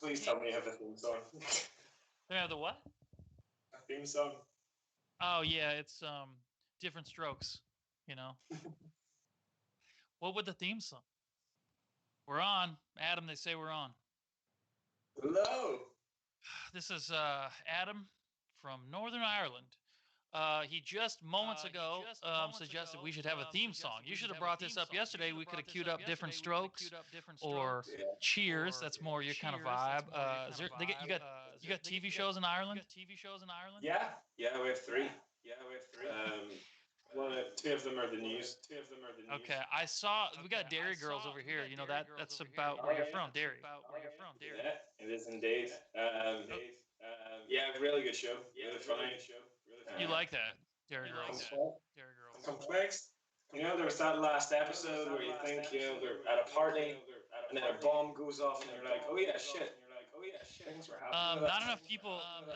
Please tell me you have a theme song. They have the what? A theme song. Oh yeah, it's Different Strokes. You know. What would the theme song? We're on, Adam. They say we're on. Hello. This is Adam from Northern Ireland. He just moments ago suggested we should have a theme song. You should have brought this up yesterday. We could have queued up Different Strokes or Cheers. That's more your kind of vibe. You got TV shows in Ireland? Yeah, we have three. Two of them are the news. Okay, I saw we got Derry Girls over here. You know that's about where you're from, Derry. Yeah, it is indeed. Yeah, really good show. Really funny. You like that, Derry Girls? Complex. There was that last episode where you think, they're at a party, and then a bomb goes off, and you're like, oh yeah, shit. Things were happening.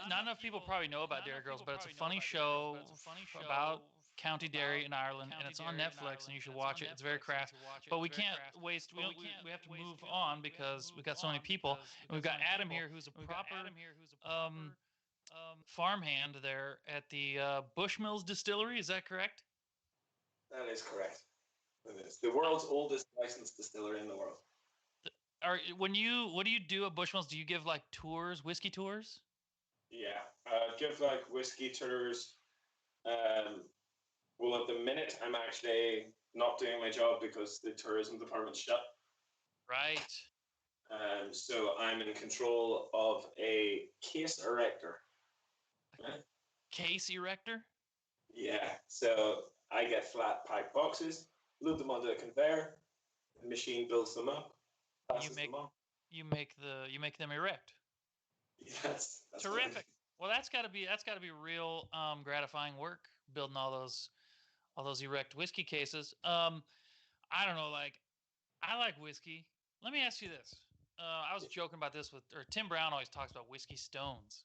Not enough people probably know about Derry Girls, but it's a funny show about County Derry in Ireland, and it's on Netflix, and you should watch it. It's very crass, but we can't waste. We have to move on because we've got so many people, and we've got Adam here, who's a proper farmhand there at the Bushmills Distillery. Is that correct? That is correct. It is the world's oldest licensed distillery in the world. What do you do at Bushmills? Do you give like tours, whiskey tours? Yeah, give like whiskey tours. Well, at the minute, I'm actually not doing my job because the tourism department's shut. Right. So I'm in control of a case erector. Case erector? Yeah. So I get flat pack boxes, load them onto a conveyor, the machine builds them up. You make them erect. Yeah, that's terrific. Funny. Well, that's got to be real gratifying work building all those erect whiskey cases. I don't know, like I like whiskey. Let me ask you this. I was joking about this with Tim Brown always talks about whiskey stones.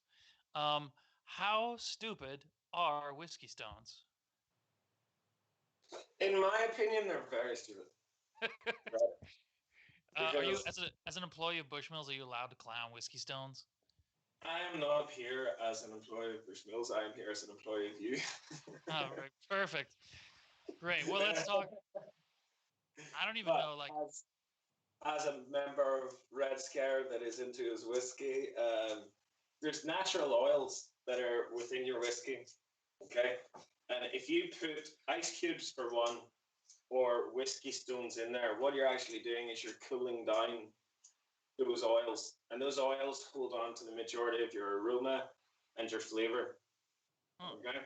How stupid are whiskey stones? In my opinion, they're very stupid. Right. Are you, as an employee of Bushmills, are you allowed to clown whiskey stones? I am not here as an employee of Bushmills. I am here as an employee of you. Oh, right. Perfect. Great. Well, let's talk. I don't even know, like... As a member of Red Scare that is into his whiskey, there's natural oils that are within your whiskey, okay? And if you put ice cubes for one, or whiskey stones in there, what you're actually doing is you're cooling down those oils, and those oils hold on to the majority of your aroma and your flavor. Okay.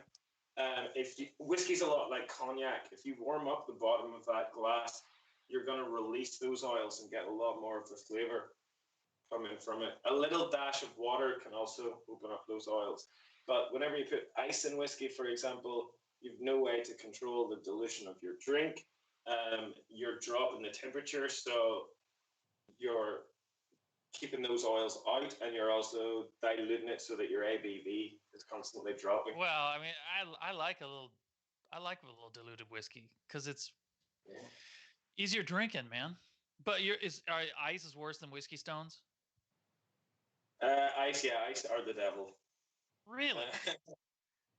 Whiskey's a lot like cognac. If you warm up the bottom of that glass, you're going to release those oils and get a lot more of the flavor coming from it. A little dash of water can also open up those oils. But whenever you put ice in whiskey, for example, you've no way to control the dilution of your drink. You're dropping the temperature, so you're keeping those oils out, and you're also diluting it so that your ABV is constantly dropping. Well, I mean, I like a little diluted whiskey because it's easier drinking, man. But ice is worse than whiskey stones? Ice are the devil. Really?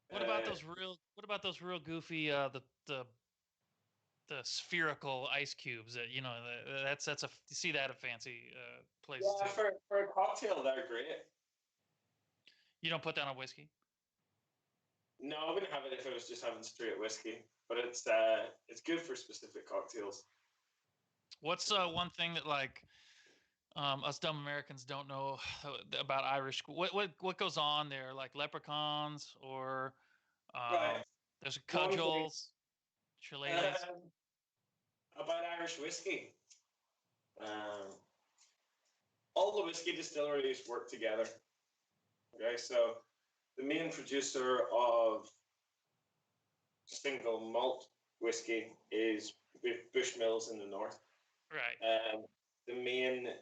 What about those real goofy the spherical ice cubes that you see that at fancy places too. For a cocktail they're great. You don't put that on whiskey? No, I wouldn't have it if I was just having straight whiskey, but it's good for specific cocktails. What's one thing that like us dumb Americans don't know about Irish? What goes on there? Like leprechauns or right. There's cudgels, shillelaghs. About Irish whiskey, all the whiskey distilleries work together. Okay, so the main producer of single malt whiskey is Bushmills in the north. Right. The main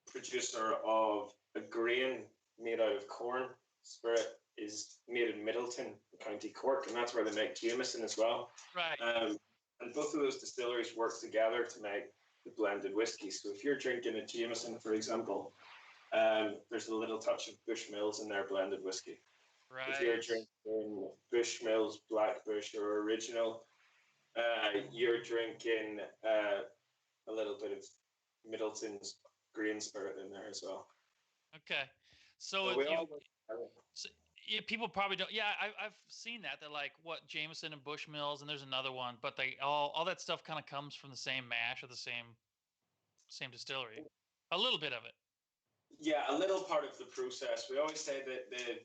producer of a grain made out of corn spirit is made in Middleton, County Cork, and that's where they make Jameson as well. Right. And both of those distilleries work together to make the blended whiskey. So if you're drinking a Jameson, for example, There's a little touch of Bushmills in their blended whiskey. If you're Right. drinking Bushmills Black Bush or Original, you're drinking a little bit of Middleton's Green Spirit in there as well. Okay. So So if we you, all so, yeah, people probably don't. Yeah, I've seen that. They're like what Jameson and Bushmills, and there's another one, but they all that stuff kind of comes from the same mash or the same distillery. A little bit of it. yeah, a little part of the process. We always say that the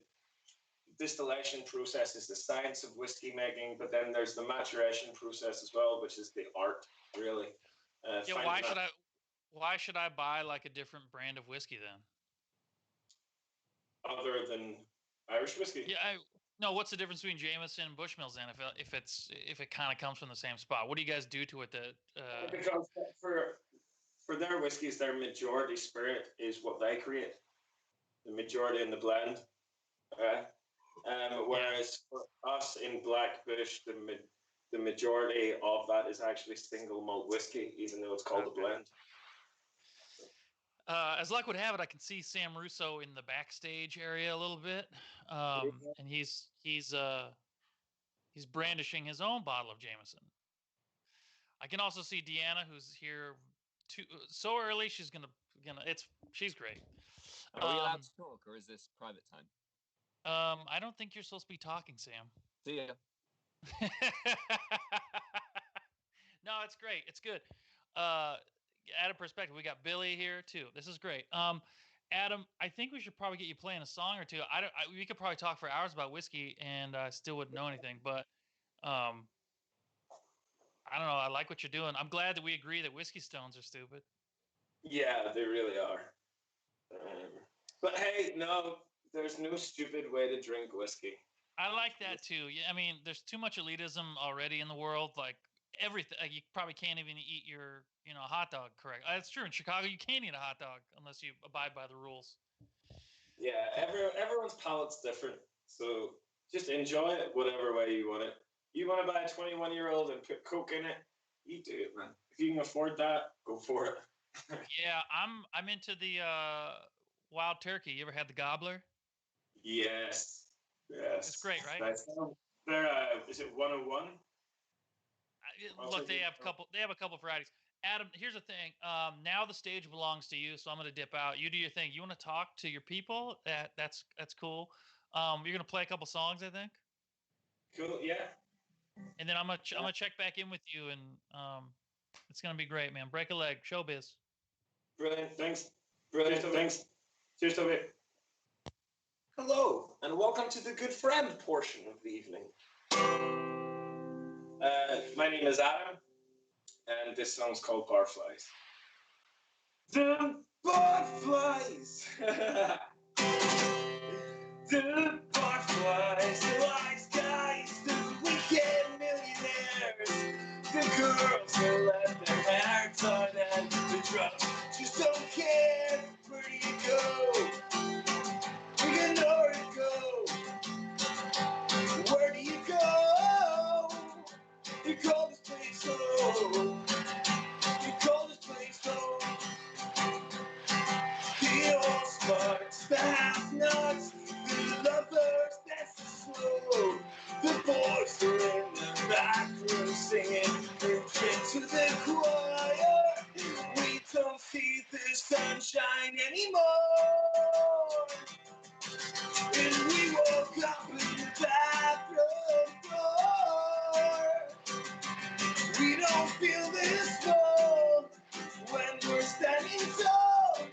distillation process is the science of whiskey making, but then there's the maturation process as well, which is the art, really. Yeah. Why should I buy like a different brand of whiskey then? Other than Irish whiskey? Yeah. No. What's the difference between Jameson and Bushmills then? If it kind of comes from the same spot, what do you guys do to it? Because for their whiskies, their majority spirit is what they create. The majority in the blend. Okay. Whereas for us in Black Bush, the majority of that is actually single malt whiskey, even though it's called a blend. As luck would have it, I can see Sam Russo in the backstage area a little bit, and he's brandishing his own bottle of Jameson. I can also see Deanna, who's here so early. She's she's great. Are we allowed to talk, or is this private time? I don't think you're supposed to be talking, Sam. See ya. No, it's great. It's good. Add a perspective. We got Billy here too. This is great. Adam, I think we should probably get you playing a song or two. We could probably talk for hours about whiskey, and I still wouldn't know anything. But I don't know. I like what you're doing. I'm glad that we agree that whiskey stones are stupid. Yeah, they really are. But hey, no, there's no stupid way to drink whiskey. I like that too. Yeah, I mean, there's too much elitism already in the world. Like everything, you probably can't even eat your, hot dog correct. That's true. In Chicago, you can't eat a hot dog unless you abide by the rules. Yeah, everyone's palate's different, so just enjoy it whatever way you want it. You want to buy a 21-year-old and put Coke in it, you do it, man. If you can afford that, go for it. Yeah, I'm into the wild turkey. You ever had the gobbler? Yes. It's great, right? They're is it 101? Look, they have a couple varieties. Adam, here's the thing. Now the stage belongs to you, so I'm going to dip out. You do your thing. You want to talk to your people? That's cool. You're going to play a couple songs, I think. Cool. Yeah. And then I'm gonna check back in with you, and it's gonna be great, man. Break a leg, showbiz. Brilliant. Thanks. Brilliant. Thanks. Cheers, Toby. Hello, and welcome to the good friend portion of the evening. My name is Adam, and this song's called Barflies. The barflies. The barflies, the wise guys, the weekend millionaires, the girls that left their hair done, and the drugs just don't care. Where do you go? We got nowhere to go. Where do you go? You call this place home. You call this place home. The old smarts, the half-nuts, the lovers, that's the slow. The boys are in the back room singing, preaching to the choir. We don't see the sunshine anymore. And we woke up in the bathroom floor. We don't feel this cold when we're standing tall.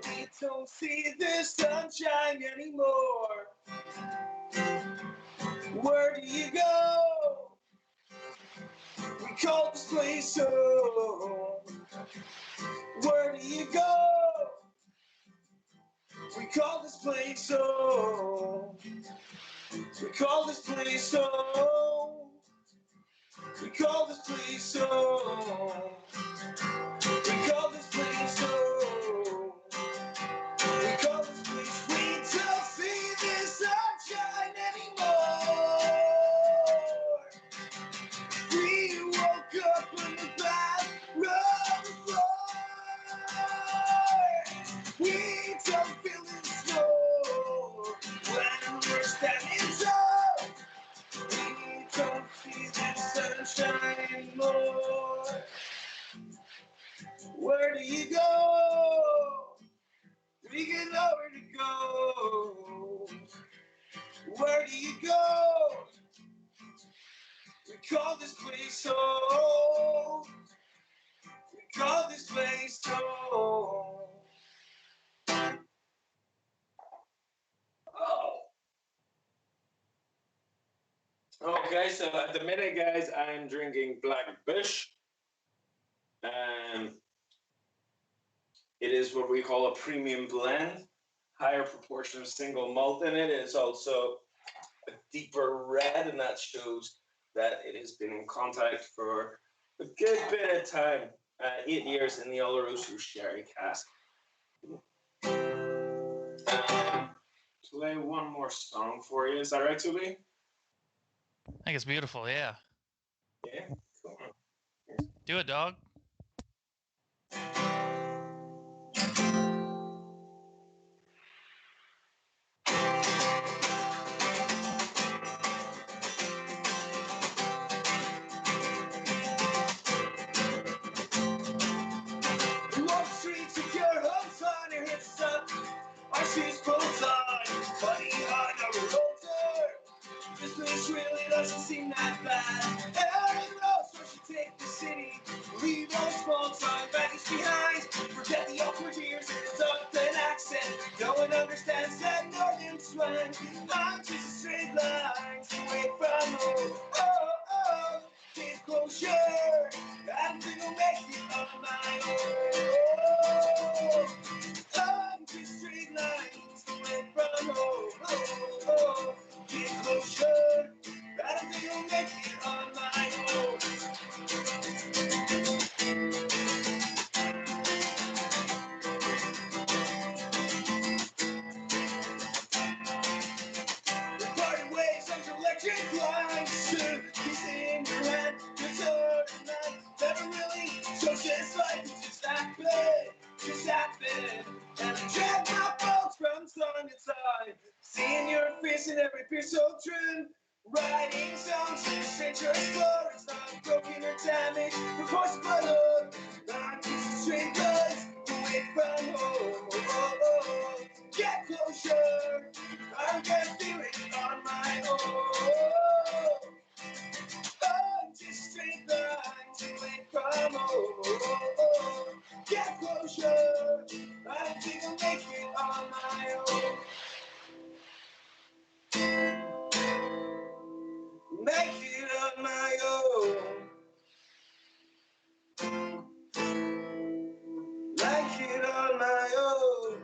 We don't see the sunshine anymore. Where do you go? We call this place home. Where do you go? We call this place home. We call this place home. We call this place home. We call this place home. We call this place. We don't see the sunshine anymore. We woke up on the bathroom floor. We nowhere to go. Where do you go? We call this place home. We call this place home. Oh. Okay, so at the minute, guys, I'm drinking Black Bush. It is what we call a premium blend. Higher proportion of single malt in it. It's also a deeper red, and that shows that it has been in contact for a good bit of time. 8 years in the Oloroso sherry cask. Play one more song for you. Is that right, Toby? I think it's beautiful. Yeah. Yeah. Come on. Do it, dog. Walk streets of your hometown, your hips up. Our shoes pulled on, funny on our roller. This place really doesn't seem that bad. Every rose, so she take the city, leave all small time baggage behind. Forget the awkward years and the Dublin accent. No one understands that northern slang. I'm just a straight line away from home. Oh, oh, case closure. I don't think I'll make it on my own. I'm just straight lines away from home. Oh, oh, get closer. I don't think I'll make it on my own. The parting waves of electric lines. Peace in your hand, return tonight. Never really shows this life. It's just happened. Just happened. And I drag my bones from time to time. Seeing your face in every piece of trim. Writing songs in stranger's stories. Not broken or damaged. Of course, but I'm just a straight lines away from home. Oh, oh, oh. Get closer. I can't feel it on my own. I'm just straight lines away from home. Get closer. I don't think I'll make it on my own. Make it on my own. Like it on my own.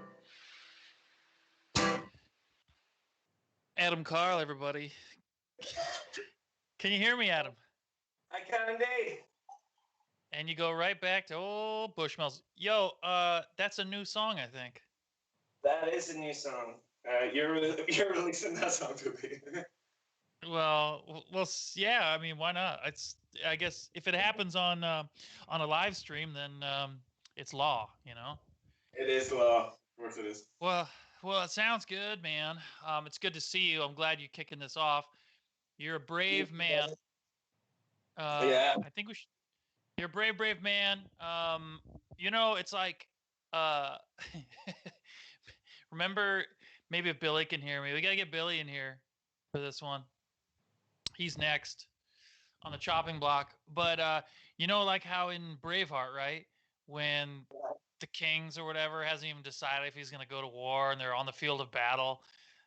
Adam Carl, everybody. Can you hear me, Adam? I can indeed. And you go right back to old Bushmills. Yo, that's a new song, I think. That is a new song. You're releasing that song to me. Well, yeah. I mean, why not? I guess if it happens on a live stream, then it's law, you know. It is law. Of course it is. Well, it sounds good, man. It's good to see you. I'm glad you're kicking this off. You're a brave man. Yeah. I think we should. You're a brave man. You know, it's like, remember, maybe if Billy can hear me, we gotta get Billy in here for this one. He's next on the chopping block. But you know, like how in Braveheart, right? When the kings or whatever hasn't even decided if he's going to go to war, and they're on the field of battle.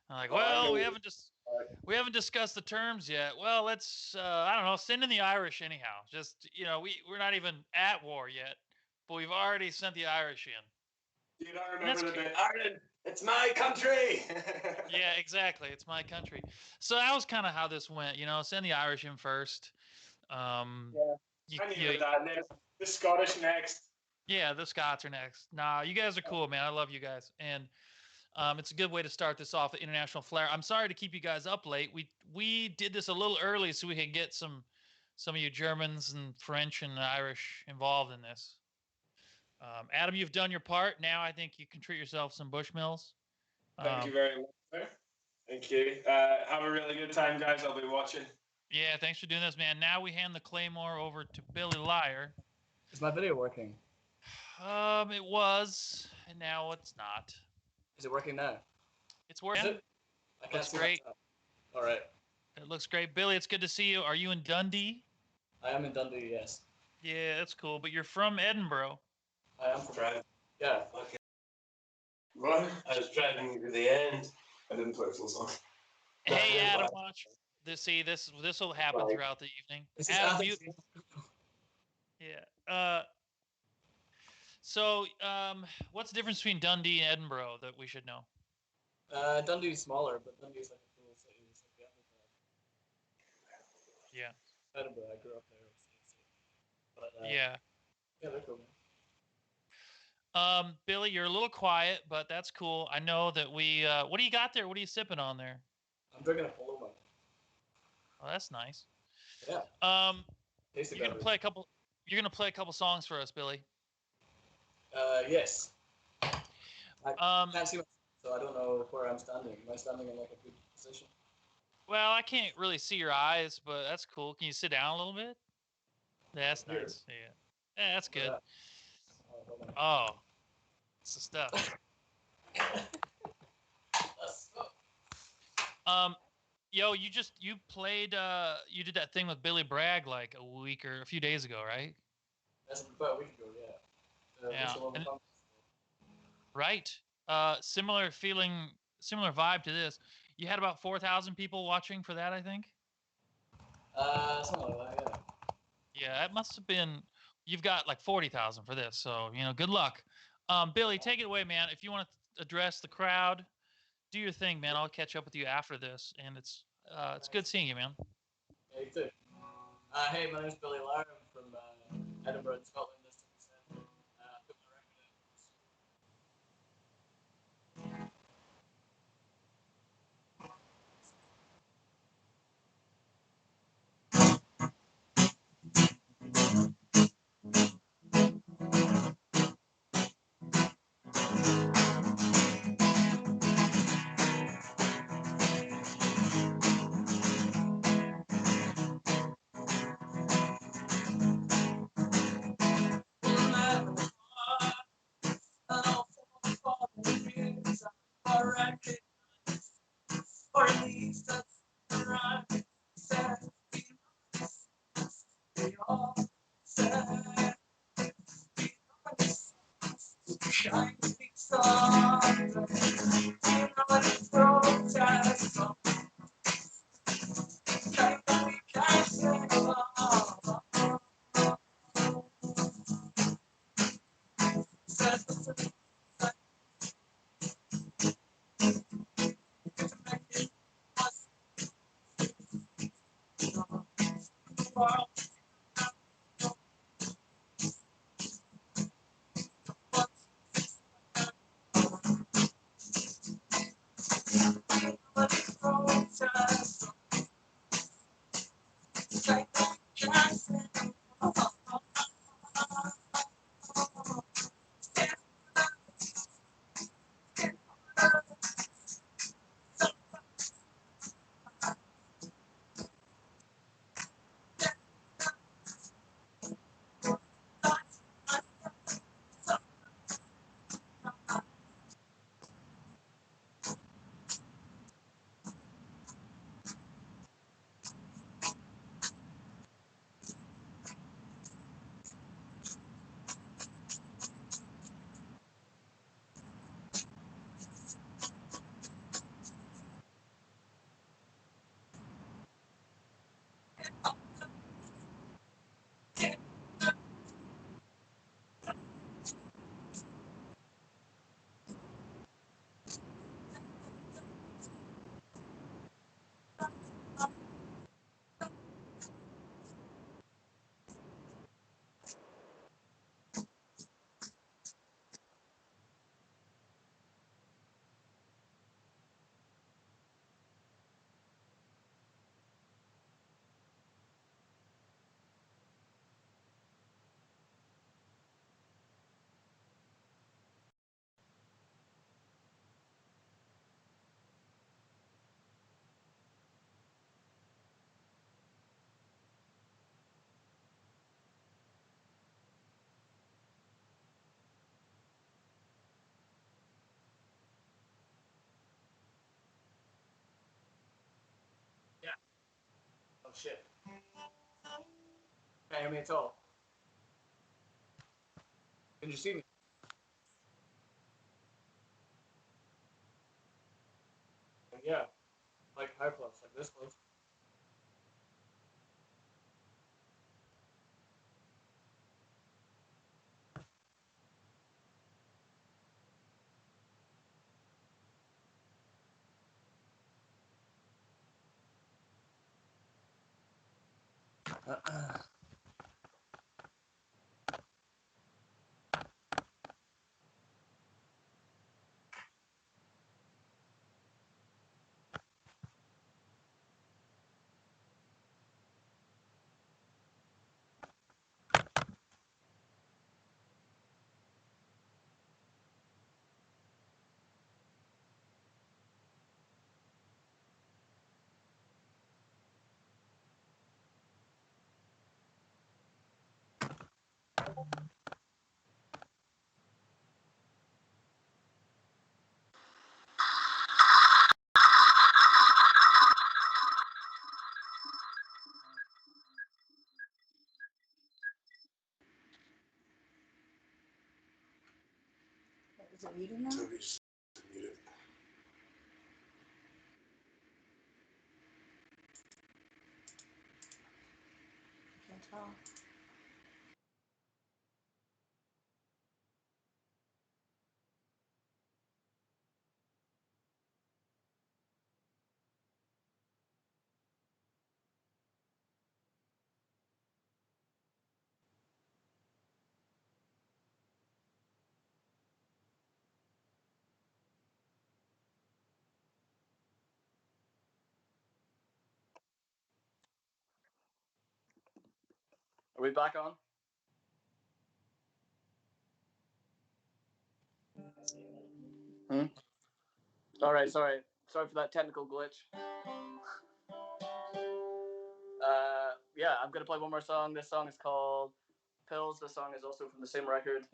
I'm like, well, we haven't discussed the terms yet. Well, let's I don't know, send in the Irish anyhow. Just, you know, we're not even at war yet, but we've already sent the Irish in. Do you not remember the bit? Ireland, it's my country. Yeah, exactly. It's my country. So that was kind of how this went. You know, send the Irish in first. I knew that next. The Scottish next. Yeah, the Scots are next. Nah, you guys are cool, man. I love you guys, and it's a good way to start this off. The International Flair. I'm sorry to keep you guys up late. We did this a little early so we could get some of you Germans and French and Irish involved in this. Adam, you've done your part. Now I think you can treat yourself some Bushmills. Thank you very much, sir. Thank you. Have a really good time, guys. I'll be watching. Yeah, thanks for doing this, man. Now we hand the Claymore over to Billy Liar. Is my video working? It was, and now it's not. Is it working now? It's working. Is it? I can't Looks see great. myself. All right. It looks great. Billy, it's good to see you. Are you in Dundee? I am in Dundee, yes. Yeah, that's cool. But you're from Edinburgh. I am from Drive. Yeah. Okay. What? I was driving to the end. I didn't play full song. Hey, Adam, watch. This will happen Bye. throughout the evening. This is Adam, Adam's- yeah. So, what's the difference between Dundee and Edinburgh that we should know? Dundee's smaller, but Dundee's like a cool city. It's like the Edinburgh. Yeah. Edinburgh, I grew up there. But, Yeah. Yeah, they're cool, man. Billy, you're a little quiet, but that's cool. I know that we. What do you got there? What are you sipping on there? I'm drinking a Paloma. Oh, that's nice. Yeah. Tasty You're gonna beverage. play a couple. You're gonna play a couple songs for us, Billy. Yes. I Um, can't see myself, so I don't know where I'm standing. Am I standing in like a good position? Well, I can't really see your eyes, but that's cool. Can you sit down a little bit? That's Here. nice. Yeah. Yeah, that's good. Yeah. Oh, hold on. Oh, it's the stuff. Yo, you played. You did that thing with Billy Bragg like a week or a few days ago, right? That's about a week ago, yeah. Yeah, Mitchell and- Overcome. Right. Similar feeling, similar vibe to this. You had about 4,000 people watching for that, I think. Something like that, yeah. Yeah, it must have been. You've got like 40,000 for this, so good luck. Billy, take it away, man. If you want to address the crowd, do your thing, man. I'll catch up with you after this, and it's good seeing you, man. Yeah, you too. Hey, my name's Billy Lar. I'm from Edinburgh, Scotland, as Tim said. I put my record out. Or at least that's right. Said they all said shining stars. You know it's protest. Kind of we can say said the world. Protest. Kind of we can say shit. Can't hear me at all. Can you see me? Yeah. Like how close? Like this close? Is it muted now? Toby's muted. Can't tell. Are we back on? All right, sorry for that technical glitch. Yeah, I'm gonna play one more song. This song is called Pills. This song is also from the same record.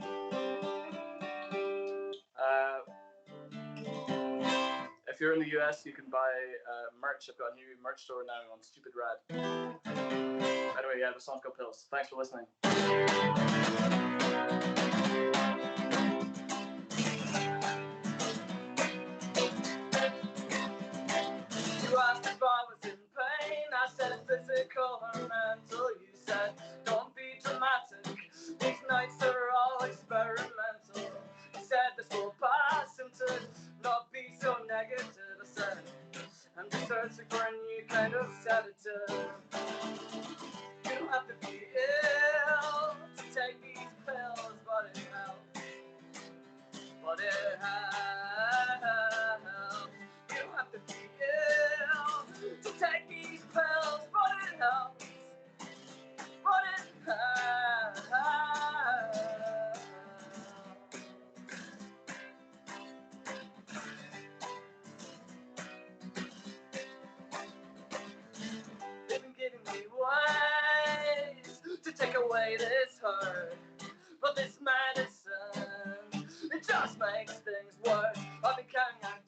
If you're in the US, you can buy merch. I've got a new merch store now on Stupid Rad. Anyway, yeah, the song's called Pills. Thanks for listening. You asked if I was in pain. I said physical or mental. You said don't be dramatic. These nights are all experimental. You said this will pass and to not be so negative. I said I'm just searching for a new kind of sedative. You don't have to be ill to take these pills, but it helps. But it helps. You don't have to be ill to take these pills, but it helps. But it helps. They've been giving me ways to take away this hurt, but this medicine, it just makes things worse. I've been counting out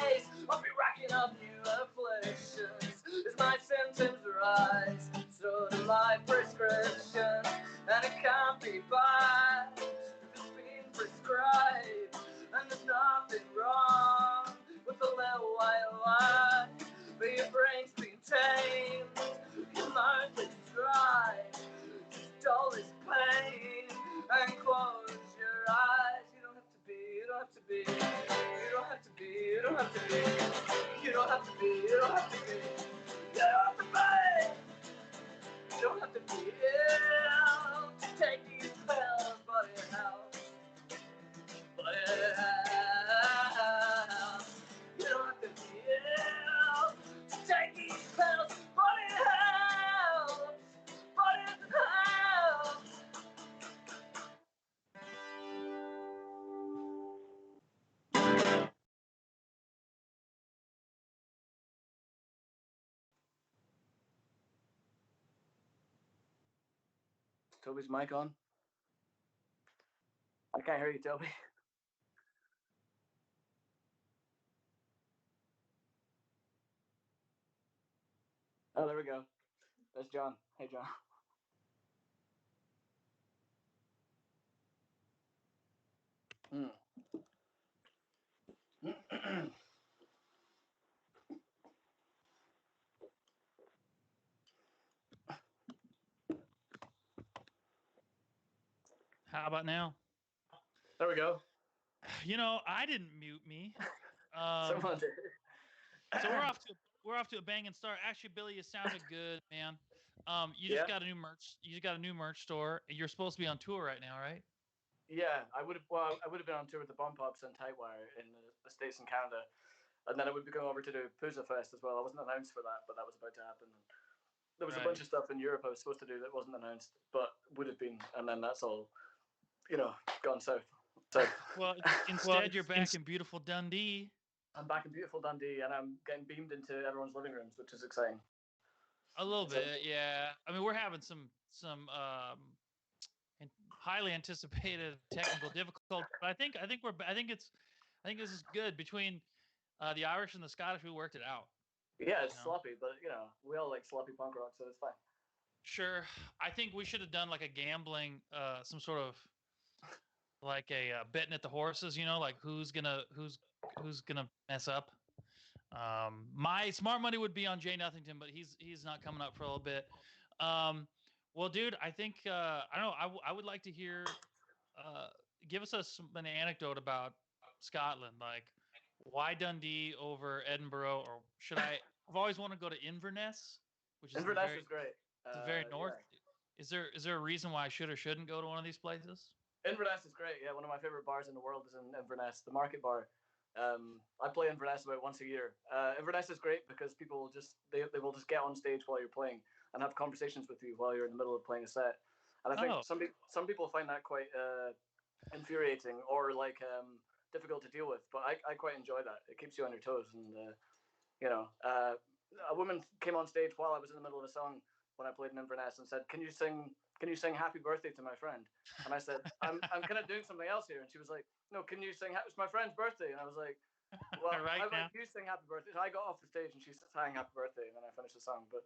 days, I'll be racking up new afflictions as my symptoms rise. So do my prescription, and it can't be bad if it's been prescribed. And there's nothing wrong with a little white lie, but your brain's been tamed, your mouth is dry. Just dull this pain and close your eyes. You don't have to be, you don't have to be, you don't have to be, you don't have to be, you don't have to be, you don't have to be, you don't have to be. You don't have to be ill to take these pills, but it helps. But it helps. You don't have to be ill to take these pills, but it helps. But it helps. Toby's mic on? I can't hear you, Toby. Oh, there we go. That's John. Hey, John. How about now? There we go. You know, I didn't mute me. Someone did. So we're off to a banging start. Actually, Billy, you sounded good, man. You just Yeah? got a new merch. You just got a new merch store. You're supposed to be on tour right now, right? Yeah, I would have been on tour with the Bump Ups and Tightwire in the States and Canada, and then I would be going over to the Pooza Fest as well. I wasn't announced for that, but that was about to happen. There was a Right. bunch of stuff in Europe I was supposed to do that wasn't announced, but would have been, and then that's all, gone south. So Well, instead you're back in beautiful Dundee. I'm back in beautiful Dundee, and I'm getting beamed into everyone's living rooms, which is exciting. A little bit, yeah. I mean, we're having some highly anticipated technical difficulties, but I think this is good between the Irish and the Scottish. We worked it out. Yeah, it's You know? sloppy, but we all like sloppy punk rock, so it's fine. Sure. I think we should have done like a gambling, some sort of like a betting at the horses. Like who's gonna mess up. My smart money would be on Jay Nothington, but he's not coming up for a little bit. Well, dude, I think I don't know. I would like to hear. Give us an anecdote about Scotland, like why Dundee over Edinburgh, or should I? I've always wanted to go to Inverness, which is Inverness is great. the very north. Yeah. Is there a reason why I should or shouldn't go to one of these places? Inverness is great. Yeah, one of my favorite bars in the world is in Inverness, the Market Bar. I play Inverness about once a year. Inverness is great because people will they will just get on stage while you're playing and have conversations with you while you're in the middle of playing a set. And I think some people find that quite infuriating or like difficult to deal with. But I quite enjoy that. It keeps you on your toes. And a woman came on stage while I was in the middle of a song when I played in Inverness and said, "Can you sing Happy Birthday to my friend?" And I said, I'm kind of doing something else here. And she was like, "No, can you sing, it's my friend's birthday." And I was like, "Well, Right how now. about you sing Happy Birthday?" So I got off the stage and she sang Happy Birthday, and then I finished the song. But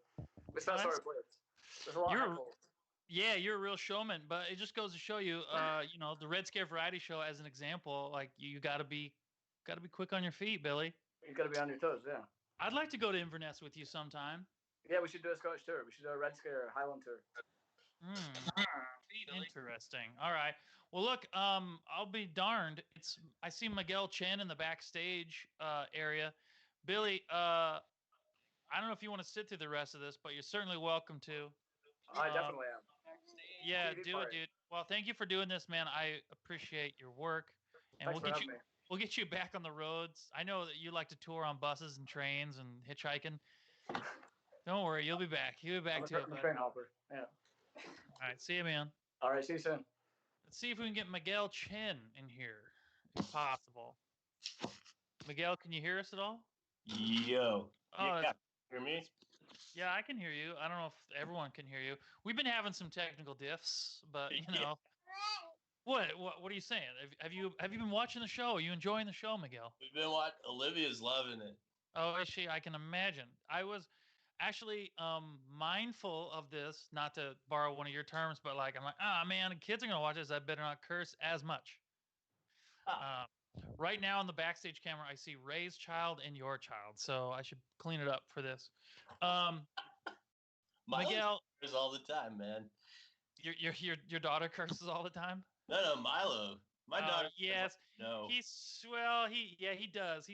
it's that sort of place. There's a lot of heckles. Yeah, you're a real showman, but it just goes to show you, the Red Scare Variety Show as an example, like you gotta be quick on your feet, Billy. You got to be on your toes, yeah. I'd like to go to Inverness with you sometime. Yeah, we should do a Scottish tour. We should do a Red Scare Highland tour. Interesting. All right. Well, look, I'll be darned. I see Miguel Chen in the backstage area. Billy, I don't know if you want to sit through the rest of this, but you're certainly welcome to. I definitely am. Yeah, TV do party. it, dude. Well, thank you for doing this, man. I appreciate your work, and Thanks for having me. we'll get you back on the roads. I know that you like to tour on buses and trains and hitchhiking. Don't worry, you'll be back. You'll be back to it. I'm a train hopper. Yeah. All right, see you, man. All right, see you soon. Let's see if we can get Miguel Chen in here, if possible. Miguel, can you hear us at all? Yo. Oh, yeah. Hear me? Yeah, I can hear you. I don't know if everyone can hear you. We've been having some technical diffs, but Yeah. What are you saying? Have you been watching the show? Are you enjoying the show, Miguel? We've been watching. Olivia's loving it. Oh, is she? I can imagine. I was actually mindful of this, not to borrow one of your terms, but like I'm like, man, the kids are gonna watch this. I better not curse as much. Right now on the backstage camera, I see Ray's child and your child, so I should clean it up for this. Miguel, curses all the time, man. Your daughter curses all the time. No, Milo. My daughter. Yes. No. He does.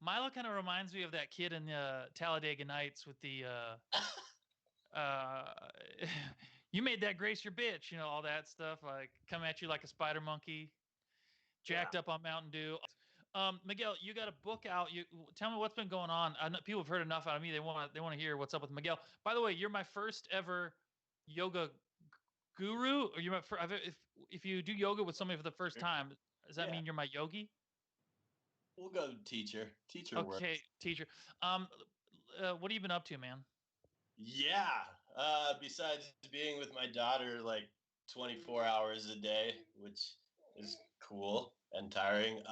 Milo kind of reminds me of that kid in Talladega Nights with the you made that Grace your bitch, all that stuff, like come at you like a spider monkey, jacked up on Mountain Dew. Miguel, you got a book out. You tell me what's been going on. I know people have heard enough out of me. They want to hear what's up with Miguel. By the way, you're my first ever yoga guru, or you're my if you do yoga with somebody for the first time, does that mean you're my yogi? We'll go teacher. Teacher works. Okay, teacher. What have you been up to, man? Yeah. Besides being with my daughter like 24 hours a day, which is cool and tiring.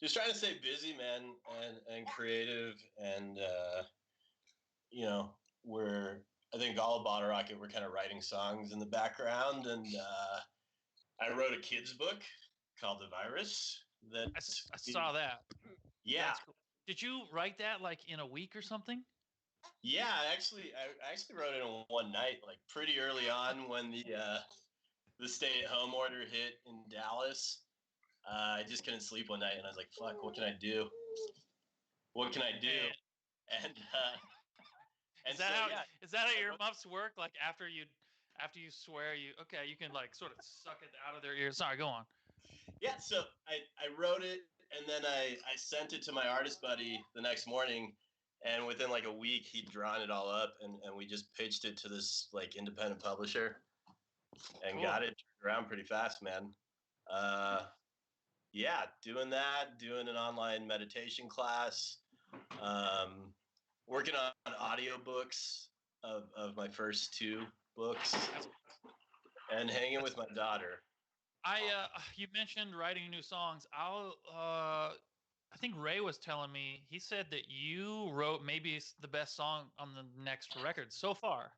Just trying to stay busy, man, and creative, and I think all of Bottle Rocket were kind of writing songs in the background, and I wrote a kid's book called The Virus. I saw that. Yeah, That's cool. Did you write that like in a week or something? yeah. I actually wrote it in one night, like pretty early on when the stay-at-home order hit in Dallas. I just couldn't sleep one night, and I was like, "Fuck, what can I do? What can I do?" And is that how your muffs work? Like after you swear you can like sort of suck it out of their ears. Sorry, go on. Yeah, so I wrote it, and then I sent it to my artist buddy the next morning, and within like a week he'd drawn it all up, and we just pitched it to this like independent publisher and Cool. got it turned around pretty fast, man. Yeah, doing an online meditation class, working on audiobooks of my first 2 books, and hanging with my daughter. You mentioned writing new songs. I think Ray was telling me, he said that you wrote maybe the best song on the next record so far.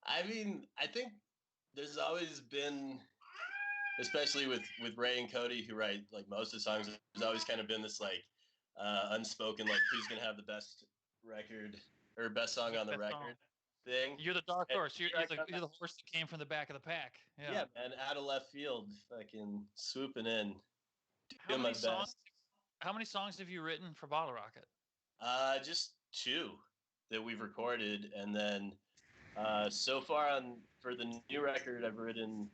I mean, I think there's always been, especially with Ray and Cody, who write like most of the songs, there's always kind of been this like unspoken, like who's gonna have the best record or best song on the record thing. You're the dark horse. You're the horse that came from the back of the pack. Yeah, man, out of left field, fucking swooping in. How many songs have you written for Bottle Rocket? Just 2 that we've recorded, and then so far for the new record, I've written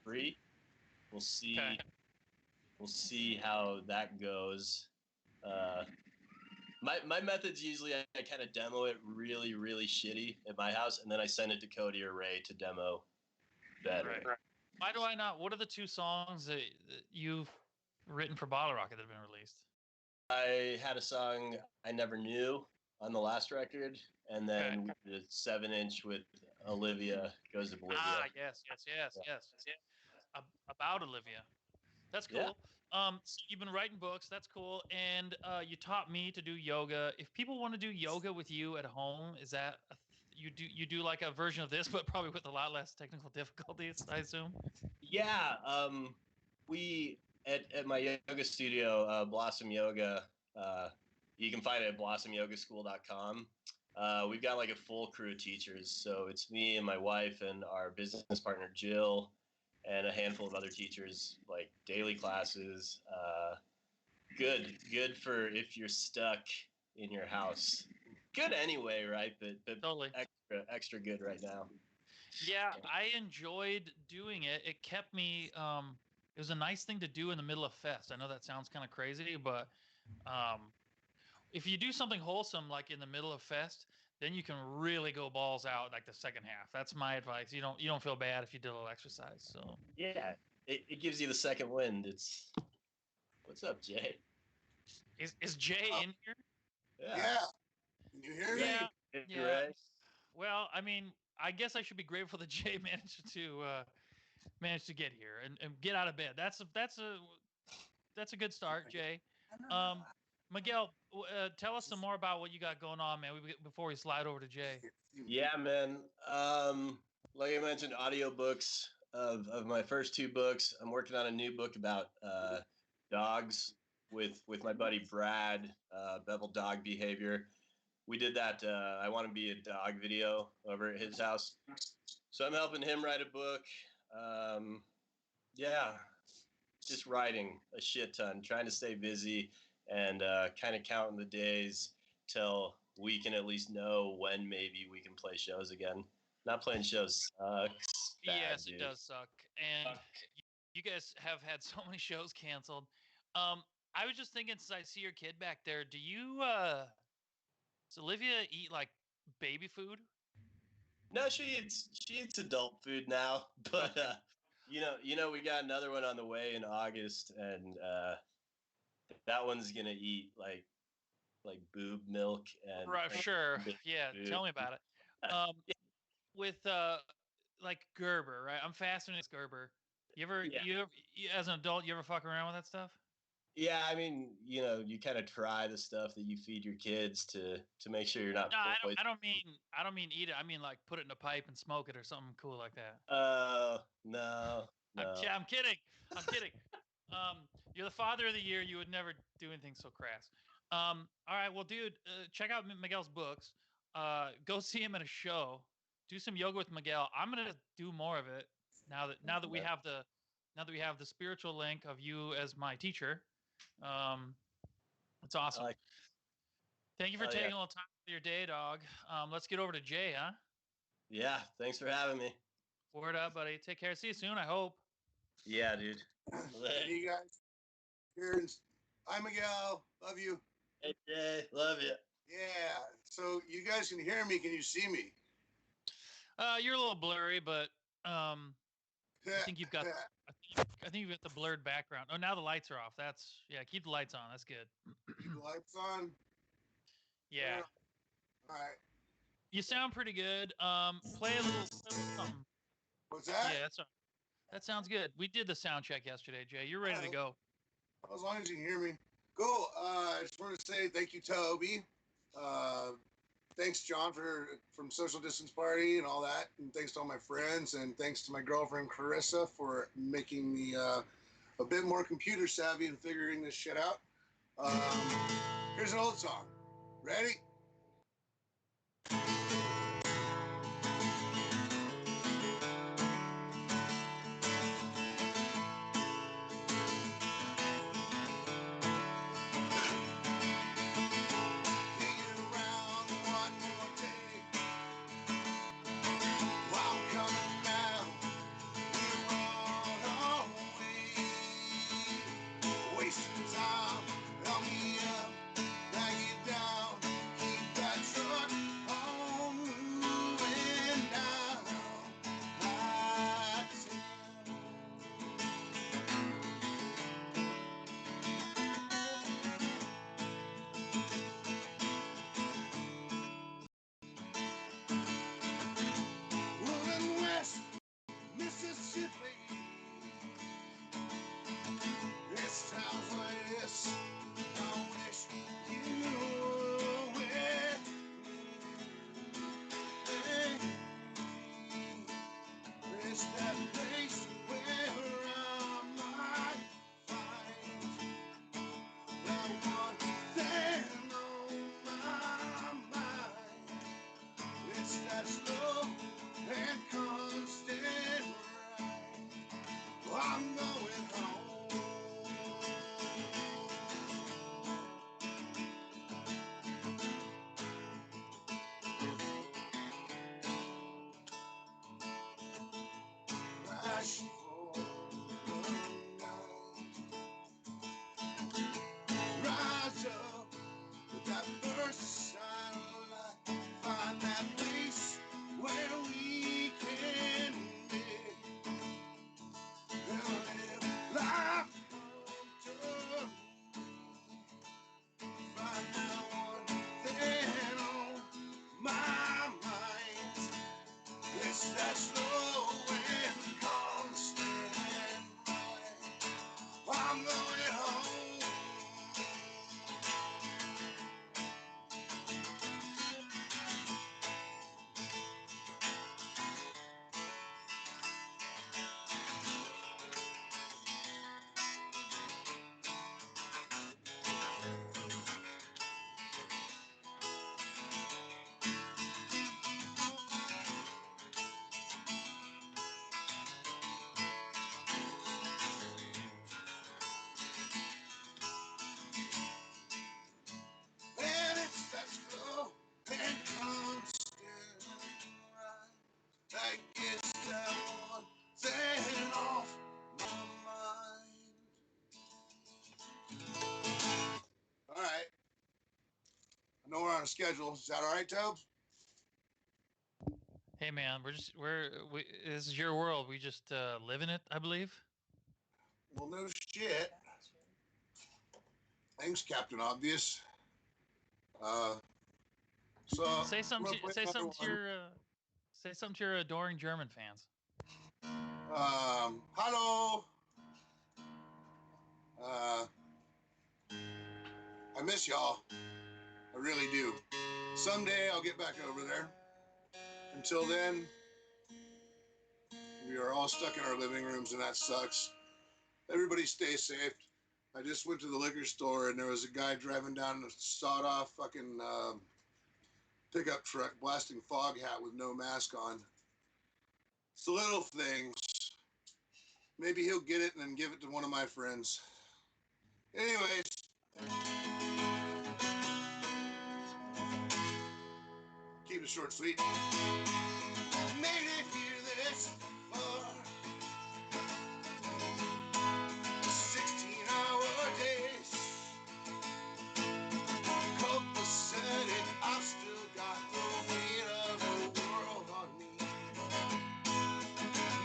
3. We'll see. Okay. We'll see how that goes. My method's usually I kind of demo it really, really shitty at my house, and then I send it to Cody or Ray to demo better. Right. Why do I not? What are the 2 songs that you've written for Bottle Rocket that have been released? I had a song I Never Knew on the last record, and then we did a 7-inch with Olivia Goes to Bolivia. Yes. About Olivia. That's cool. Yeah. So you've been writing books. That's cool. And you taught me to do yoga. If people want to do yoga with you at home, is that you do like a version of this, but probably with a lot less technical difficulties, I assume? Yeah. We at my yoga studio, Blossom Yoga. You can find it at blossomyogaschool.com. We've got like a full crew of teachers. So it's me and my wife and our business partner, Jill, and a handful of other teachers, like daily classes. Good for if you're stuck in your house. Good anyway, right? But totally extra good right now. Yeah, I enjoyed doing it. It kept me. It was a nice thing to do in the middle of fest. I know that sounds kind of crazy, but if you do something wholesome like in the middle of fest, then you can really go balls out like the second half. That's my advice. You don't feel bad if you did a little exercise. So yeah, it gives you the second wind. It's what's up, Jay? Is Jay in here? Yeah. Can you hear me? Yeah. Right? Well, I mean, I guess I should be grateful that Jay managed to get here and get out of bed. That's a good start, Jay. Miguel, tell us some more about what you got going on, man, before we slide over to Jay. Yeah, man. Like I mentioned, audiobooks of my first 2 books. I'm working on a new book about dogs with my buddy Brad, Bevel Dog Behavior. We did that I Want to Be a Dog video over at his house. So I'm helping him write a book. Yeah, just writing a shit ton, trying to stay busy and kind of counting the days till we can at least know when maybe we can play shows again. Not playing shows sucks. Yes, dude. It does suck. And you guys have had so many shows canceled. I was just thinking, since I see your kid back there, do you does Olivia eat like baby food? No, she eats adult food now, but you know, we got another one on the way in August, and that one's gonna eat like boob milk and right, sure, yeah. Food. Tell me about it. With like Gerber, right? I'm fascinated with Gerber. You ever, as an adult, you ever fuck around with that stuff? Yeah, I mean, you kind of try the stuff that you feed your kids to make sure you're not. No, poisoned. I don't mean eat it. I mean like put it in a pipe and smoke it or something cool like that. No. I'm kidding. I'm kidding. You're the father of the year. You would never do anything so crass. All right, well, dude, check out Miguel's books. Go see him at a show. Do some yoga with Miguel. I'm gonna do more of it now that we have the spiritual link of you as my teacher. It's awesome. Thank you for taking a little time out of your day, dog. Let's get over to Jay, huh? Yeah, thanks for having me. Word up, buddy. Take care. See you soon, I hope. Yeah, dude. Hey, you guys. Here's hi, Miguel. Love you. Hey, Jay. Love you. Yeah. So you guys can hear me. Can you see me? You're a little blurry, but I think you've got I think you've got the blurred background. Oh, now the lights are off. Keep the lights on. That's good. Lights on. Yeah. All right. You sound pretty good. Play a little something. What's that? Yeah, that sounds good. We did the sound check yesterday, Jay. You're ready to go. As long as you can hear me. Cool. I just want to say thank you, Toby. Thanks, John, from Social Distance Party and all that. And thanks to all my friends. And thanks to my girlfriend, Carissa, for making me a bit more computer savvy and figuring this shit out. Here's an old song. Ready? Schedule. Is that all right, Tobes? Hey man, this is your world. We just live in it, I believe. Well, no shit. Thanks, Captain Obvious. So say something to your adoring German fans. Hello. I miss y'all. I really do. Someday I'll get back over there. Until then, we are all stuck in our living rooms, and that sucks. Everybody stay safe. I just went to the liquor store, and there was a guy driving down a sawed-off fucking pickup truck, blasting fog hat with no mask on. It's the little things. Maybe he'll get it and then give it to one of my friends. Anyways, keep it short, sweet. Made it here this far. 16-hour days. Copacetic, I've still got the weight of the world on me.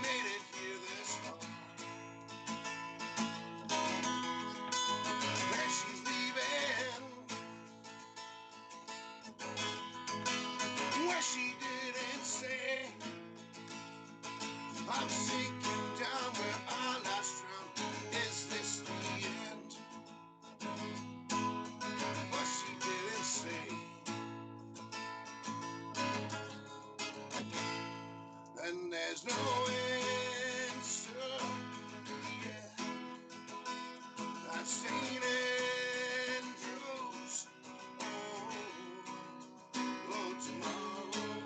Made it here this far. Where she's leaving, where she didn't say. I'm sinking down where I last drowned. Is this the end? What she didn't say. And there's no answer yet. That St. Andrews. Oh, tomorrow.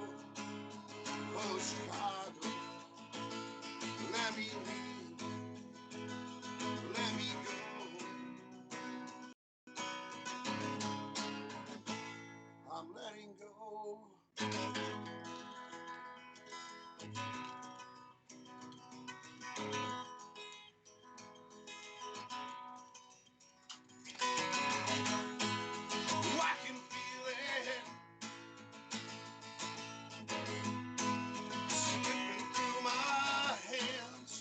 Oh, Chicago. Let me leave. Let me go. I'm letting go. I can feel it slipping through my hands.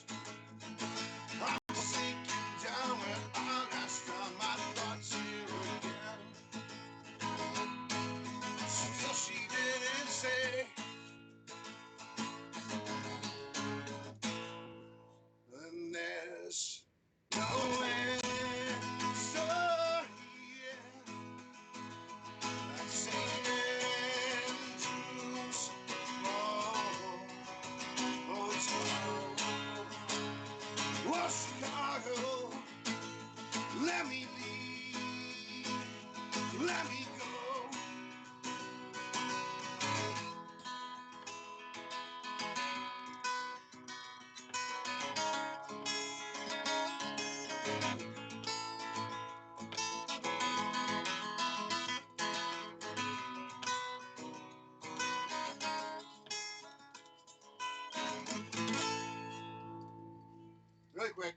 I'm sinking down where I last found my thoughts here again. Still she didn't say. And there's no answer yet. That St. Andrews. Oh, tomorrow. Oh, Chicago. Let me leave. Let me go. Really quick.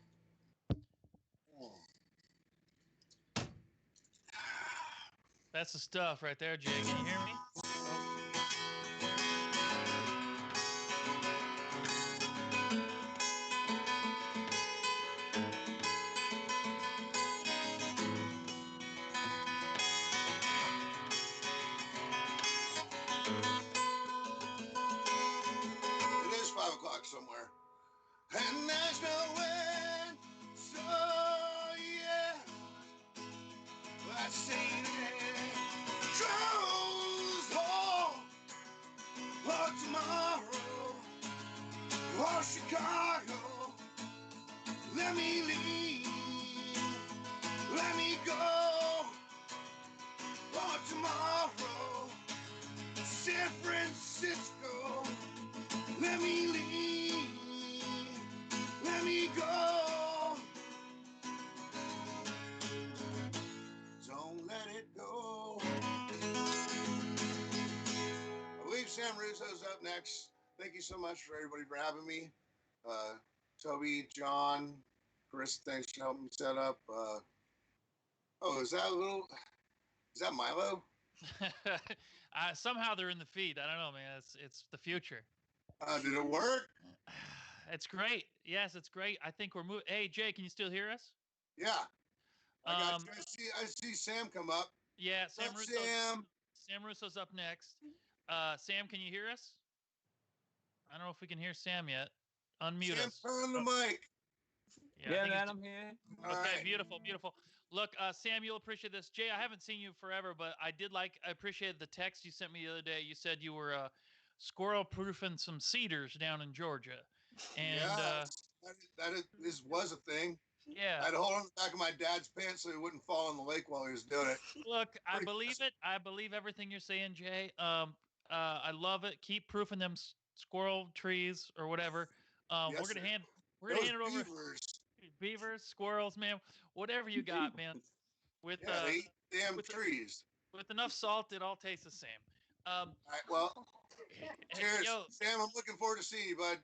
That's the stuff right there, Jay. Can you hear me? It is 5 o'clock somewhere. And there's no end. So, yeah. That St. Andrews home. Oh, tomorrow. Oh, Chicago. Let me leave. Let me go. Oh, tomorrow. San Francisco. Let me leave. Let me go. Don't let it go. I believe Sam Russo's up next. Thank you so much for everybody for having me. Toby, John, Chris, thanks for helping me set up. Is that Milo? Somehow they're in the feed. I don't know, man. It's the future. Did it work? It's great. Yes, it's great. I think we're moving. Hey, Jay, can you still hear us? Yeah. I see Sam come up. Yeah, Sam Russo's, Sam Russo's up next. Sam, can you hear us? I don't know if we can hear Sam yet. Unmute Sam, us. turn on the mic. Yeah, man, I'm here. Okay, beautiful, beautiful. Look, Sam, you'll appreciate this. Jay, I haven't seen you forever, but I appreciated the text you sent me the other day. You said you were squirrel proofing some cedars down in Georgia, and Yeah, was a thing. yeah. I had to hold on the back of my dad's pants so he wouldn't fall in the lake while he was doing it. Look, I Pretty believe it. I believe everything you're saying, Jay. I love it. Keep proofing them squirrel trees or whatever. Yes, We're gonna sir. hand Those it over. beavers. Beavers, squirrels, man, whatever you got, man. With Yeah, they eat damn with, trees. with enough salt, it all tastes the same. All right, well, cheers. Yo, Sam, I'm looking forward to seeing you, bud.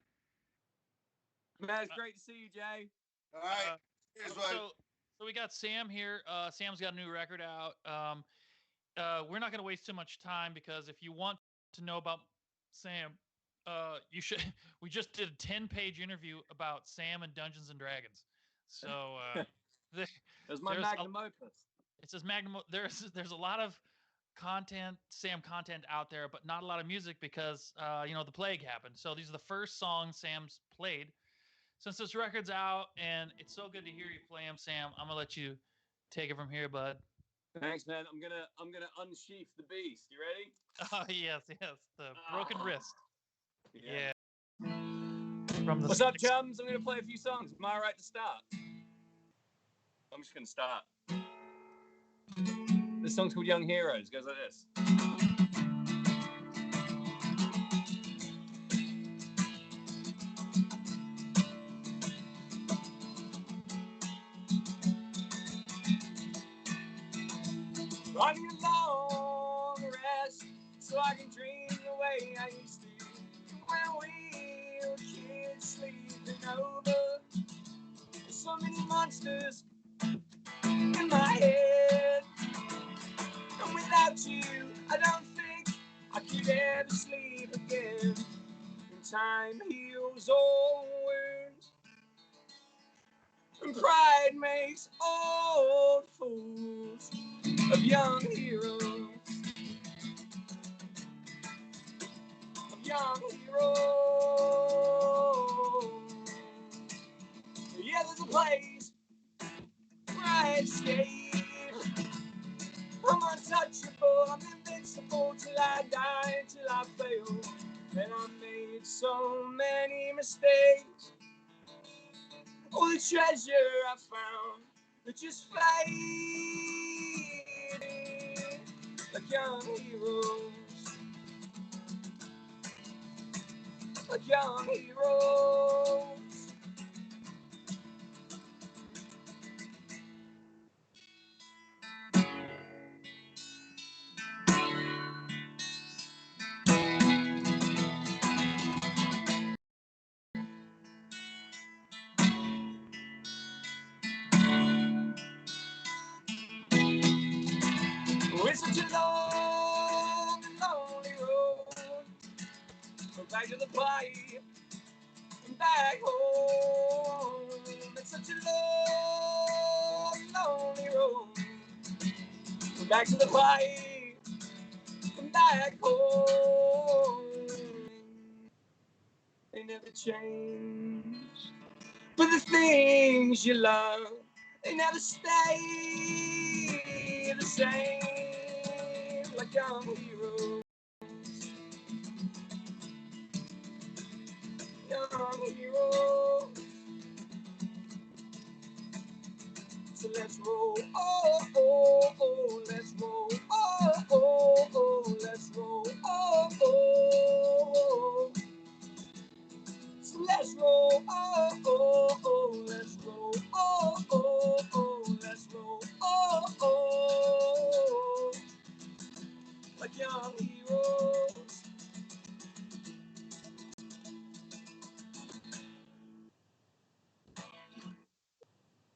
Man, it's great to see you, Jay. All right. Cheers, bud. So we got Sam here. Sam's got a new record out. We're not going to waste too much time because if you want to know about Sam, you should. We just did a 10-page interview about Sam and Dungeons and Dragons. So That's my magnum opus. It says magnum. There's a lot of Sam content out there, but not a lot of music because the plague happened. So these are the first songs Sam's played since this record's out, and it's so good to hear you play them, Sam. I'm gonna let you take it from here, bud. Thanks, man. I'm gonna unsheath the beast. You ready? Oh yes, the broken wrist. Yeah. From the What's up, chums? I'm gonna play a few songs. Am I right to start? I'm just gonna start. This song's called Young Heroes. It goes like this. Running along the rest so I can dream the way I used to. When we were kids sleeping over. There's so many monsters in my head. And without you, I don't think I could ever sleep again. And time heals all wounds. And pride makes old fools of young heroes. Of young heroes. Yeah, there's a place where I escape. I'm untouchable, I'm invincible till I die, till I fail. And I made so many mistakes. All the treasure I found that just faded like young heroes. Like young heroes. It's such a long and lonely road from back to the party and back home. It's such a long, lonely road from back to the party and back home. They never change, but the things you love, they never stay the same. Like young heroes, young heroes. So let's roll, oh, oh, oh, let's roll, oh, oh, oh, let's roll, oh, oh. So let's roll, oh, oh, oh, let's roll, oh, oh, oh, let's roll, oh, oh. Like young heroes.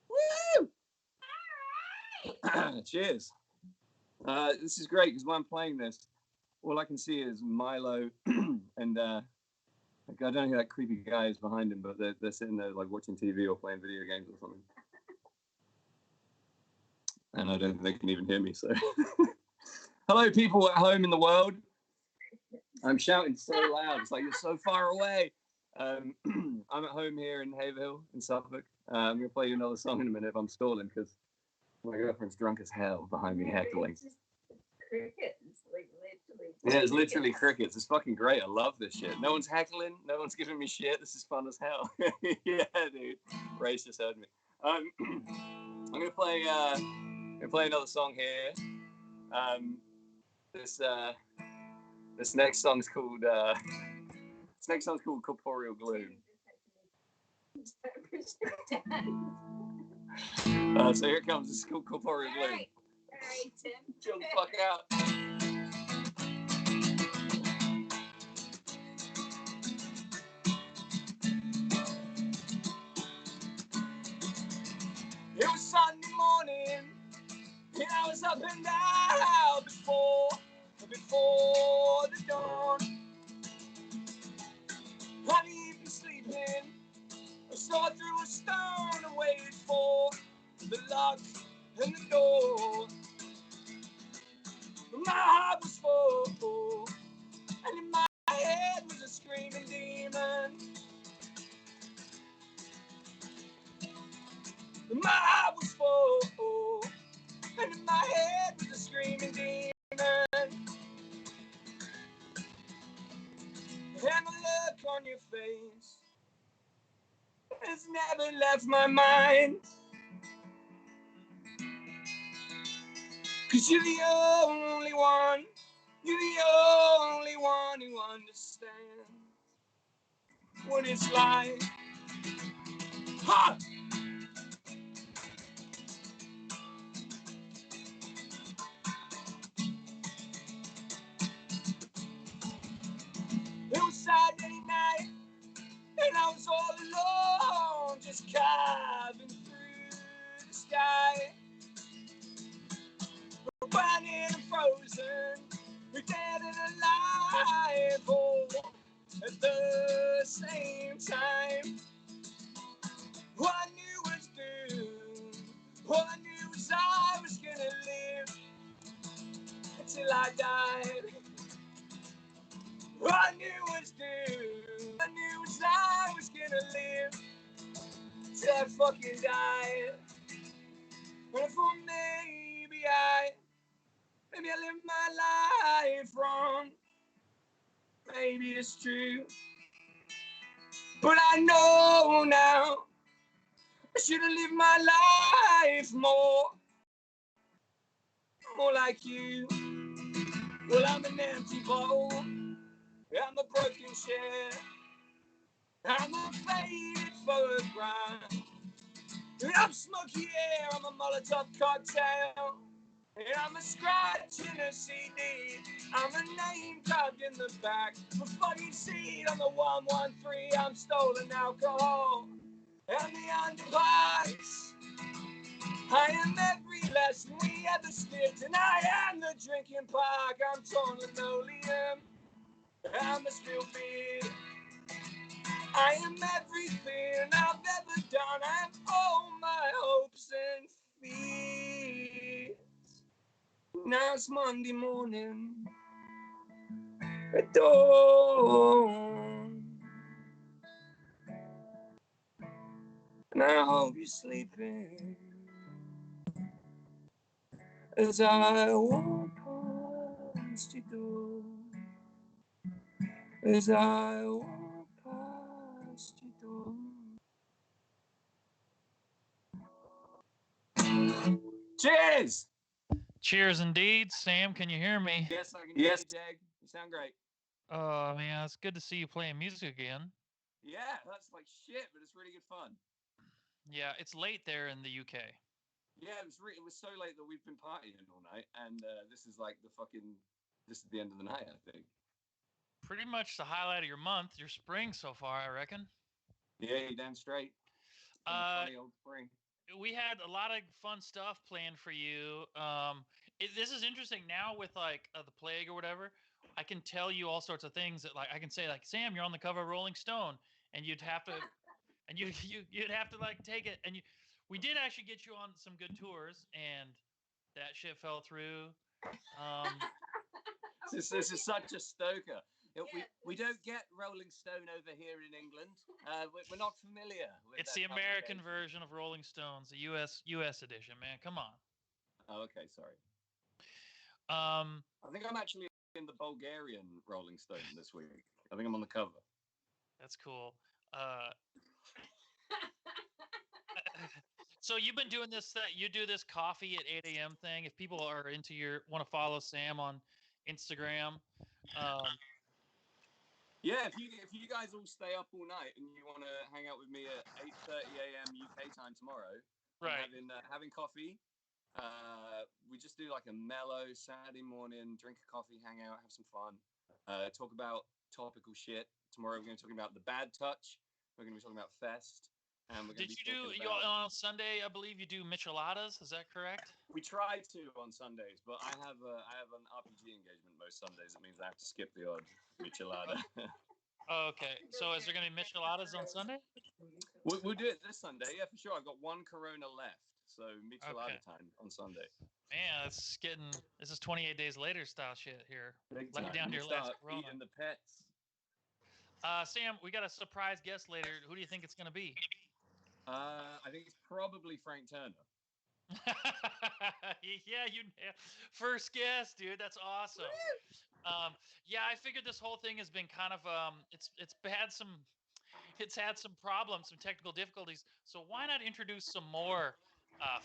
Woo! Cheers. This is great because when I'm playing this, all I can see is Milo and I don't know who that creepy guy is behind him, but they're sitting there like watching TV or playing video games or something. And I don't think they can even hear me. So, hello, people at home in the world. I'm shouting so loud. It's like you're so far away. I'm at home here in Haverhill in Suffolk. I'm going to play you another song in a minute if I'm stalling because My girlfriend's drunk as hell behind me heckling. It's just crickets, like literally. Yeah, it's literally crickets. It's fucking great. I love this shit. No one's heckling. No one's giving me shit. This is fun as hell. Yeah, dude. Race just heard me. I'm gonna play another song here. This next song's called Corporeal Gloom. So here it comes. This is called Corporeal Gloom. All right, Tim. Chill the fuck out. It was Sunday morning, and I was up and out before the dawn. Hadn't even been sleeping, so I threw a stone and waited for the lock and the door. My heart was full, and in my head was a screaming demon. My heart was full, and in my head was a screaming demon. And the look on your face has never left my mind. 'Cause you're the only one who understands what it's like. Ha! It was Saturday night, and I was all alone, just carving through the sky. Burning and frozen, we're dead and alive, all at the same time. All I knew was doom, all I knew was I was gonna live until I died. All I knew was doom, I knew was I was gonna live till I fucking died. And I thought maybe I lived my life wrong. Maybe it's true, but I know now I should have lived my life more like you. Well, I'm an empty bowl, I'm a broken chair, I'm a faded photograph, and I'm smoky air, I'm a Molotov cocktail. And I'm a scratch in a CD, I'm a name carved in the back, a fucking seed on the 113, I'm stolen alcohol, and the underpass. I am every lesson we ever skipped, and I am the drinking park, I'm torn linoleum, I'm a spilled beer. I am everything I've ever done, I'm all my hopes and fears. Now it's Monday morning at dawn, and I hope you're sleeping as I walk past your door, as I walk past your door. Cheers! Cheers indeed. Sam, can you hear me? Yes, I can hear you, Jag. You sound great. Oh, man, it's good to see you playing music again. Yeah, that's like shit, but it's really good fun. Yeah, it's late there in the UK. Yeah, it was so late that we've been partying all night, and this is the end of the night, I think. Pretty much the highlight of your month, your spring so far, I reckon. Yeah, you're damn straight. Funny old spring. We had a lot of fun stuff planned for you. This is interesting now with like the plague or whatever. I can tell you all sorts of things that like I can say like Sam, you're on the cover of Rolling Stone, and you'd have to, and you'd have to like take it. And we did actually get you on some good tours, and that shit fell through. This is such a stoker. We don't get Rolling Stone over here in England. We're not familiar with It's that the American publication. version of Rolling Stones, the US edition, man. Come on. Oh, okay, sorry. Um, I think I'm actually in the Bulgarian Rolling Stone this week. I think I'm on the cover. that's cool. So you've been doing this. You do this coffee at 8 a.m. thing. If people are into want to follow Sam on Instagram, Yeah, if you guys all stay up all night and you want to hang out with me at 8:30 a.m. UK time tomorrow, right? having coffee. We just do like a mellow Saturday morning, drink a coffee, hang out, have some fun, talk about topical shit. Tomorrow we're going to be talking about the Bad Touch. We're going to be talking about Fest. And we're going Did to you be do on Sunday? I believe you do micheladas. Is that correct? We try to on Sundays, but I have an RPG engagement most Sundays. It means I have to skip the odd michelada. Okay, so is there going to be micheladas on Sunday? We'll do it this Sunday, yeah, for sure. I've got one Corona left, so michelada time on Sunday. Man, this is 28 days later style shit here. Big Let me time. down to your last Corona. Eating the pets. Sam, we got a surprise guest later. Who do you think it's going to be? I think it's probably Frank Turner. Yeah, first guest, dude. That's awesome. Yeah, I figured this whole thing has been kind of it's had some problems, some technical difficulties. So why not introduce some more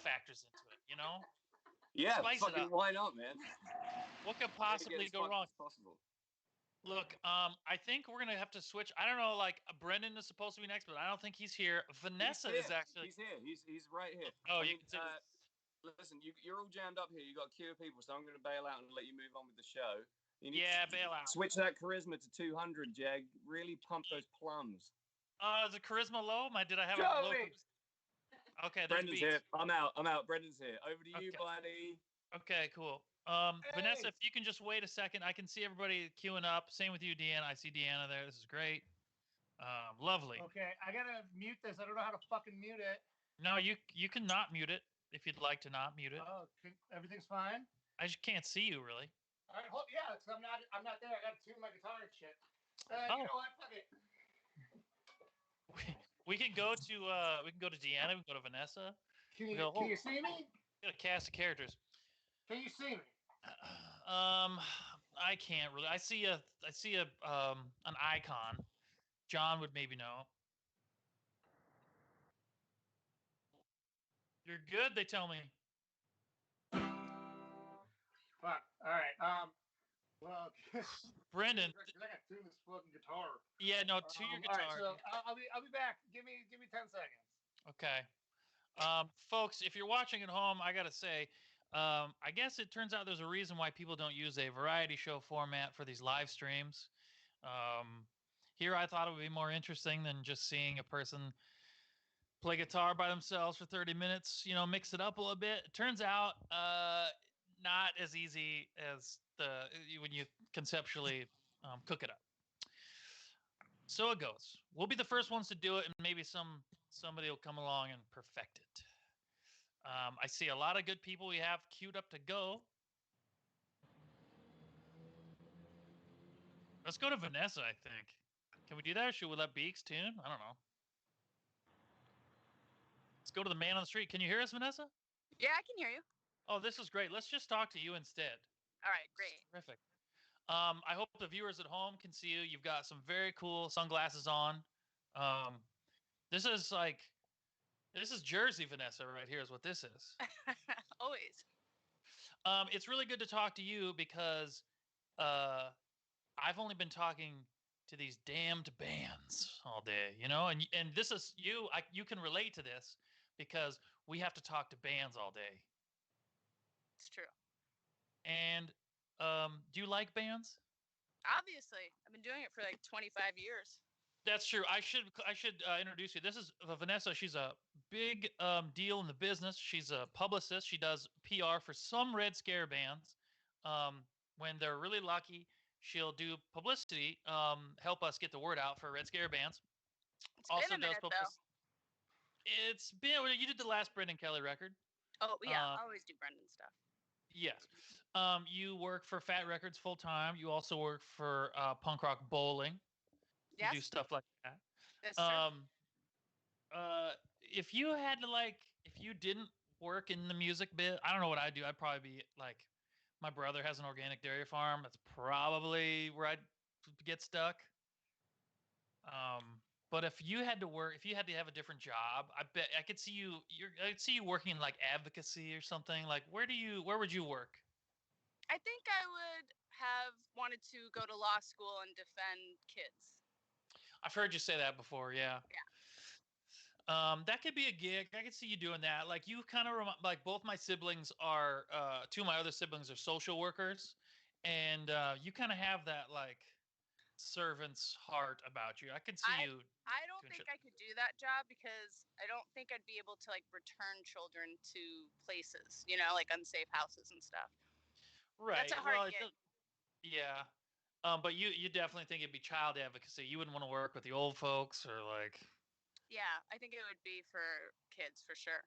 factors into it? You know? Yeah, Spice it up. why not, man? What could possibly go wrong? Possible. Look, I think we're gonna have to switch. I don't know, like Brendan is supposed to be next, but I don't think he's here. Vanessa is actually. He's here. He's right here. Oh, listen, you're all jammed up here. You got a queue of people, so I'm going to bail out and let you move on with the show. Bail out. Switch that charisma to 200, Jag. Really pump those plums. Is the charisma low? Did I have Joey! a low? Okay, Brendan's here. I'm out. Brendan's here. Over to you, buddy. Okay, cool. Vanessa, if you can just wait a second, I can see everybody queuing up. Same with you, Deanna. I see Deanna there. This is great. Lovely. Okay, I gotta mute this. I don't know how to fucking mute it. No, you can not mute it if you'd like to not mute it. Oh, everything's fine. I just can't see you really. All right, yeah, because I'm not there. I gotta tune my guitar and shit. You know what? Fuck it. We can go to Deanna. We can go to Vanessa. Can you see me? Got a cast of characters. Can you see me? I can't really. I see an icon. John would maybe know. You're good, they tell me. Fuck. All right. Well, Brendan. I gotta tune this fucking guitar. Yeah, no, tune your guitar. All right, so I'll be back. Give me 10 seconds. Okay. Folks, if you're watching at home, I gotta say, I guess it turns out there's a reason why people don't use a variety show format for these live streams. Here I thought it would be more interesting than just seeing a person play guitar by themselves for 30 minutes, mix it up a little bit. It turns out not as easy as when you conceptually cook it up. So it goes. We'll be the first ones to do it, and maybe somebody will come along and perfect it. I see a lot of good people we have queued up to go. Let's go to Vanessa, I think. Can we do that, or should we let Beaks tune? I don't know. Let's go to the man on the street. Can you hear us, Vanessa? Yeah, I can hear you. Oh, this is great. Let's just talk to you instead. All right, great. Terrific. I hope the viewers at home can see you. You've got some very cool sunglasses on. This is Jersey, Vanessa, right here is what this is. Always. It's really good to talk to you because I've only been talking to these damned bands all day, and this is you can relate to this because we have to talk to bands all day. It's true. And do you like bands? Obviously, I've been doing it for like 25 years. That's true. I should introduce you. This is Vanessa. She's a big deal in the business. She's a publicist. She does PR for some Red Scare bands. When they're really lucky, she'll do publicity, help us get the word out for Red Scare bands. It's also been a minute, though. It's been. You did the last Brendan Kelly record. Oh yeah, I always do Brendan stuff. Yes. You work for Fat Records full time. You also work for Punk Rock Bowling. Yes. You do stuff like that. That's true. If you had to if you didn't work in the music bit. I don't know what I'd do. I'd probably be like, my brother has an organic dairy farm. That's probably where I'd get stuck. But if you had to work, if you had to have a different job, I bet I could see you. I could see you working in like advocacy or something. Like, where would you work? I think I would have wanted to go to law school and defend kids. I've heard you say that before. Yeah. Yeah. That could be a gig. I could see you doing that. Like you kind of like both my siblings are, two of my other siblings are social workers, and you kind of have that like servant's heart about you. I could see you. I don't doing think shit. I could do that job because I don't think I'd be able to like return children to places, you know, like unsafe houses and stuff. Right. That's a hard Well, gig. yeah. But you definitely think it'd be child advocacy. You wouldn't want to work with the old folks or like. Yeah, I think it would be for kids for sure.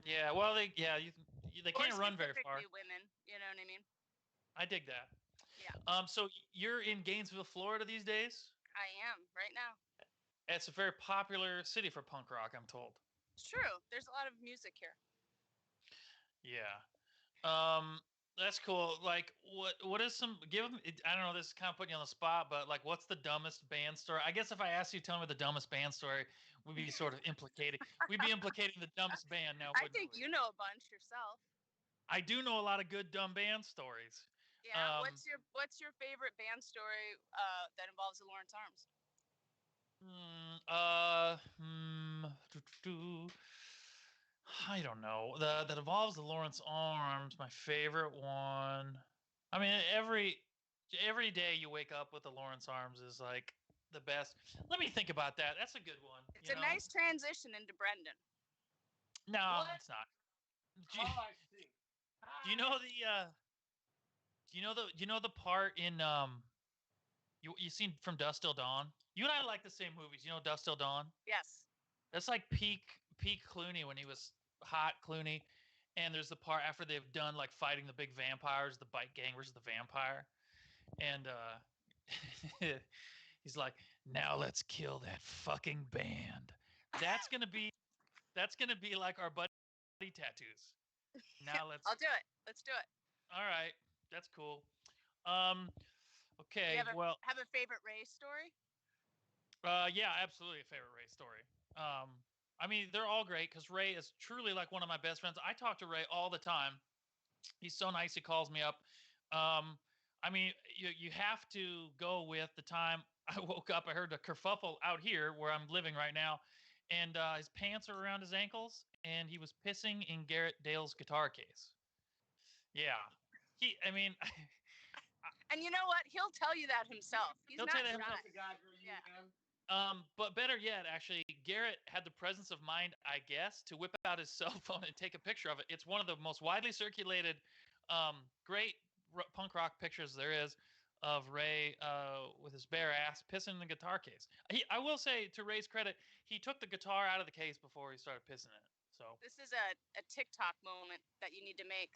Yeah. Well, they can't run very far. Specifically women, you know what I mean? I dig that. Yeah. So you're in Gainesville, Florida these days? I am right now. It's a very popular city for punk rock, I'm told. It's true. There's a lot of music here. Yeah. That's cool. Like, what is some? I don't know. This is kind of putting you on the spot, but like, what's the dumbest band story? I guess if I asked you, to tell me the dumbest band story, we'd be sort of implicating. We'd be implicating the dumbest band now. I think you know a bunch yourself. I do know a lot of good dumb band stories. Yeah. What's your favorite band story that involves the Lawrence Arms? I don't know. That involves the Lawrence Arms. My favorite one. I mean, every day you wake up with the Lawrence Arms is like the best. Let me think about that. That's a good one. It's a nice transition into Brendan. No, What? it's not. Oh, I see. Do you know the? Do you know the part in you seen From Dusk Till Dawn? You and I like the same movies. You know Dusk Till Dawn? Yes. That's like peak Clooney when he was hot Clooney. And there's the part after they've done like fighting the big vampires, the bike gang versus the vampire. And he's like, now let's kill that fucking band. That's gonna be like our buddy tattoos. Now let's I'll do it. Let's do it. All right. That's cool. Okay. You have Well, a favorite Ray story? yeah, absolutely a favorite Ray story. I mean, they're all great because Ray is truly like one of my best friends. I talk to Ray all the time. He's so nice. He calls me up. I mean, you have to go with the time I woke up. I heard a kerfuffle out here where I'm living right now, and his pants are around his ankles, and he was pissing in Garrett Dale's guitar case. Yeah, And you know what? He'll tell you that himself. He's He'll not tell you shy. That's the guy for you, Yeah. man. But better yet, actually, Garrett had the presence of mind, I guess, to whip out his cell phone and take a picture of it. It's one of the most widely circulated, great punk rock pictures there is of Ray with his bare ass pissing in the guitar case. I will say, to Ray's credit, he took the guitar out of the case before he started pissing in it. So This is a TikTok moment that you need to make.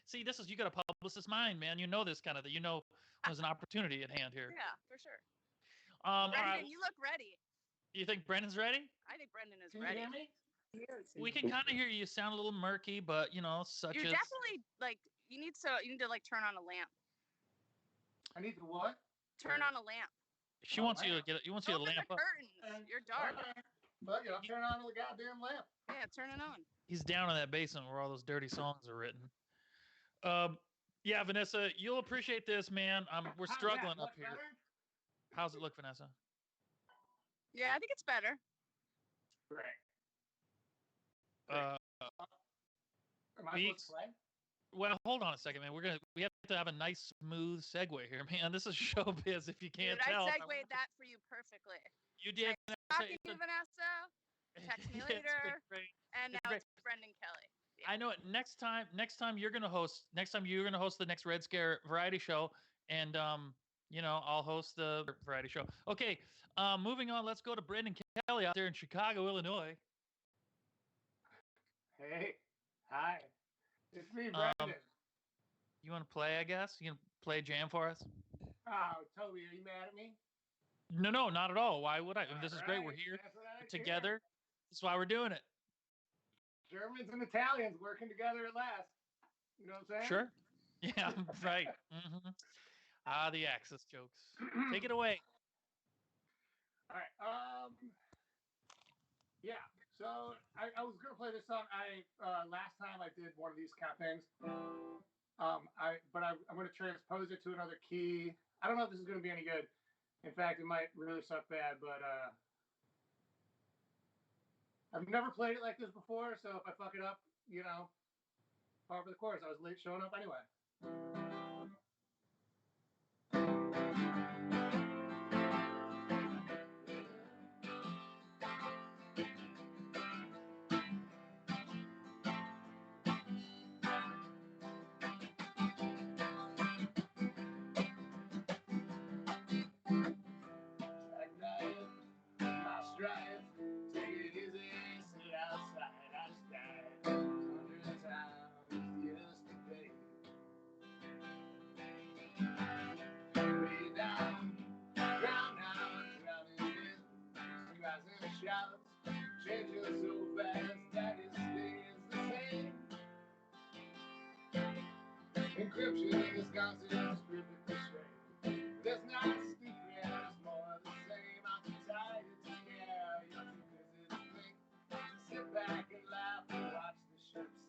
see, this is, you got a publicist's mind, man. You know this kind of thing. You know there's an opportunity at hand here. Yeah, for sure. All Brendan, right. you look ready. You think Brendan's ready? I think Brendan is Can you ready. hear me? We can kind of hear you. You sound a little murky, but you know, You're definitely like you need to like turn on a lamp. I need the what? Turn on a lamp. She wants you to get. You wants you to Open lamp the up. curtains. You're dark. But you know, turn on the goddamn lamp. Yeah, turn it on. He's down in that basement where all those dirty songs are written. Yeah, Vanessa, you'll appreciate this, man. We're How's struggling that? up Much here. better? How's it look, Vanessa? Yeah, I think it's better. Great. Uh, Am I Beats. supposed to play? well, hold on a second, man. We have to have a nice, smooth segue here, man. This is showbiz. If you can't Dude, tell, I segued that for you perfectly. you did. Talking to Vanessa, text me It's been later, great. and It's now great. it's Brendan Kelly. Yeah. I know it. Next time you're gonna host the next Red Scare variety show, and you know, I'll host the variety show. Okay, moving on. Let's go to Brendan Kelly out there in Chicago, Illinois. Hey, hi. It's me, Um, Brendan. You want to play? I guess you can play a jam for us. Oh, Toby, are you mad at me? No, not at all. Why would I? This is great. We're Alright, here that's what I like to hear. together. That's why we're doing it. Germans and Italians working together at last. You know what I'm saying? Sure. Yeah, right. Ah, the Axis jokes. Take it away. All right. Yeah. So I was gonna play this song. Last time I did one of these kind of things. I'm gonna transpose it to another key. I don't know if this is gonna be any good. In fact, it might really suck bad, but I've never played it like this before, so if I fuck it up, you know, par for the course. I was late showing up anyway. Changing so fast that it stays the same. Encryption is constant, scripted constraint. That's not stupid, it's more the same. I'm too tired to care, you're too busy to think. Just sit back and laugh and watch the ships.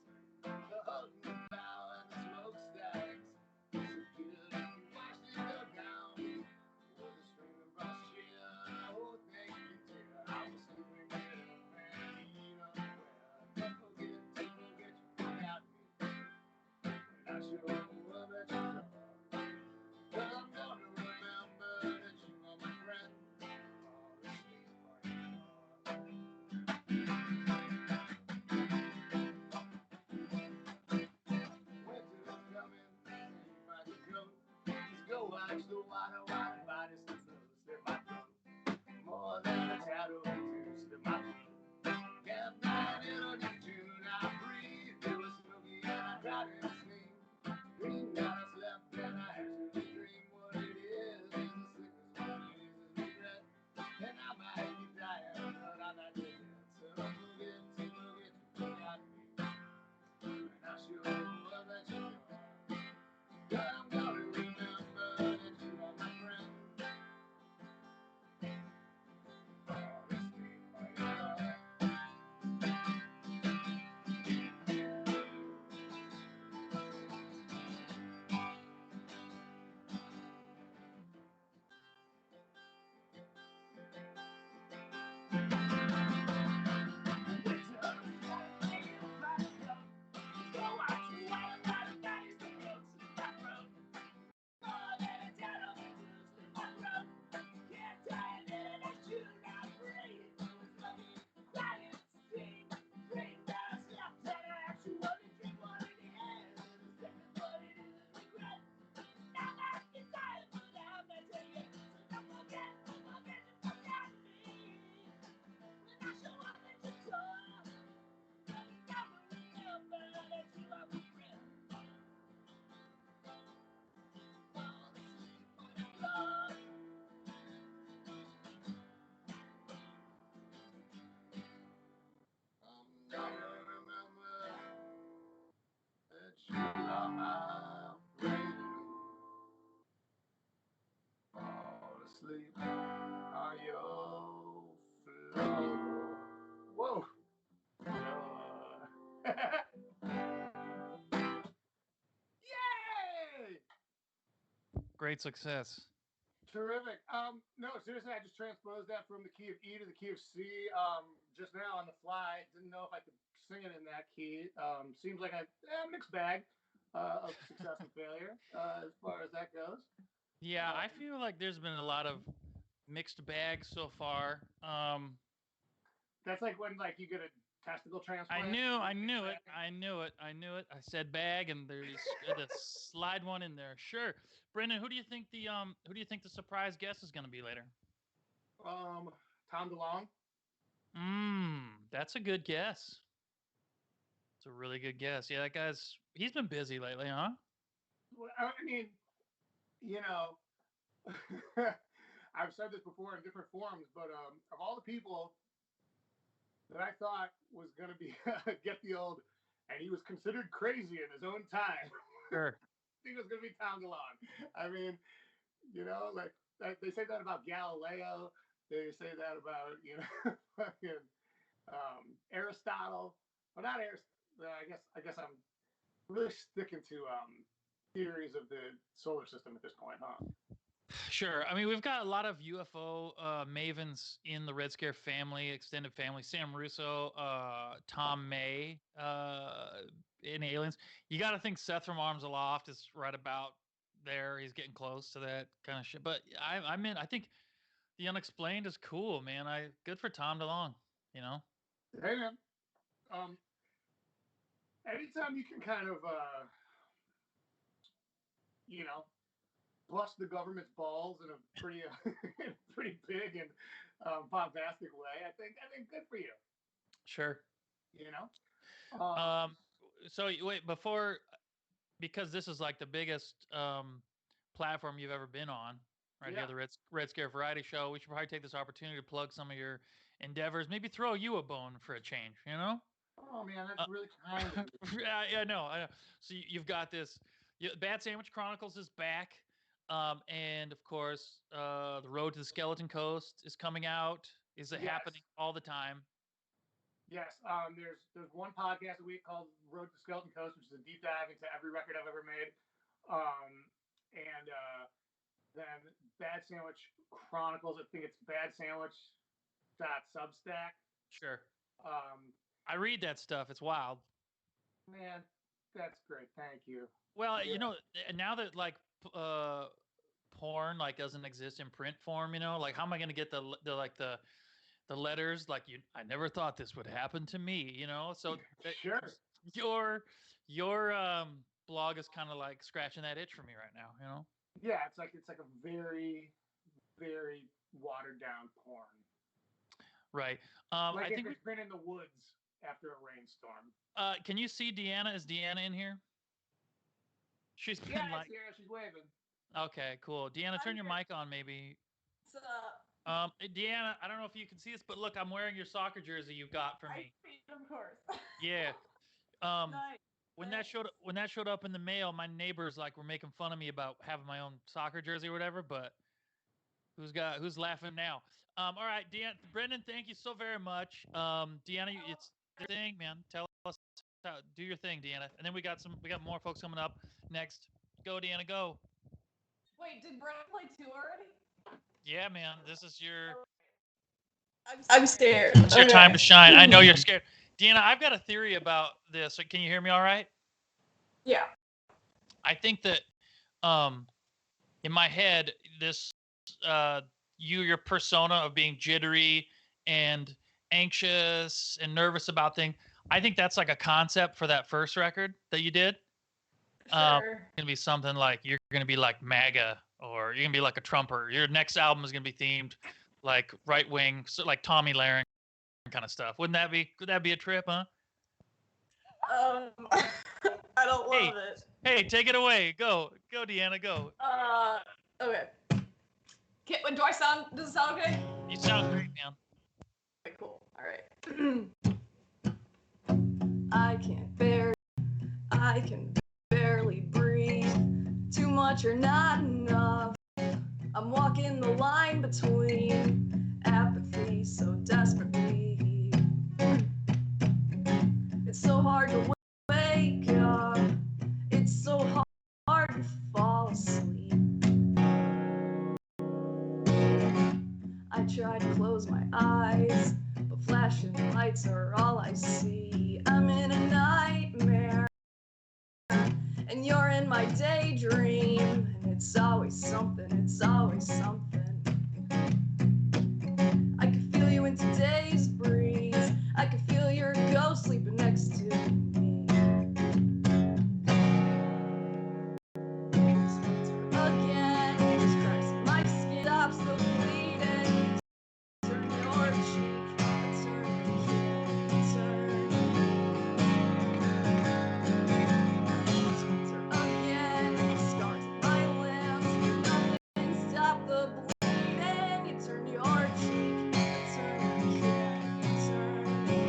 The hug and the bow and the smokestacks. Disappeared and you watched it go down. With a string of brush here, I won't make you tear. I was sleeping in a fanny unaware. Don't forget you forgot me. Not sure what that you know. But I'm gonna remember that you are my friend. Winter is coming, you find your coat. Just go watch the water while the body's still close. Slip my throat. More than a tattoo to slip my throat. Yeah, I'm in on you June, I breathe. It was smoky and I tried to sleep. Green nights left and I actually dream what it is. The sickness, what it is regret. And I might be dying, but I'm not dead yet. So don't forget, you forgot me. And I sure love that you are. But I'm gonna remember that you are my friend. Sleep on your floor. Whoa. Yay! Great success. Terrific. No, seriously, I just transposed that from the key of E to the key of C just now on the fly. Didn't know if I could sing it in that key. Seems like a mixed bag of success and failure as far as that goes. Yeah, I feel like there's been a lot of mixed bags so far. That's like when like you get a testicle transplant. I knew it. I said bag, and there's the slide one in there. Sure, Brendan. Who do you think the surprise guest is going to be later? Tom DeLonge. That's a good guess. It's a really good guess. Yeah, he's been busy lately, huh? Well, I mean, you know, I've said this before in different forums, but of all the people that I thought was going to be get the old, and he was considered crazy in his own time. Sure. He was going to be Tom DeLonge. I mean, like they say that about Galileo. They say that about fucking Aristotle. Well, not Aristotle. I guess I'm really sticking to theories of the solar system at this point, huh? Sure. I mean, we've got a lot of UFO mavens in the Red Scare family, extended family. Sam Russo, Tom May, in Aliens. You got to think Seth from Arms Aloft is right about there. He's getting close to that kind of shit. But I think the unexplained is cool, man. Good for Tom DeLonge. Hey, man. Anytime you can kind of, bust the government's balls in a pretty, pretty big and bombastic way, I think good for you. Sure. So wait, because this is like the biggest platform you've ever been on, right? Yeah. Here, the Red Scare Variety Show. We should probably take this opportunity to plug some of your endeavors. Maybe throw you a bone for a change. Oh man, that's really kind of you. I know. So you've got this. Bad Sandwich Chronicles is back, and of course, the Road to the Skeleton Coast is coming out. Is it happening all the time? Yes. There's one podcast a week called Road to Skeleton Coast, which is a deep dive into every record I've ever made. And then Bad Sandwich Chronicles. I think it's badsandwich.substack. Sure. I read that stuff. It's wild. Man, that's great. Thank you. Well, now that like porn like doesn't exist in print form, like how am I going to get the letters? Like I never thought this would happen to me, So sure. Your blog is kind of like scratching that itch for me right now, Yeah, it's like a very, very watered down porn. Right. Like I think it's been in the woods after a rainstorm. Can you see Deanna? Is Deanna in here? She's been she's waving. Okay, cool. Deanna, turn your mic on, maybe. What's up? Deanna, I don't know if you can see this, but look, I'm wearing your soccer jersey you got for me. Of course. Yeah. Nice. When that showed up in the mail, my neighbors were making fun of me about having my own soccer jersey or whatever. But who's laughing now? All right, Deanna, Brendan, thank you so very much. Deanna, it's your thing, man. Tell us do your thing, Deanna. And then we got more folks coming up next. Go, Deanna, go. Wait, did Brendan play 2 already? Yeah, man. This is your. I'm scared. It's your time to shine. I know you're scared. Deanna, I've got a theory about this. Can you hear me all right? Yeah. I think that in my head, this your persona of being jittery and anxious and nervous about things, I think that's like a concept for that first record that you did. Sure. It's going to be something like you're going to be like MAGA, or you're going to be like a Trumper. Your next album is going to be themed like right wing, so like Tommy Lahren kind of stuff. Would that be a trip, huh? I don't love it. Hey, take it away. Go, Deanna, go. Okay. Does it sound okay? You sound great, man. Okay, cool. All right. I can barely breathe. Too much or not enough. I'm walking the line between apathy so desperately. It's so hard to wake up. It's so hard to fall asleep. I try to close my eyes, but flashing lights are all I see. I'm in a nightmare, and you're in my daydream, and it's always something, it's always something. I can feel you in today's breeze. I can feel your ghost sleeping next to me. Again, Jesus Christ, my skin stops the bleeding. Turn your cheek, again, scars on my limbs. Nothing stop the bleeding. You turn your cheek, turn again, turn.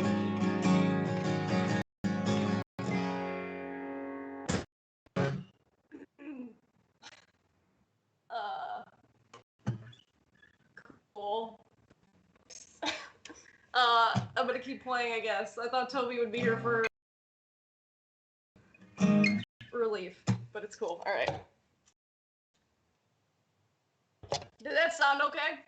gonna keep playing, I guess. I thought Toby would be here for relief, but it's cool. All right. Did that sound okay?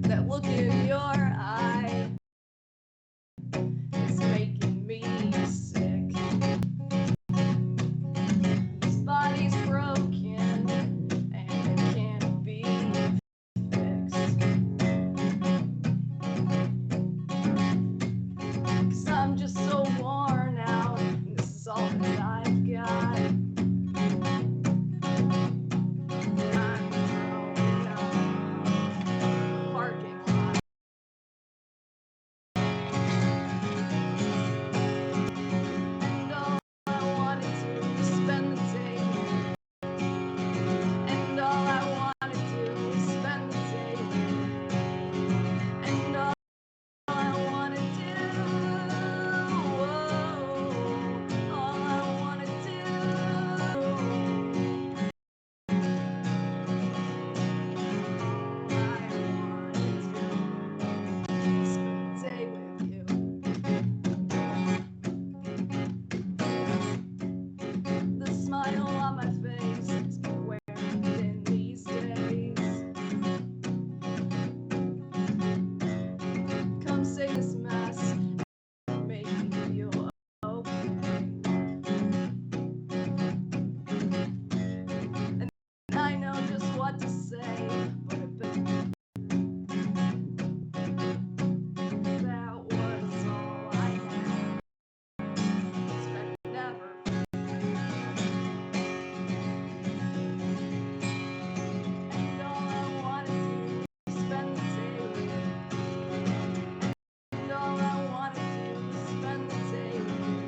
That look in your eye is making me sick. This body's broken and it can't be fixed. 'Cause I'm just so worn out, and this is all that I've got. I'm growing up. Parking lot. And all I wanted to was spend the day with you. And all I wanted to was spend the day with you. And all I wanna do, all I wanna do, all I wanna do is spend the day with you. The smile on my face is wearing thin these days. Come say this mess and make me feel okay. And I know just what to say, but I bet that was all I had. Expect never. And all I wanna do is spend the day with you. And all I wanna do is spend the day with you.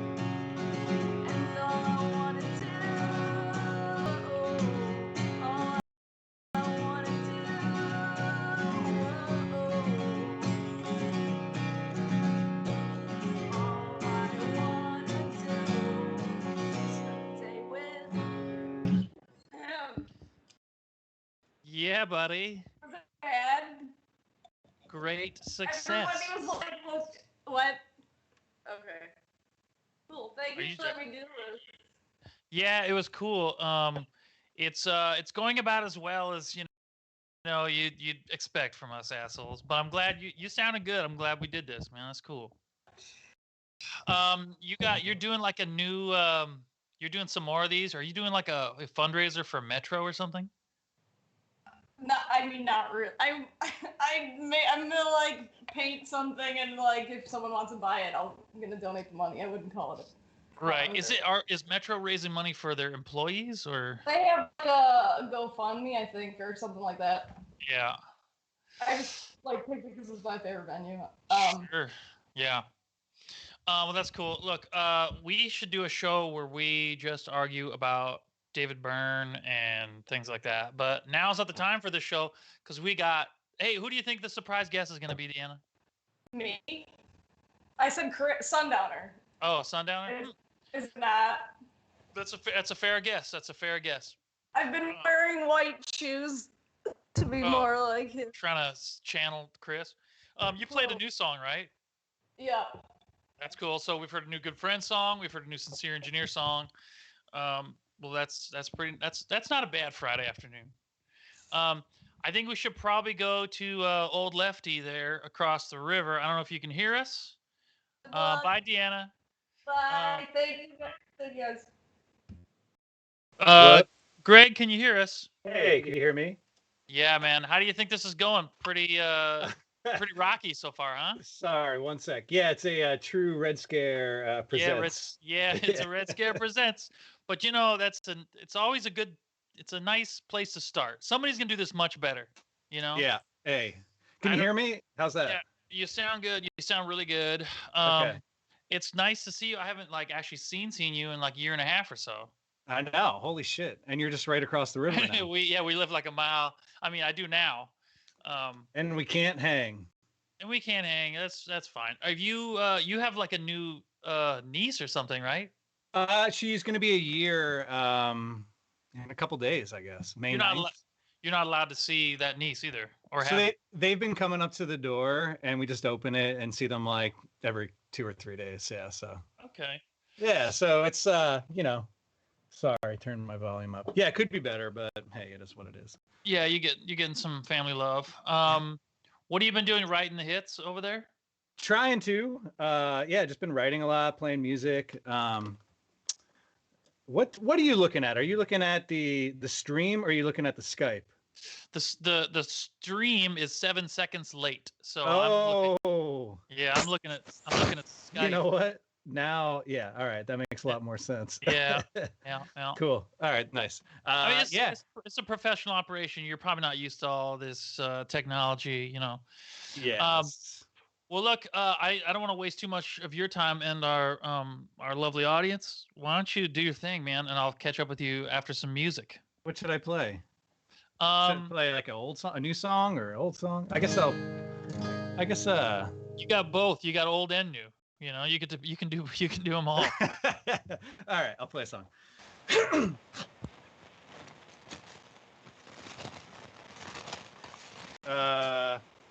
And all I wanna do, all I wanna do, all I wanna do is spend the day with him. Yeah, buddy. Was it bad? Great success. Everybody was like, what? Okay. Cool. Thank Are you you for ju- letting me do this. Yeah, it was cool. It's going about as well as you'd expect from us assholes. But I'm glad you sounded good. I'm glad we did this, man. That's cool. You're doing like a new you're doing some more of these. Are you doing like a fundraiser for Metro or something? No, I mean not really. I'm gonna like paint something and like if someone wants to buy it, I'm gonna donate the money. I wouldn't call it. Right. Is Metro raising money for their employees or? They have like a GoFundMe, I think, or something like that. Yeah. I just like picked it because it's my favorite venue. Sure. Yeah. Well, that's cool. Look, we should do a show where we just argue about David Byrne and things like that. But now's not the time for this show because we got. Hey, who do you think the surprise guest is going to be, Deanna? Me. I said Sundowner. Oh, Sundowner. Is that? That's a fair guess. That's a fair guess. I've been wearing white shoes to be more like him. Trying to channel Chris. You played a new song, right? Yeah. That's cool. So we've heard a new Good Friend song. We've heard a new Sincere Engineer song. Well, that's not a bad Friday afternoon. I think we should probably go to Old Lefty there across the river. I don't know if you can hear us. Bye, Deanna. Bye. Thank you guys. Greg, can you hear us? Hey, can you hear me? Yeah, man. How do you think this is going? Pretty rocky so far, huh? Sorry, one sec. Yeah, it's a true Red Scare presents. It's a Red Scare presents. But it's always it's a nice place to start. Somebody's gonna do this much better, Yeah. Hey, can you hear me? How's that? Yeah, you sound good. You sound really good. Okay. It's nice to see you. I haven't actually seen you in like a year and a half or so. I know. Holy shit! And you're just right across the river now. we live like a mile. I mean, I do now. And we can't hang. and we can't hang. That's fine. Have you you have like a new niece or something, right? She's gonna be a year in a couple days, I guess. May You're not 9th. you're not allowed to see that niece either, or So have you? they've been coming up to the door, and we just open it and see them like every 2 or 3 days. Yeah, so Okay. yeah, so it's you know, sorry, turn my volume up. Yeah, it could be better, but hey, it is what it is. Yeah, you're getting some family love. What have you been doing, writing the hits over there? Trying to. Yeah, just been writing a lot, playing music. What are you looking at? Are you looking at the stream, or are you looking at the Skype? The stream is 7 seconds late, so I'm looking at Skype. You know what? Now, yeah, all right, that makes a lot more sense. Yeah. Cool. All right, nice. I mean, it's a professional operation. You're probably not used to all this technology, you know. Yeah. Well, look, I don't want to waste too much of your time and our lovely audience. Why don't you do your thing, man, and I'll catch up with you after some music. What should I play? Should I play like an old song, a new song, or an old song? I guess. You got both. You got old and new. You know, you can do them all. All right, I'll play a song.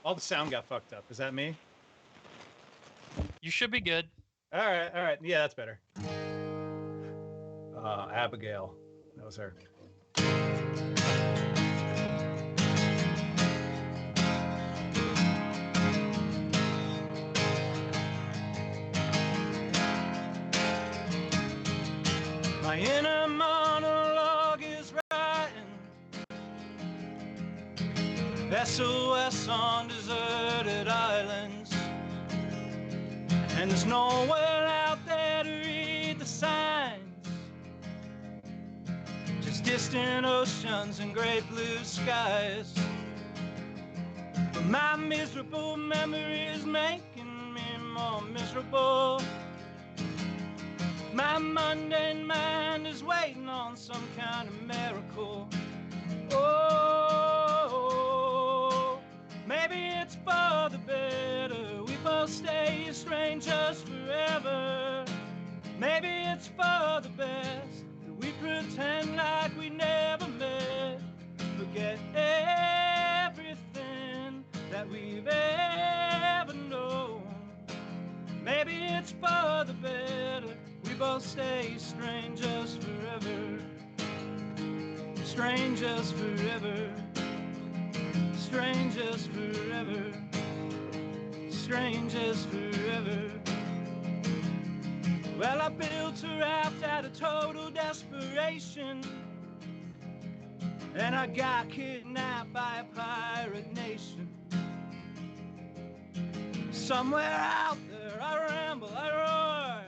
All the sound got fucked up. Is that me? You should be good. All right. Yeah, that's better. Abigail. That was her. My inner monologue is writing SOS on deserted islands, and there's nowhere out there to read the signs, just distant oceans and great blue skies. But my miserable memory is making me more miserable. My mundane mind is waiting on some kind of miracle. Oh, maybe it's for the better. We both stay strangers forever. Maybe it's for the best that we pretend like we never met. Forget everything that we've ever known. Maybe it's for the better. We both stay strangers forever. Strangers forever. Strangers forever. Strangers forever. Well, I built a raft out of total desperation, and I got kidnapped by a pirate nation. Somewhere out there I ramble, I roar.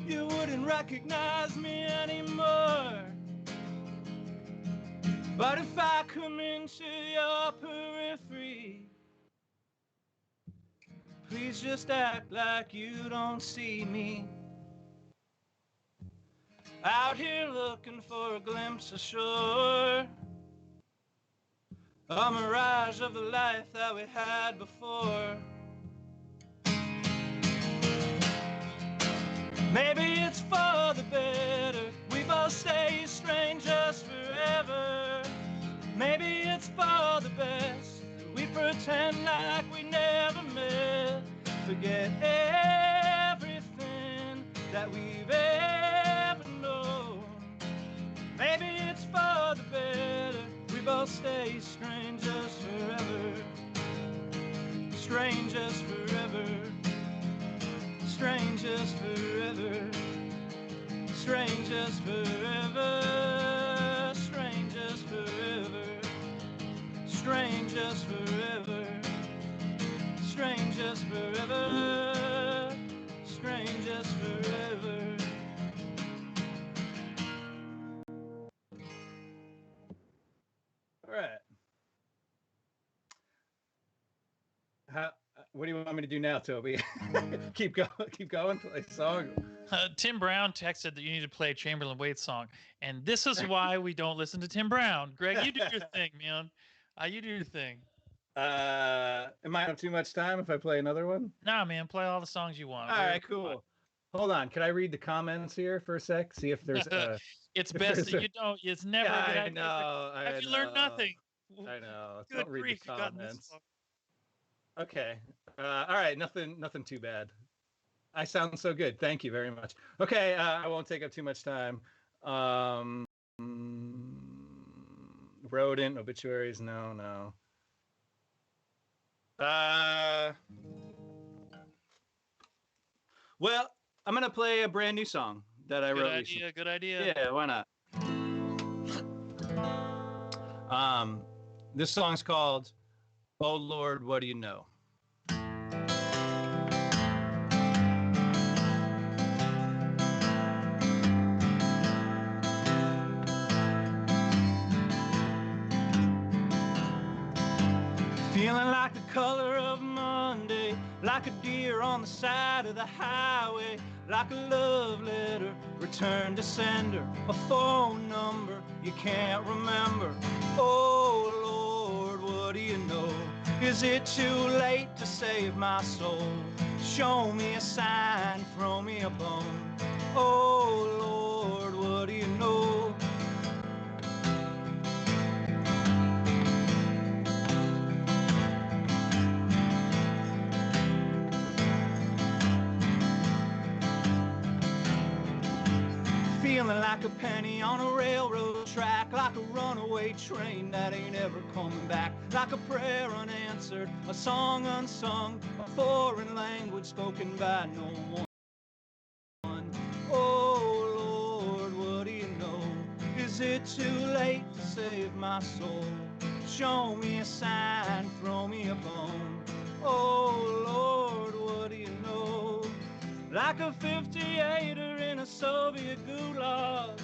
You wouldn't recognize me anymore. But if I come into your periphery, please just act like you don't see me. Out here looking for a glimpse of shore, a mirage of the life that we had before. Maybe it's for the better. We both stay strangers forever. Maybe it's for the best. We pretend like we never met. Forget everything that we've ever known. Maybe it's for the better. We both stay strangers forever. Strangers forever. Strangers forever. Strangers forever. Strangers forever. Strangers forever. Strangers forever. Strangers forever. All right. What do you want me to do now, Toby? keep going, play a song. Tim Brown texted that you need to play a Chamberlain Waits song, and this is why we don't listen to Tim Brown. Greg, you do your thing, man. You do your thing. Am I on too much time if I play another one? Nah, man, play all the songs you want. All right, cool. Hold on. Can I read the comments here for a sec? See if there's It's if best there's that you don't. It's never a good I idea. know. Have you learned nothing? I know. Good Don't read grief, the you've gotten this comments. far. Okay. All right. Nothing too bad. I sound so good. Thank you very much. Okay. I won't take up too much time. Rodent obituaries. No. Well, I'm gonna play a brand new song that I wrote recently. Good idea. Yeah, why not? This song's called "Oh Lord, What Do You Know?" Feeling like the color of Monday, like a deer on the side of the highway, like a love letter returned to sender, a phone number you can't remember. Oh Lord, what do you know? Is it too late to save my soul? Show me a sign, throw me a bone. Oh Lord, what do you know? Feeling like a penny on a railroad track, like a runaway train that ain't ever coming back, like a prayer unanswered, a song unsung, a foreign language spoken by no one. Oh Lord, what do you know? Is it too late to save my soul? Show me a sign, throw me a bone. Oh Lord, what do you know? Like a 58er in a Soviet gulag,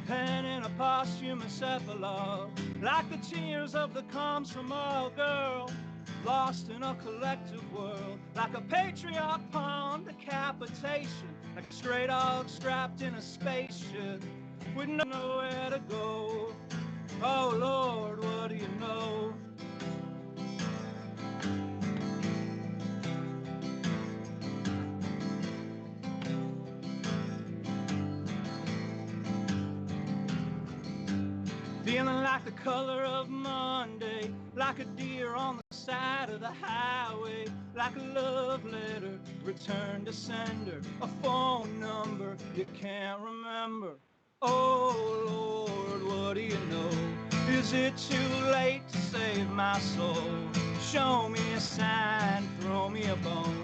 penning a posthumous epilogue, like the tears of the Komsomol girl, lost in a collective world, like a patriot pawn decapitation, like a stray dog strapped in a spaceship with nowhere to go. Oh Lord, what do you know? Feeling like the color of Monday, like a deer on the side of the highway, like a love letter returned to sender, a phone number you can't remember. Oh Lord, what do you know? Is it too late to save my soul? Show me a sign, throw me a bone.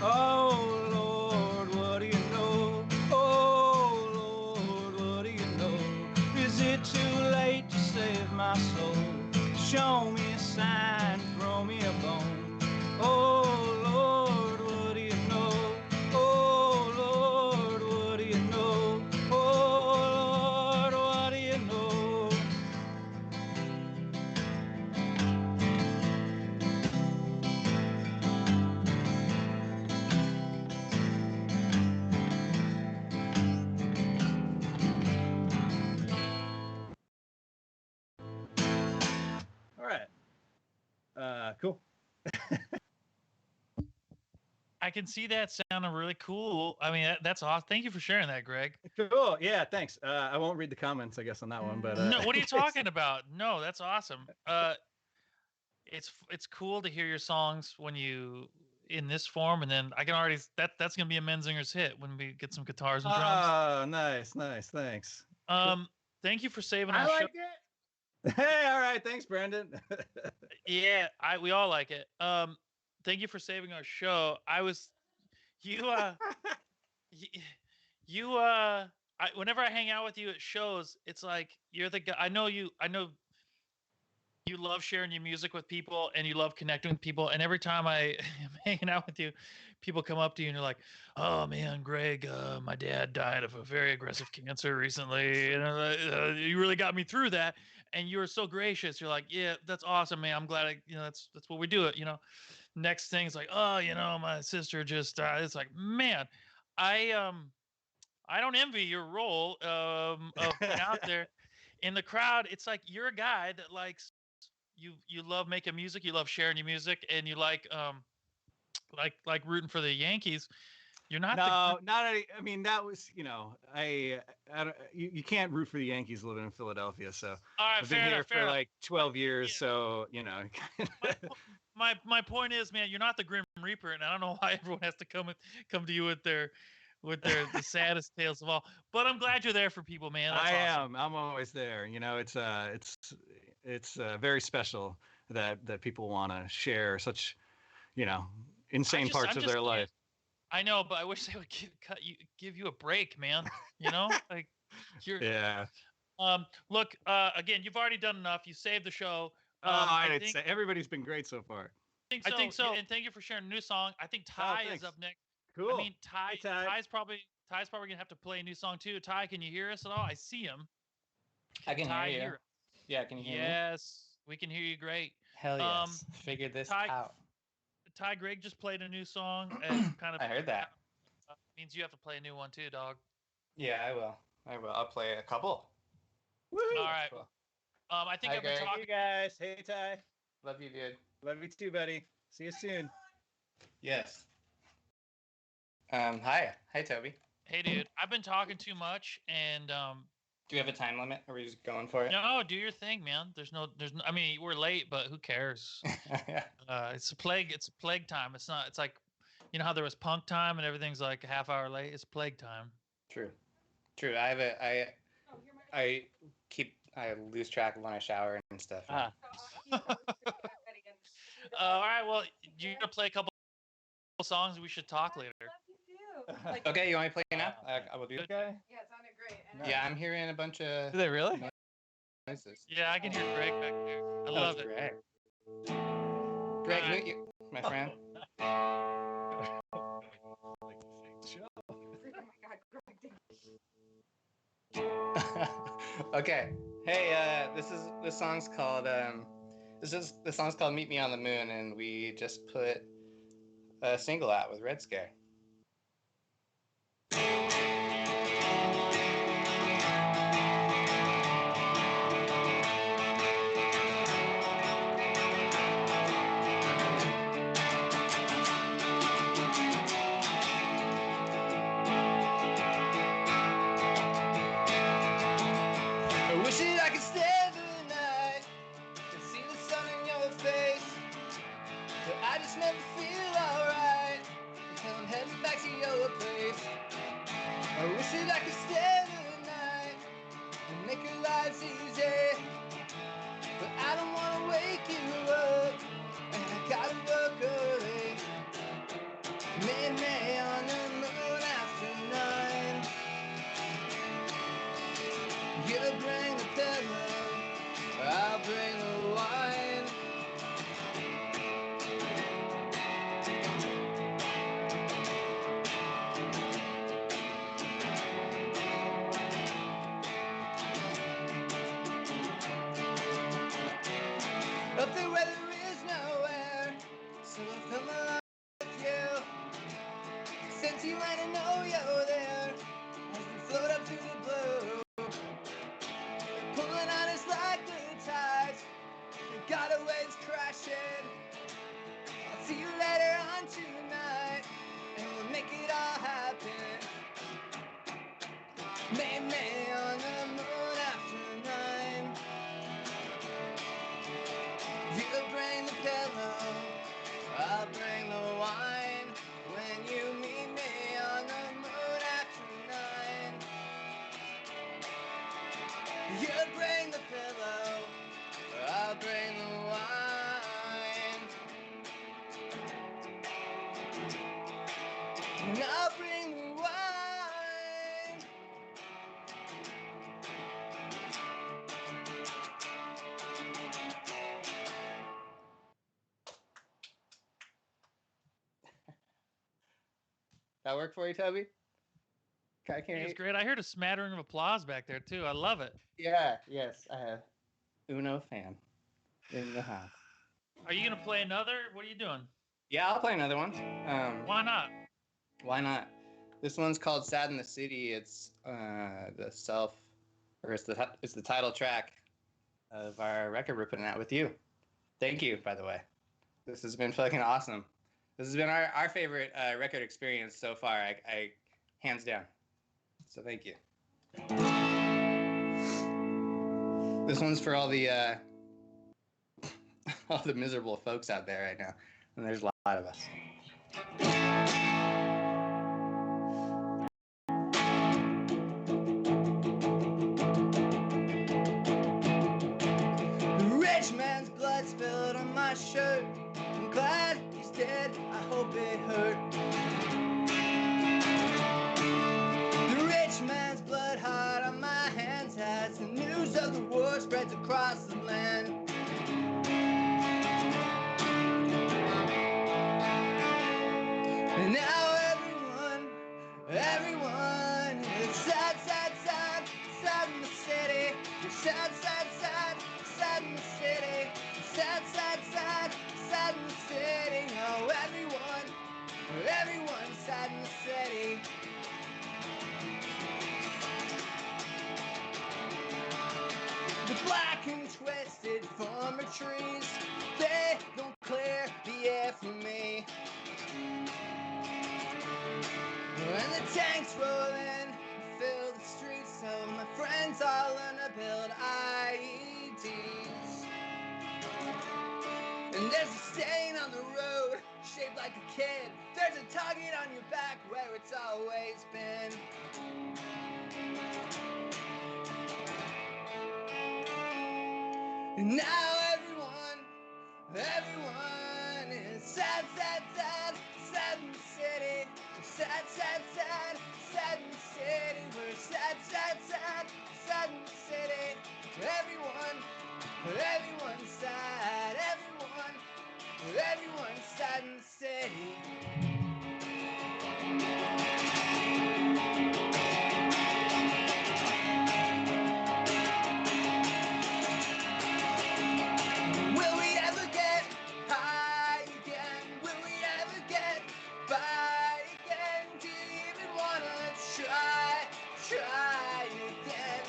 Oh Lord, what do you know? Oh Lord, what do you know? Is it too late to save my soul? Show me a sign, throw me a bone. Oh Lord, what do you know? Oh Lord, what do you know? Oh Lord, what do you know? All right. Cool. I can see that sounding really cool. I mean, that's awesome. Thank you for sharing that, Greg. Cool. Yeah, thanks. I won't read the comments, I guess, on that one, but No, what are you talking about? No, that's awesome. It's cool to hear your songs when you in this form, and then I can already that's gonna be a Menzinger's hit when we get some guitars and drums. Oh, nice, thanks. Thank you for saving I our show. like it. Hey, all right, thanks, Brandon. Yeah, we all like it. Thank you for saving our show. Whenever I hang out with you at shows, it's like you're the guy. I know you love sharing your music with people and you love connecting with people. And every time I am hanging out with you, people come up to you and you're like, "Oh man, Greg, my dad died of a very aggressive cancer recently. And you really got me through that." And you were so gracious. You're like, "Yeah, that's awesome, man. I'm glad that's what we do it, Next thing's like, "Oh, my sister just died." It's like, man, I don't envy your role of being out there in the crowd. It's like you're a guy that likes you love making music, you love sharing your music, and you like rooting for the Yankees. You're not. No, not any. I mean, that was, you know, I don't, you can't root for the Yankees living in Philadelphia. So All right, I've been fair here enough, for fair enough. like 12 years. So, you know, My point is, man, you're not the Grim Reaper, and I don't know why everyone has to come to you with their the saddest tales of all. But I'm glad you're there for people, man. That's I awesome. am. I'm always there. You know, it's very special that people want to share such, you know, insane parts I'm of just their life. I know, but I wish they would give you a break, man. You know, like you're. Yeah. Look. Again, you've already done enough. You saved the show. I think everybody's been great so far. I think so. And thank you for sharing a new song. I think Ty is up next. Cool. I mean, Ty's probably gonna have to play a new song too. Ty, can you hear us at all? I see him. I can Ty hear you. us? Yeah, can you hear me? Yes, we can hear you great. Hell yes. Figured this out. Ty Greg just played a new song. And kind of. I heard that. Means you have to play a new one too, dog. Yeah, I will. I'll play a couple. Woo! All right. Cool. I think Hi, I've been Greg. talking. Hey guys. Hey Ty. Love you, dude. Love you too, buddy. See you soon. Yes. Hi, Toby. Hey, dude. I've been talking too much, and do we have a time limit? Are we just going for it? No, do your thing, man. There's no. I mean, we're late, but who cares? Yeah. It's a plague. It's plague time. It's not. It's like, you know how there was punk time and everything's like a half hour late. It's plague time. True. I lose track of when I shower and stuff. All right. Well, you're gonna play a couple songs. We should talk later. Okay, you want me to play now? I will do that. Okay. Yeah, it sounded great. Yeah, I'm hearing a bunch of. Did they really? Noises. Yeah, I can hear Greg back there. I love it. Greg, mute you, my friend. Okay. Hey, this song's called the song's called "Meet Me on the Moon," and we just put a single out with Red Scare. I wish that I could stay the night and see the sun in your face, but I just never feel alright until I'm heading back to your place. I wish that I could stay the night and make your lives easy, but I don't wanna wake you up, and I gotta work early. Meet me on the moon after 9. You bring the pillow, I'll bring the wine. Up there where there is nowhere, so I've come along with you. Since you let it know you're there, as we float up through the blue, pulling on us like the tides, we got our waves crashing. I'll see you later on tonight, and we'll make it all happen. Meet me on the moon after 9. You bring the pillow, I'll bring the wine. When you meet me on the moon after 9. You bring the pillow, I'll bring the wine. And I'll bring the wine. That work for you, Toby? It was great. I heard a smattering of applause back there too. I love it. Yeah, yes, I have. Uno fan in the house. Are you gonna play another? What are you doing? Yeah, I'll play another one. Why not? Why not? This one's called "Sad in the City." It's it's the title track of our record we're putting out with you. Thank you, by the way. This has been fucking awesome. This has been our favorite record experience so far. I hands down. So thank you. This one's for all the all the miserable folks out there right now, and there's a lot of us. The rich man's blood spilled on my shirt. I'm glad he's dead. I hope it hurt. The rich man's blood hot on my hands as the news of the war spreads across the land. And now everyone is sad, sad, sad, sad in the city. You're sad, sad, sad, sad in the city. Sad, sad, sad, sad in the city. Oh, everyone's sad in the city. The black and twisted farmer trees, they don't clear the air for me. When the tanks roll in, fill the streets, so my friends all learn to build IEDs. And there's a stain on the road, shaped like a kid. There's a target on your back where it's always been. And now everyone is sad, sad, sad, sad in the city. Sad, sad, sad, sad in the city. We're sad, sad, sad, sad in the city. Everyone's sad. Everyone's sad in the city. Will we ever get high again? Will we ever get by again? Do you even wanna try again?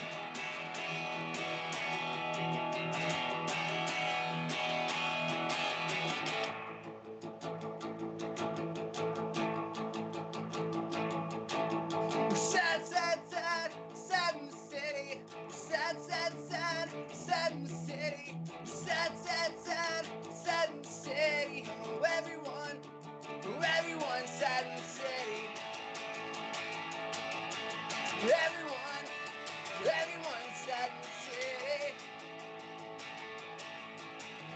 We're sad, sad, sad, sad in the city. Sad, sad, sad, sad in the city. Sad, sad, sad, sad in the city. Oh, everyone's sad in the city. Everyone's sad in the city.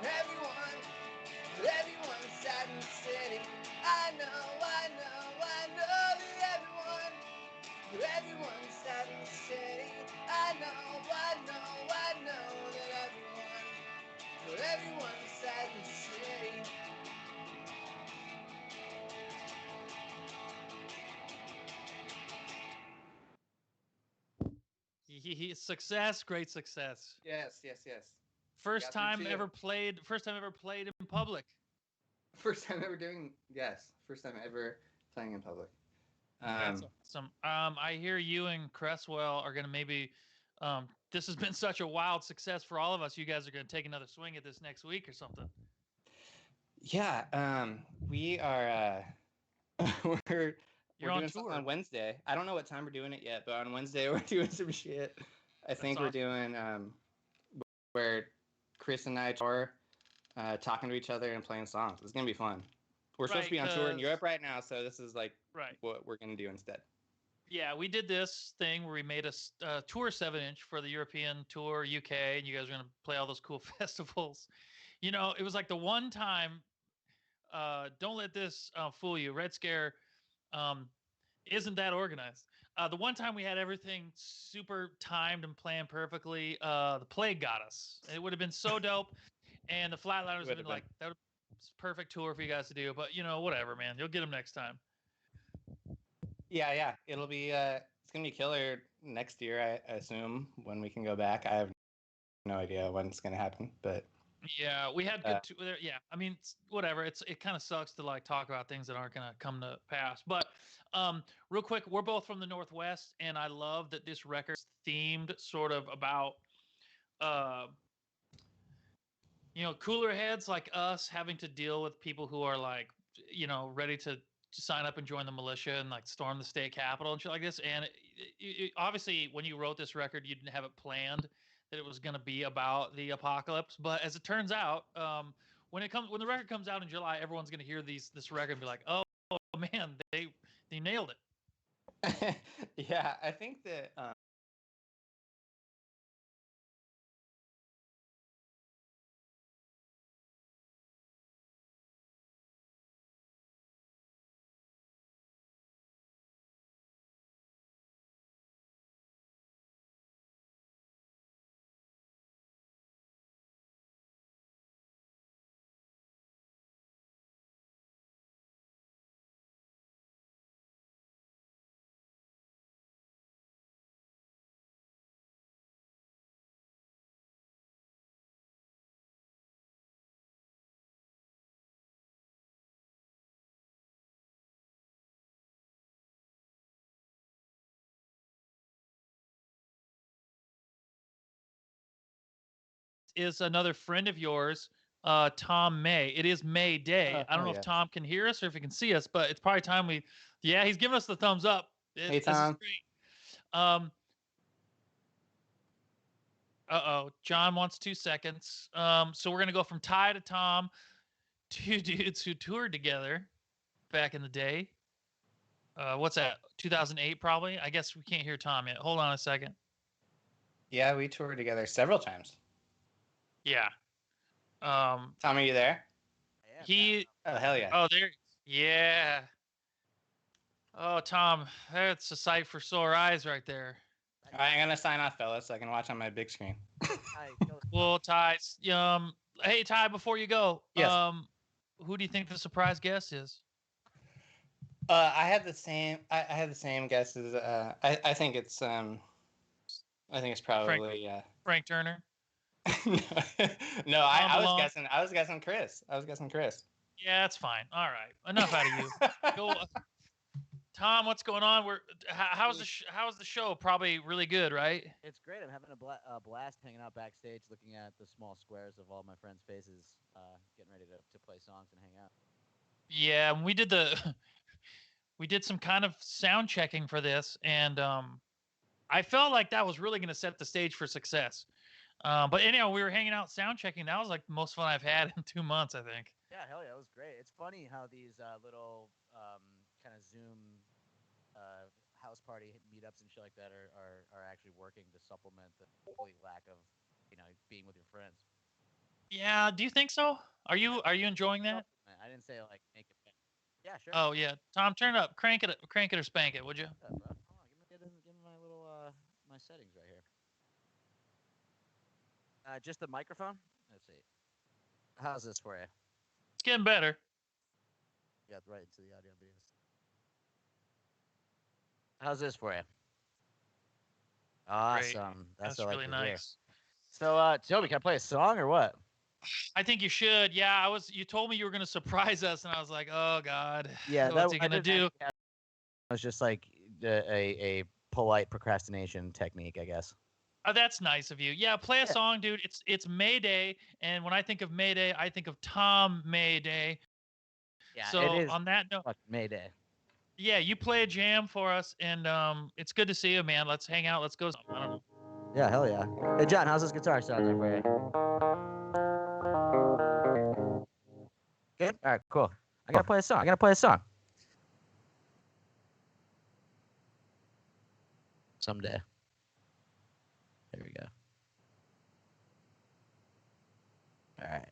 Everyone's sad in the city. I know that everyone's sad in the city. I know that everyone's sad in the city. Success, great success. Yes. First Got through time two. ever played in public. First time ever playing in public. That's awesome. I hear you and Cresswell are going to maybe. This has been such a wild success for all of us. You guys are going to take another swing at this next week or something. Yeah, we are. We're on doing something tour on Wednesday. I don't know what time we're doing it yet, but on Wednesday we're doing some shit. I think we're doing where Chris and I are talking to each other and playing songs. It's gonna be fun. We're supposed to be on tour in Europe right now, so this is like what we're gonna do instead. Yeah, we did this thing where we made a tour 7-inch for the European tour, UK, and you guys are going to play all those cool festivals. You know, it was like the one time, don't let this fool you, Red Scare isn't that organized. The one time we had everything super timed and planned perfectly, the plague got us. It would have been so dope, and the Flatliners would have been like, that was a perfect tour for you guys to do, but, you know, whatever, man. You'll get them next time. Yeah. It'll be it's gonna be killer next year, I assume, when we can go back. I have no idea when it's gonna happen, but yeah, we had good. Yeah, I mean, whatever. It kind of sucks to like talk about things that aren't gonna come to pass. But real quick, we're both from the Northwest, and I love that this record's themed sort of about cooler heads like us having to deal with people who are like, ready to sign up and join the militia and like storm the state capitol and shit like this. And obviously, when you wrote this record, you didn't have it planned that it was going to be about the apocalypse. But as it turns out, when the record comes out in July, everyone's going to hear this record and be like, oh man, they nailed it. Yeah, I think that. Is another friend of yours, Tom May. It is May Day. I don't know if Tom can hear us or if he can see us, but it's probably time we. Yeah, he's giving us the thumbs up. Hey, Tom. This is great. John wants 2 seconds. So we're gonna go from Ty to Tom, two dudes who toured together back in the day. What's that? 2008, probably. I guess we can't hear Tom yet. Hold on a second. Yeah, we toured together several times. Yeah. Tom, are you there? Oh, hell yeah. Oh, there. Yeah. Oh, Tom, that's a sight for sore eyes right there. All right, I'm gonna sign off, fellas, so I can watch on my big screen. Well, Ty. Hey, Ty, before you go, yes. Who do you think the surprise guest is? I had the same. I had the same guess as. I think it's. I think it's probably. Frank Turner. No, I was guessing. I was guessing Chris. Yeah, that's fine. All right, enough out of you. Go, Tom. What's going on? How's the show? Probably really good, right? It's great. I'm having a blast hanging out backstage, looking at the small squares of all my friends' faces, getting ready to play songs and hang out. Yeah, we did some kind of sound checking for this, and I felt like that was really going to set the stage for success. But anyhow, we were hanging out sound checking. That was like the most fun I've had in 2 months, I think. Yeah, hell yeah, it was great. It's funny how these little kind of Zoom house party meetups and shit like that are actually working to supplement the complete lack of being with your friends. Yeah, do you think so? Are you enjoying that? I didn't say like make it better. Yeah, sure. Oh yeah, Tom, turn it up, crank it or spank it, would you? Yeah, bro. Hold on, give me my little my settings right here. Just the microphone. Let's see. How's this for you? It's getting better. Yeah, right into the audio videos. How's this for you? Awesome. That's really nice. So, Toby, can I play a song or what? I think you should. Yeah, you told me you were going to surprise us, and I was like, oh God. Yeah, what's he going to do? It was just like a polite procrastination technique, I guess. Oh, that's nice of you. Yeah, play a song, dude. It's May Day, and when I think of May Day, I think of Tom May Day. Yeah, so it is on that note, May Day. Yeah, you play a jam for us, and it's good to see you, man. Let's hang out. Let's go. I don't know. Yeah, hell yeah. Hey, John, how's this guitar sounding for you? Good? All right, cool. I gotta play a song. Someday. There we go. All right.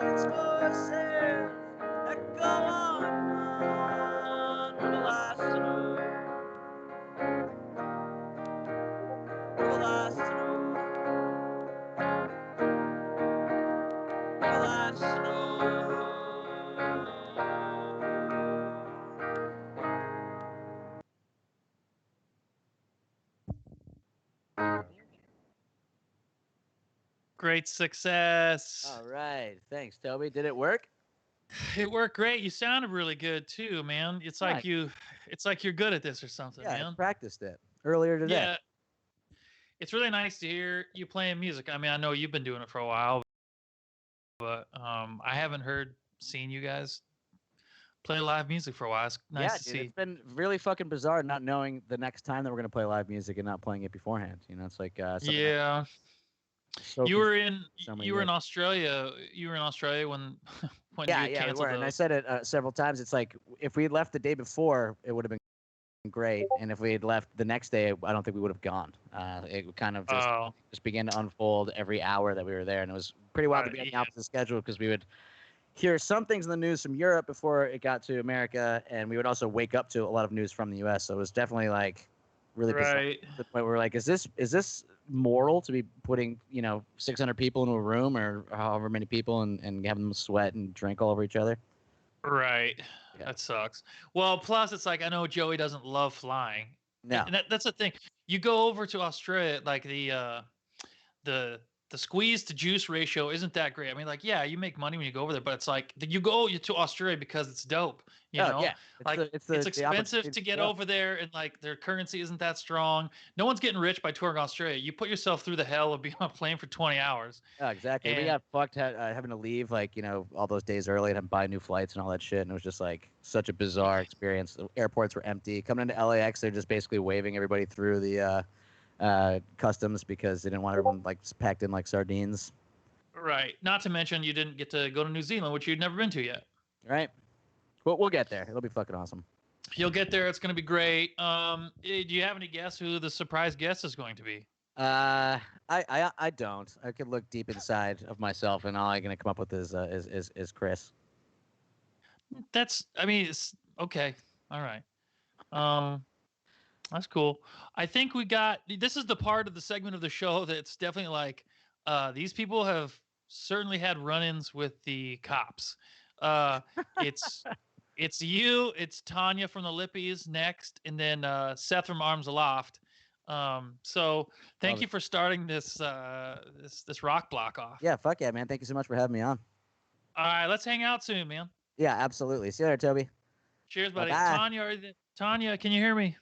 its voices echo on everlasting hope. Everlasting hope. Everlasting hope. Great success. All right. Thanks, Toby. Did it work? It worked great. You sounded really good too, man. It's like it's like you're good at this or something, Yeah, I man. practiced it earlier today. Yeah. It's really nice to hear you playing music. I mean, I know you've been doing it for a while, but I haven't seen you guys play live music for a while. It's nice Yeah, to dude, see. it's been really fucking bizarre not knowing the next time that we're gonna play live music and not playing it beforehand. You know, it's like something that- Yeah. so You were confusing in so many you were in years. Australia. You were in Australia when when Yeah, you had yeah, we canceled were, and I those. said it several times. It's like if we had left the day before, it would have been great, and if we had left the next day, I don't think we would have gone. It kind of just began to unfold every hour that we were there, and it was pretty wild to be on the opposite schedule because we would hear some things in the news from Europe before it got to America, and we would also wake up to a lot of news from the U.S. So it was definitely like really bizarre. Right. To the point where we're like, is this moral to be putting 600 people into a room or however many people and having them sweat and drink all over each other? Right. That sucks. Well, plus it's like I know Joey doesn't love flying. No. And that's the thing. You go over to Australia, like the squeeze to juice ratio isn't that great. I mean, like, yeah, you make money when you go over there, but it's like you go to Australia because it's dope. You Oh, know, yeah. like It's expensive opportunity to to get go. over there, and like their currency isn't that strong. No one's getting rich by touring Australia. You put yourself through the hell of being on a plane for 20 hours. Oh, exactly. We And- got fucked having to leave all those days early and buy new flights and all that shit. And it was just like such a bizarre experience. The airports were empty. Coming into LAX, they're just basically waving everybody through the customs because they didn't want everyone like packed in like sardines. Right. Not to mention you didn't get to go to New Zealand, which you'd never been to yet. Right. But we'll get there. It'll be fucking awesome. You'll get there. It's going to be great. Do you have any guess who the surprise guest is going to be? I don't. I could look deep inside of myself, and all I'm gonna come up with is Chris. I mean, it's okay. All right. That's cool. I think this is the part of the segment of the show that's definitely like, these people have certainly had run-ins with the cops. It's you, it's Tanya from the Lippies next, and then Seth from Arms Aloft. So thank you for starting this rock block off. Yeah, fuck yeah, man. Thank you so much for having me on. All right, let's hang out soon, man. Yeah, absolutely. See you later, Toby. Cheers, buddy. Bye-bye. Tanya, can you hear me?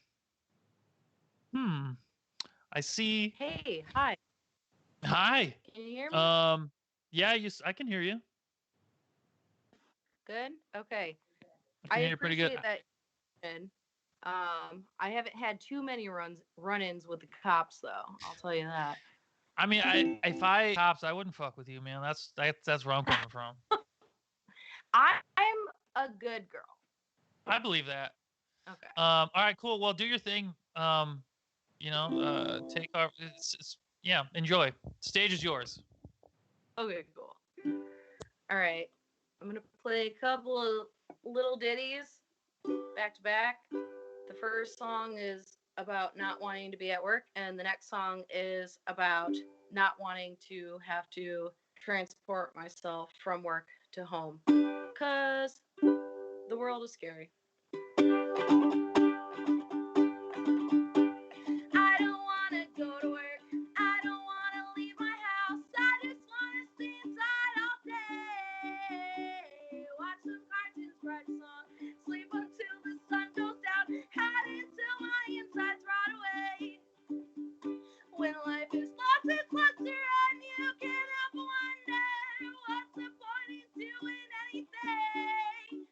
I see. Hey, hi. Hi. Can you hear me? Yeah, I can hear you. Good. Okay. I can hear you pretty good. appreciate that. I haven't had too many run-ins with the cops though. I'll tell you that. I mean, if I cops, I wouldn't fuck with you, man. That's where I'm coming from. I'm a good girl. I believe that. Okay. All right, cool. Well, do your thing. Take our. Yeah, enjoy. Stage is yours. Okay, cool. All right. I'm gonna play a couple of little ditties back to back. The first song is about not wanting to be at work, and the next song is about not wanting to have to transport myself from work to home. 'Cause the world is scary. I don't wanna go to work. I don't wanna leave my house. I just wanna stay inside all day. Watch some cartoons, write a song, sleep until the sun goes down. Hide until my insides rot away. When life is lost in cluster and you can't help but wonder what's the point in doing anything.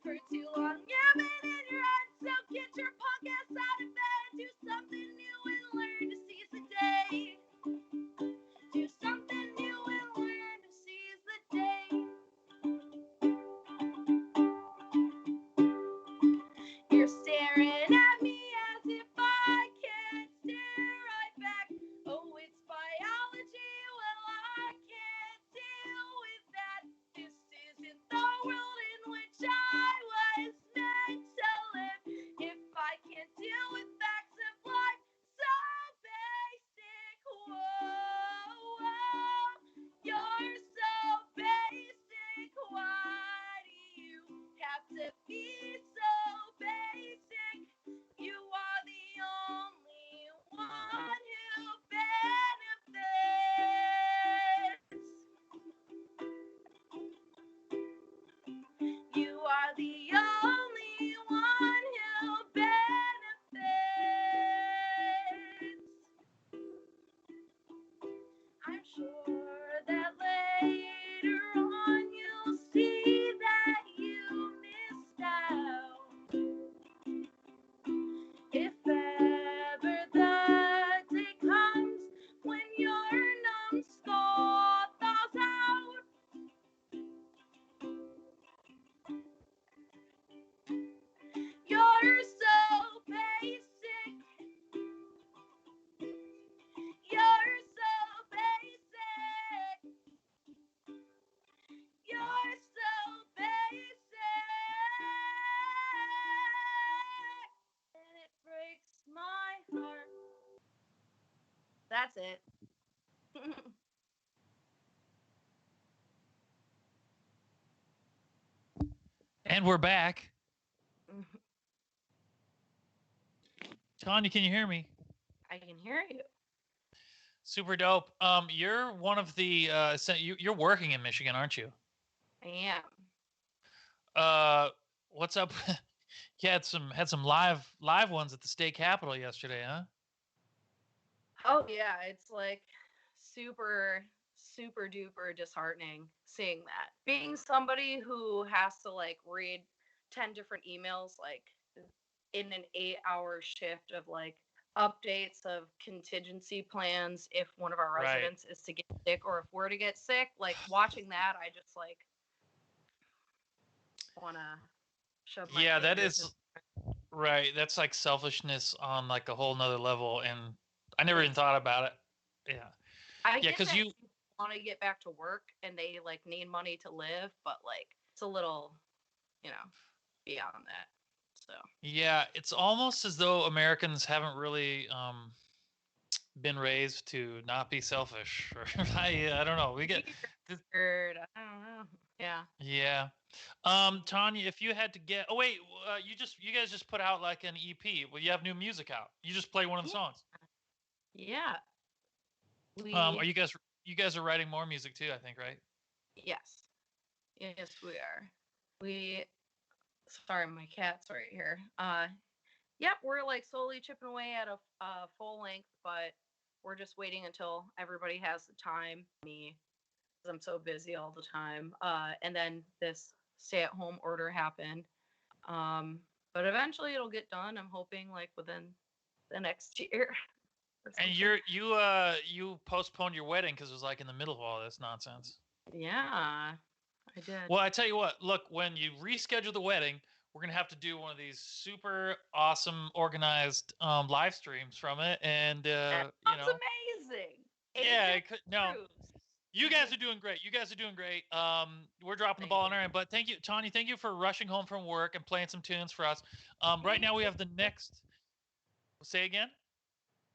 For too long you've been in your head That's it. And we're back. Tanya, can you hear me? I can hear you. Super dope. You're one of the you're working in Michigan, aren't you? I am. What's up? You had some live ones at the state capitol yesterday, huh? Oh yeah, it's like super duper disheartening seeing that. Being somebody who has to like read 10 different emails like in an 8-hour shift of like updates of contingency plans if one of our Right. residents is to get sick or if we're to get sick, like watching that I just like want to shove my Yeah, that fingers is right. That's like selfishness on like a whole nother level, and I never even thought about it. Yeah. I Yeah, get because that you people want to get back to work and they like need money to live, but like it's a little, beyond that. So Yeah, it's almost as though Americans haven't really been raised to not be selfish. Or I don't know. We get weird. I don't know. Yeah. yeah. Tanya, if you had to get, oh wait, you guys just put out like an EP. Well, you have new music out. You just play one of the songs. Yeah. Are you guys are writing more music too? I think, right? Yes. Yes, we are. Sorry, my cat's right here. Yep, we're like slowly chipping away at a full length, but we're just waiting until everybody has the time. Me, because I'm so busy all the time. And then this stay-at-home order happened. But eventually it'll get done. I'm hoping like within the next year. And you postponed your wedding because it was like in the middle of all this nonsense. Yeah, I did. Well, I tell you what. Look, when you reschedule the wedding, we're gonna have to do one of these super awesome organized live streams from it, and That's amazing. Yeah, you guys are doing great. You guys are doing great. We're dropping the ball on our end, but thank you, Tanya. Thank you for rushing home from work and playing some tunes for us. Right now we have the next. Say again.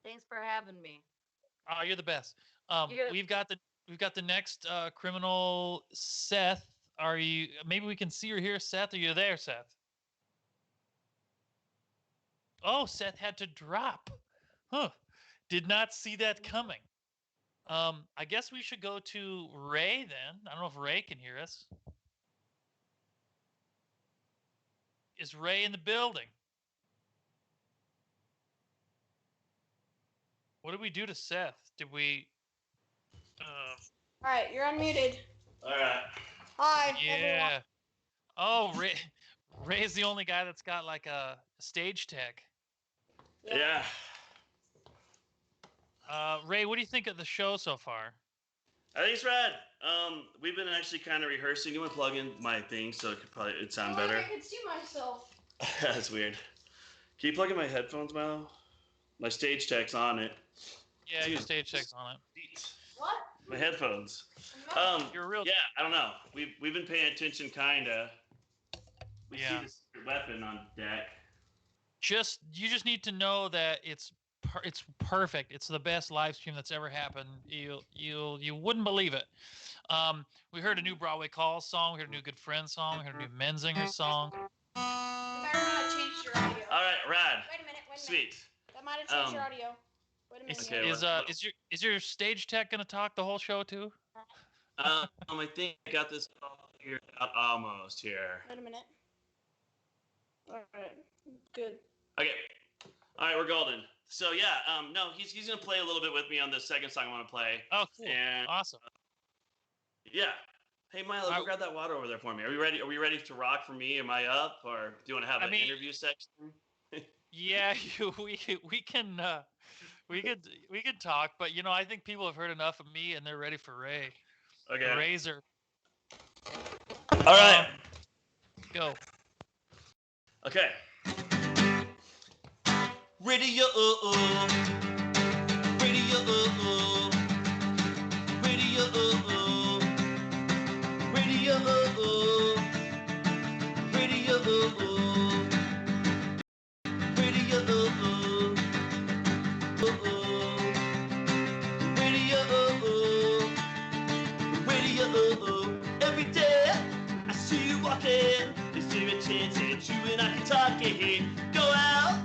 Thanks for having me. Oh, you're the best. We've got the next criminal, Seth. Are you? Maybe we can see or hear Seth. Are you there, Seth? Oh, Seth had to drop. Huh. Did not see that coming. I guess we should go to Ray then. I don't know if Ray can hear us. Is Ray in the building? What did we do to Seth? Did we? All right, you're unmuted. All right. Hi. Yeah. Everyone. Oh, Ray's the only guy that's got like a stage tech. Yeah. Ray, what do you think of the show so far? I think it's rad. We've been actually kind of rehearsing. You want to plug in my thing so it'd sound Oh, better? I could see myself. That's weird. Can you plug in my headphones, Milo? My stage tech's on it. Yeah, your stage tech's on it. What? My headphones. You're real. Yeah, I don't know. We've been paying attention, kinda. We see the secret weapon on deck. You just need to know that it's perfect. It's the best live stream that's ever happened. You wouldn't believe it. We heard a new Broadway Calls song. We heard a new Good Friends song. We heard a new Menzinger song. You better not change your audio. All right, rad. Wait a minute. Sweet. That might have changed your audio. Wait a minute. Okay, Is your stage tech gonna talk the whole show too? I think I got this all figured out almost here. Wait a minute. All right. Good. Okay. All right, we're golden. So yeah, no, he's gonna play a little bit with me on the second song I want to play. Oh, cool. And, awesome. Yeah. Hey, Milo, go grab that water over there for me. Are we ready to rock for me? Am I up, or do you want to have an interview section? Yeah, we could talk, but I think people have heard enough of me and they're ready for Ray. Okay. The Razor. All right. Go. Okay. Radio. Radio. Radio. Radio. Radio. chance that you and I can talk ahead. Go out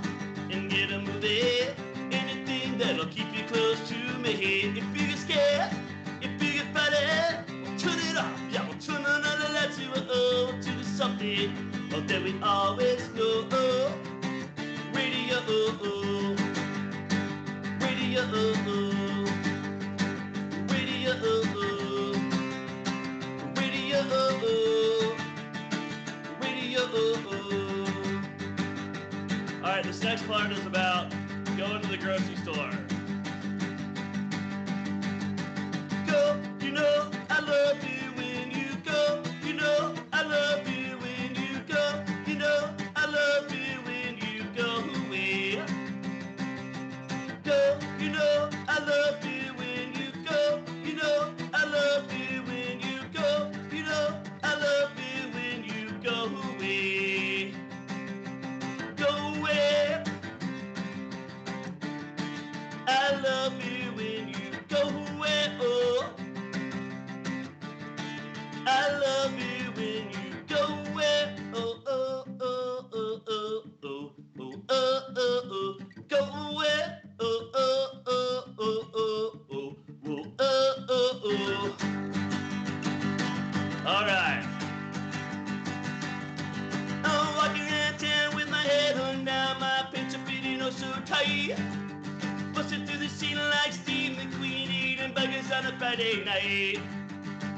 and get a movie. Anything that'll keep you close to me. If you get scared, if you get funny, turn it off. Yeah, we'll turn on all the lights to the something that we always know. Radio, radio, radio, radio, radio. All right, this next part is about going to the grocery store. Go, you know I love you when you go. You know I love you when you go. You know I love you when you go away. Go, you know I love you when you go. You know I love you when you go. You know I love you when you go away. Go away. I love you when you go away. Oh, I love you when you go away. Oh, oh, oh, oh, oh, oh, oh, oh, oh, oh. Go away. Oh, oh, oh, oh, oh, oh, oh, oh, oh, oh. All right. I'm walking around town with my head hung down, my pants are fitting oh so tight. Busting through the scene like Steve McQueen, eating burgers on a Friday night.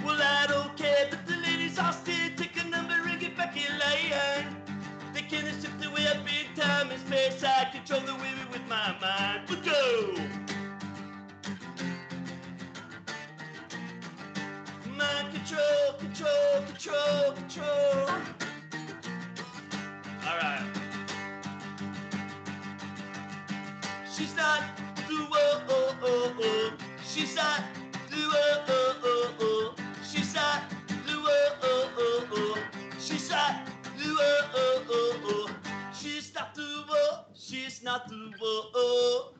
Well, I don't care that the ladies all still take a number and get back in line. They can't accept the way I big time and space. I control the women with my mind. Let's go! Mind control, control, control, control. All right. She's not the oh. She's not the oh. She's not the oh. She's not the oh. She's not the oh. She's not the oh.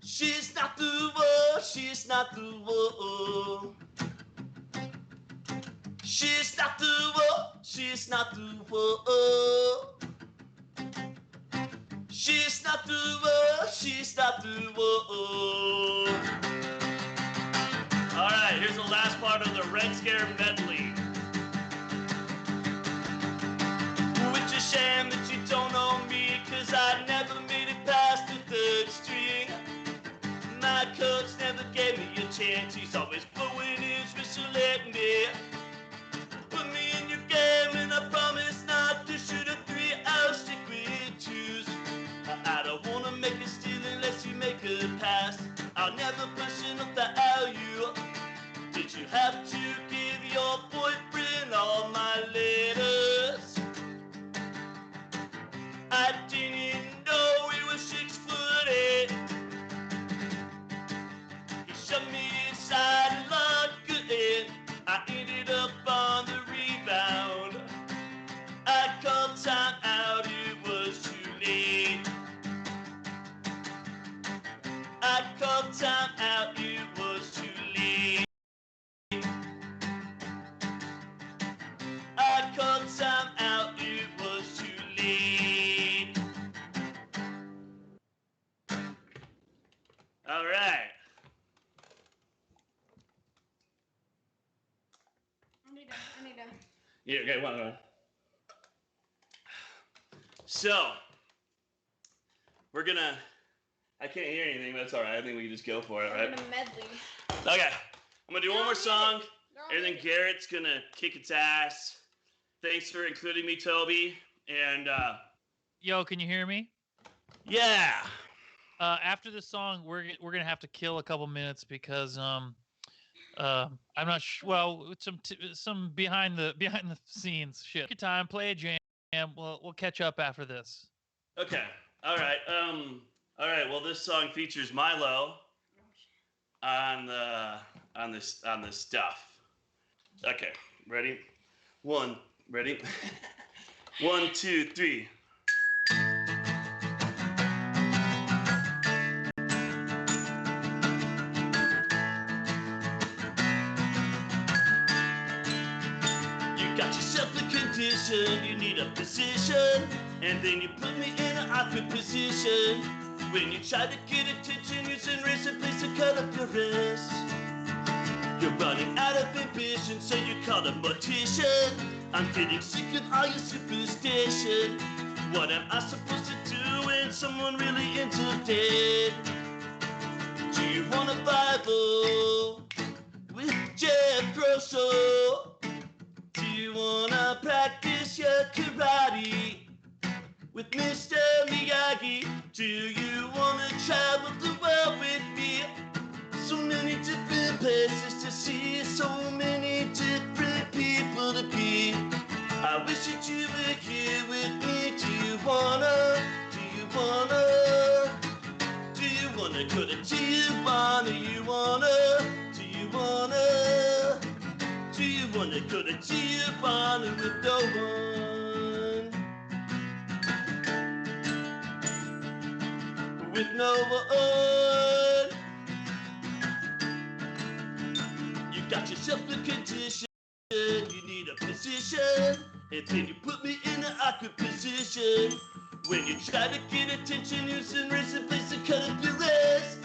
She's not the oh. She's not the oh. She's not the oh. She's not the oh. She's not the oh. She's not the oh. All right, here's the last part of the Red Scare medley. It's a shame that you don't know me, 'cause I never made it past the third string. My coach never gave me a chance. He's always blowing his whistle at me. Put me in your game and I promise not to shoot a 3. I'll stick with 2s. I don't wanna make a steal unless you make a pass. I'll never person up the alley. Did you have to give your boyfriend all my letters? I didn't know he was 6'8". He shoved me inside and locked it. I ended up on the rebound. I called time out, it was too late. I called time out, it was too late. I called time out, it was too late. All right. I need to. Yeah, okay, one. So, we're gonna, I can't hear anything, but that's all right. I think we can just go for it, We're right? gonna medley. Okay, I'm gonna do one more song, and then Garrett's gonna kick its ass. Thanks for including me, Toby. And, Yo, can you hear me? Yeah. After this song, we're gonna have to kill a couple minutes because I'm not sure. Well, some behind the scenes shit. Take your time, play a jam. We'll catch up after this. Okay. All right. All right. Well, this song features Milo on the stuff. Okay. Ready? Ready? 1, 2, 3. You got yourself looking competition. You need a position, and then you put me in an awkward position. When you try to get attention, using razor blades to cut up your wrist. You're running out of ambition, so you call a mortician. I'm getting sick of all your superstition. What am I supposed to do when someone really interested? Do you want a Bible with Jeff Grosso? Do you wanna practice your karate with Mr. Miyagi? Do you wanna travel the world with me? So many different places to see, so many different people to be. I wish that you were here with me. Do you wanna go to Tijuana? Do you wanna go to Tijuana with no one? With no one. You got yourself a condition, you need a position, and then you put me in an awkward position. When you try to get attention, using razor blades to cut up your wrist.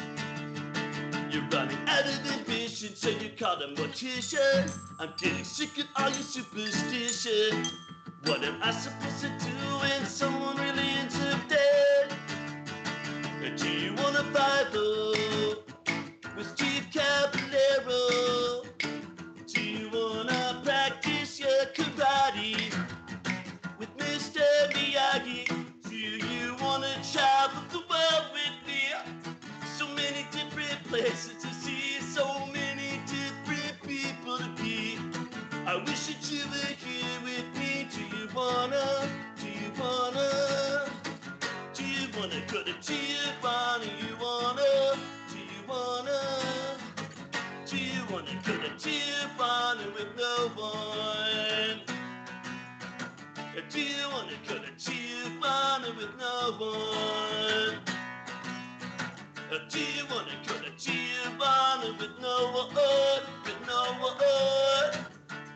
You're running out of ambition, so you call a mortician. I'm getting sick of all your superstition. What am I supposed to do when someone really ends up dead? Do you want a Bible with Steve Caballero? Do you wanna practice your karate with Mr. Miyagi? Do you wanna travel the world with me? So many different places to see, so many different people to be. I wish that you were here with me. Do you wanna go to Tijuana? Do you wanna go to Tijuana with no one? Do you wanna go to Tijuana with no one? Do you wanna go to Tijuana with no one?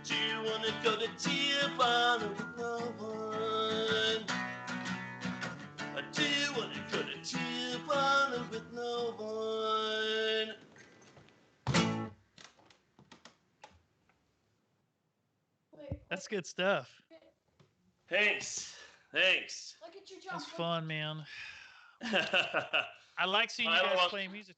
Do you wanna go to Tijuana with no one? Do you wanna go to Tijuana with no one? That's good stuff. Thanks. Look at your job. That's fun, man. I like seeing you guys play music.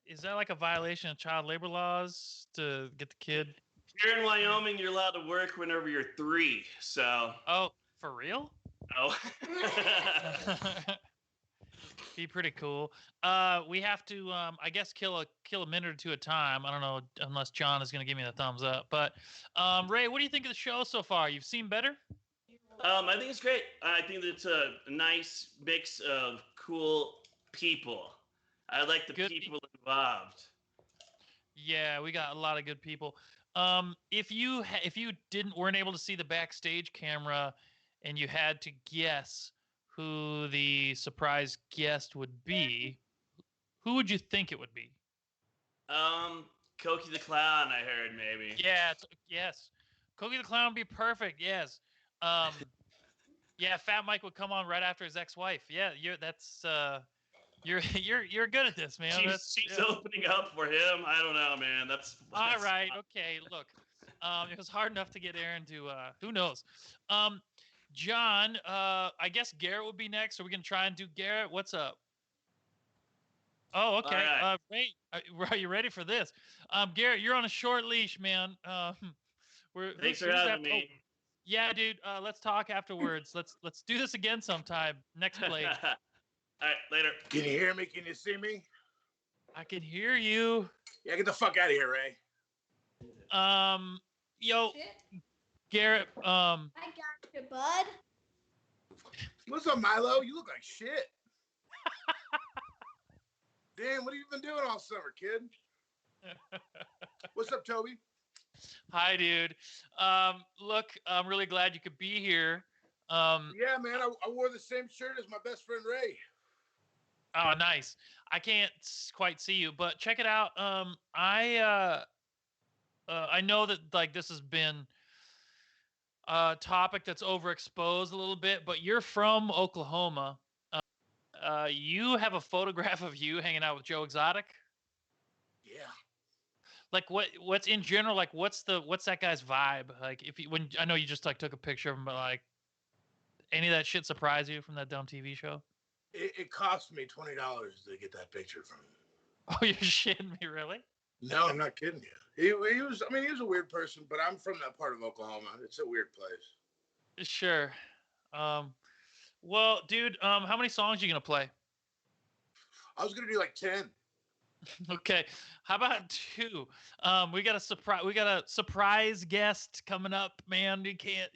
Is that like a violation of child labor laws to get the kid? Here in Wyoming, you're allowed to work whenever you're 3. So. Oh, for real? Oh. Be pretty cool. We have to, I guess, kill a minute or two at a time. I don't know unless John is going to give me the thumbs up. But Ray, what do you think of the show so far? You've seen better? I think it's great. I think that it's a nice mix of cool people. I like the people involved. Yeah, we got a lot of good people. If you weren't able to see the backstage camera, and you had to guess who the surprise guest would be, who would you think it would be? Cokie the Clown, I heard maybe. Yeah, yes. Cokie the Clown would be perfect. Yes. Yeah, Fat Mike would come on right after his ex-wife. Yeah, you're good at this, man. She's opening up for him. I don't know, man. That's all right. Okay, look, it was hard enough to get Aaron to. Who knows? John, I guess Garrett would be next. Are we gonna try and do Garrett? What's up? Oh, okay. Right. Wait, are you ready for this? Garrett, you're on a short leash, man. Thanks for having me. Yeah, dude. Let's talk afterwards. Let's do this again sometime. Next play. All right, later. Can you hear me? Can you see me? I can hear you. Yeah, get the fuck out of here, Ray. Yo, Garrett. I got you, bud. What's up, Milo? You look like shit. Damn, what have you been doing all summer, kid? What's up, Toby? Hi, dude. Look, I'm really glad you could be here. Yeah, man, I wore the same shirt as my best friend Ray. Oh, nice. I can't quite see you, but check it out. I know that like this has been topic that's overexposed a little bit, but you're from Oklahoma. You have a photograph of you hanging out with Joe Exotic. Yeah. Like what's in general, like what's that guy's vibe? Like if you, when I know you just like took a picture of him, but like any of that shit surprise you from that dumb TV show? It cost me $20 to get that picture from him. Oh, you're shitting me, really? No, I'm not kidding you. He was, I mean, he was a weird person, but I'm from that part of Oklahoma. It's a weird place. Sure. Well, dude, how many songs are you gonna play? I was gonna do like 10. Okay. How about 2? We got a surprise guest coming up, man. You can't,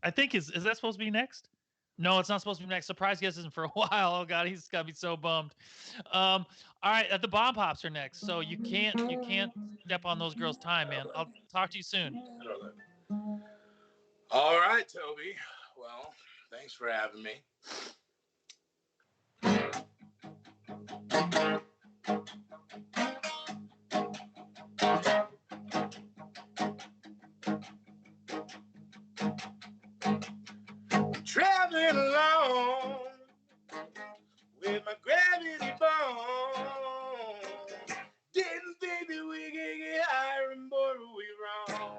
I think is that supposed to be next? No, it's not supposed to be next. Surprise guest isn't for a while. Oh god, he's gotta be so bummed. All right, the Bomb Pops are next, so you can't step on those girls' time, man. I'll talk to you soon. All right, Toby. Well, thanks for having me. Traveling along with my gravity bone. Didn't think that we could get higher and boy were we wrong.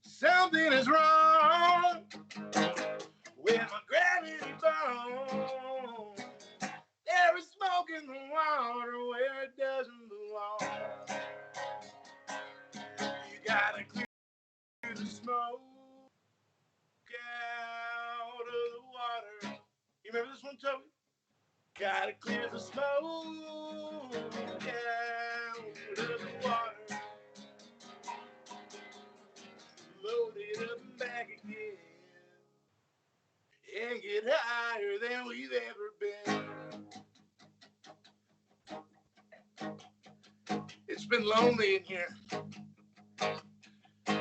Something is wrong with my gravity bone. There is smoke in the water where it doesn't belong. You gotta clear the smoke out of the water. You remember this one, Toby? Gotta clear the smoke out of the water. Load it up and back again. And get higher than we've ever been. It's been lonely in here.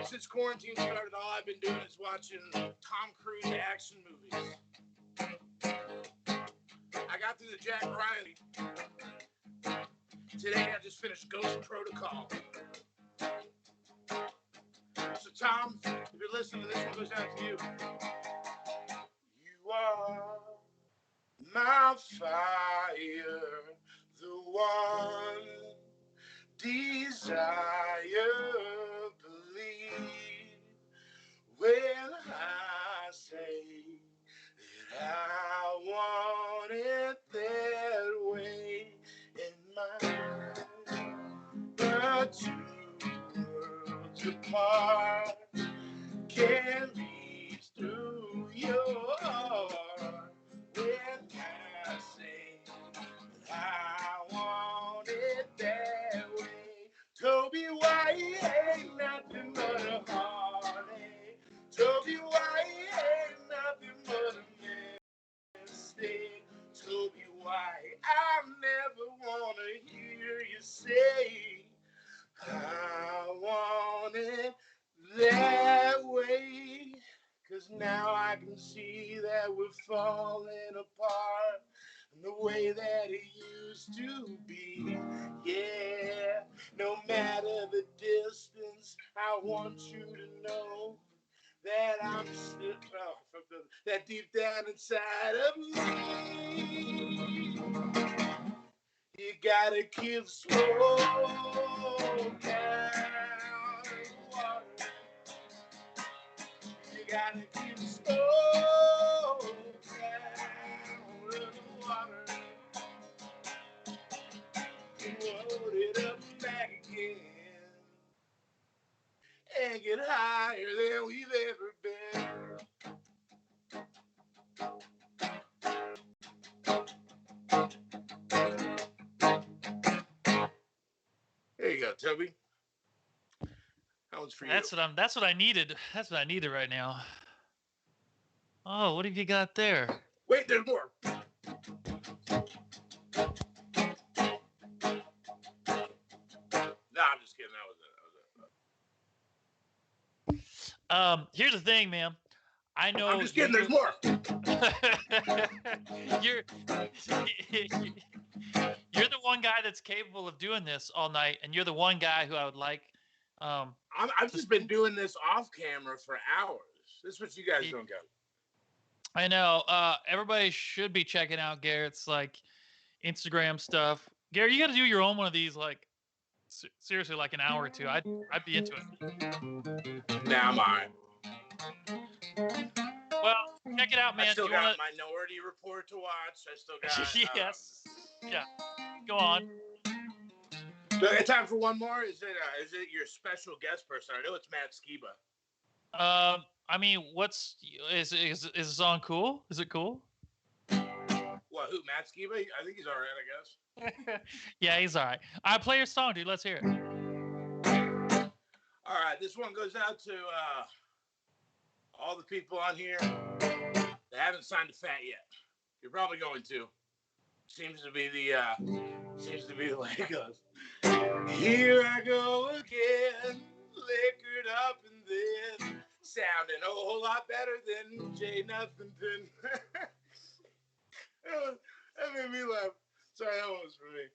Since quarantine started, all I've been doing is watching Tom Cruise action movies. I got through the Jack Ryan. Today I just finished Ghost Protocol. So Tom, if you're listening, this one goes out to you. You are my fire, the one desire. Believe when I say that I want it that way in my the two worlds apart can reach through your heart when I say that I want it that way. Toby White ain't nothing but a heartache. Toby White ain't nothing but a mistake. Toby White, I never wanna hear you say I want it that way. 'Cause now I can see that we're falling apart in the way that it used to be. Yeah, no matter the distance, I want you to know that I'm still from that deep down inside of me. You gotta keep slow down the water. You gotta keep slow down the water. And load it up and back again. And get higher than we've ever been. There you go, Toby. That one's for you. That's what I needed. That's what I needed right now. Oh, what have you got there? Wait, there's more. No, I'm just kidding. That was it. Here's the thing, man. I know. I'm just kidding. There's more. You're the one guy that's capable of doing this all night, and you're the one guy who I would like I've just been doing this off camera for hours. This is what you guys don't get. I know. Everybody should be checking out Garrett's like Instagram stuff. Garrett, you got to do your own one of these, like seriously, like an hour or two. I'd be into it. Nah, I'm alright. Well, check it out, man. I still Do you got wanna... Minority Report to watch. I still got. Yes. Yeah. Go on. Do I got time for one more? Is it your special guest person? I know it's Matt Skiba. I mean, is the song cool? Is it cool? What? Who? Matt Skiba? I think he's all right, I guess. Yeah, he's all right. All right, play your song, dude. Let's hear it. All right, this one goes out to all the people on here that haven't signed a fat yet. You're probably going to. Seems to be the way it goes. Here I go again, liquored up and then sounding a whole lot better than Jay Nothington. That made me laugh. Sorry, that was for me.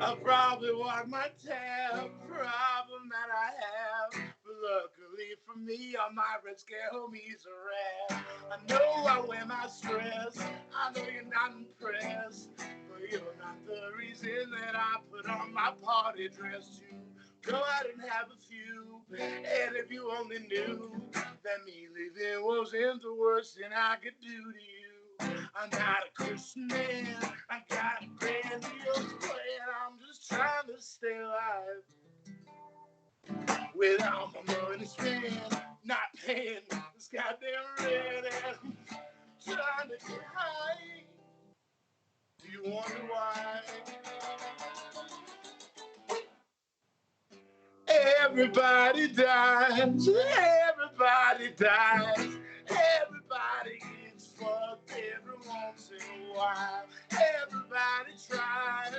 I probably walk my tab, problem that I have. But luckily for me, all my Red Scare homies are rad. I know I wear my stress, I know you're not impressed. But you're not the reason that I put on my party dress. You go out and have a few. And if you only knew that me leaving wasn't the worst thing I could do to you. I'm not a Christian man, I got a grandiose plan. I'm just trying to stay alive without my money spent, not paying this goddamn rent, and trying to get high. Do you wonder why? Everybody dies, everybody dies, everybody gets fucked every once in a while. Everybody tries,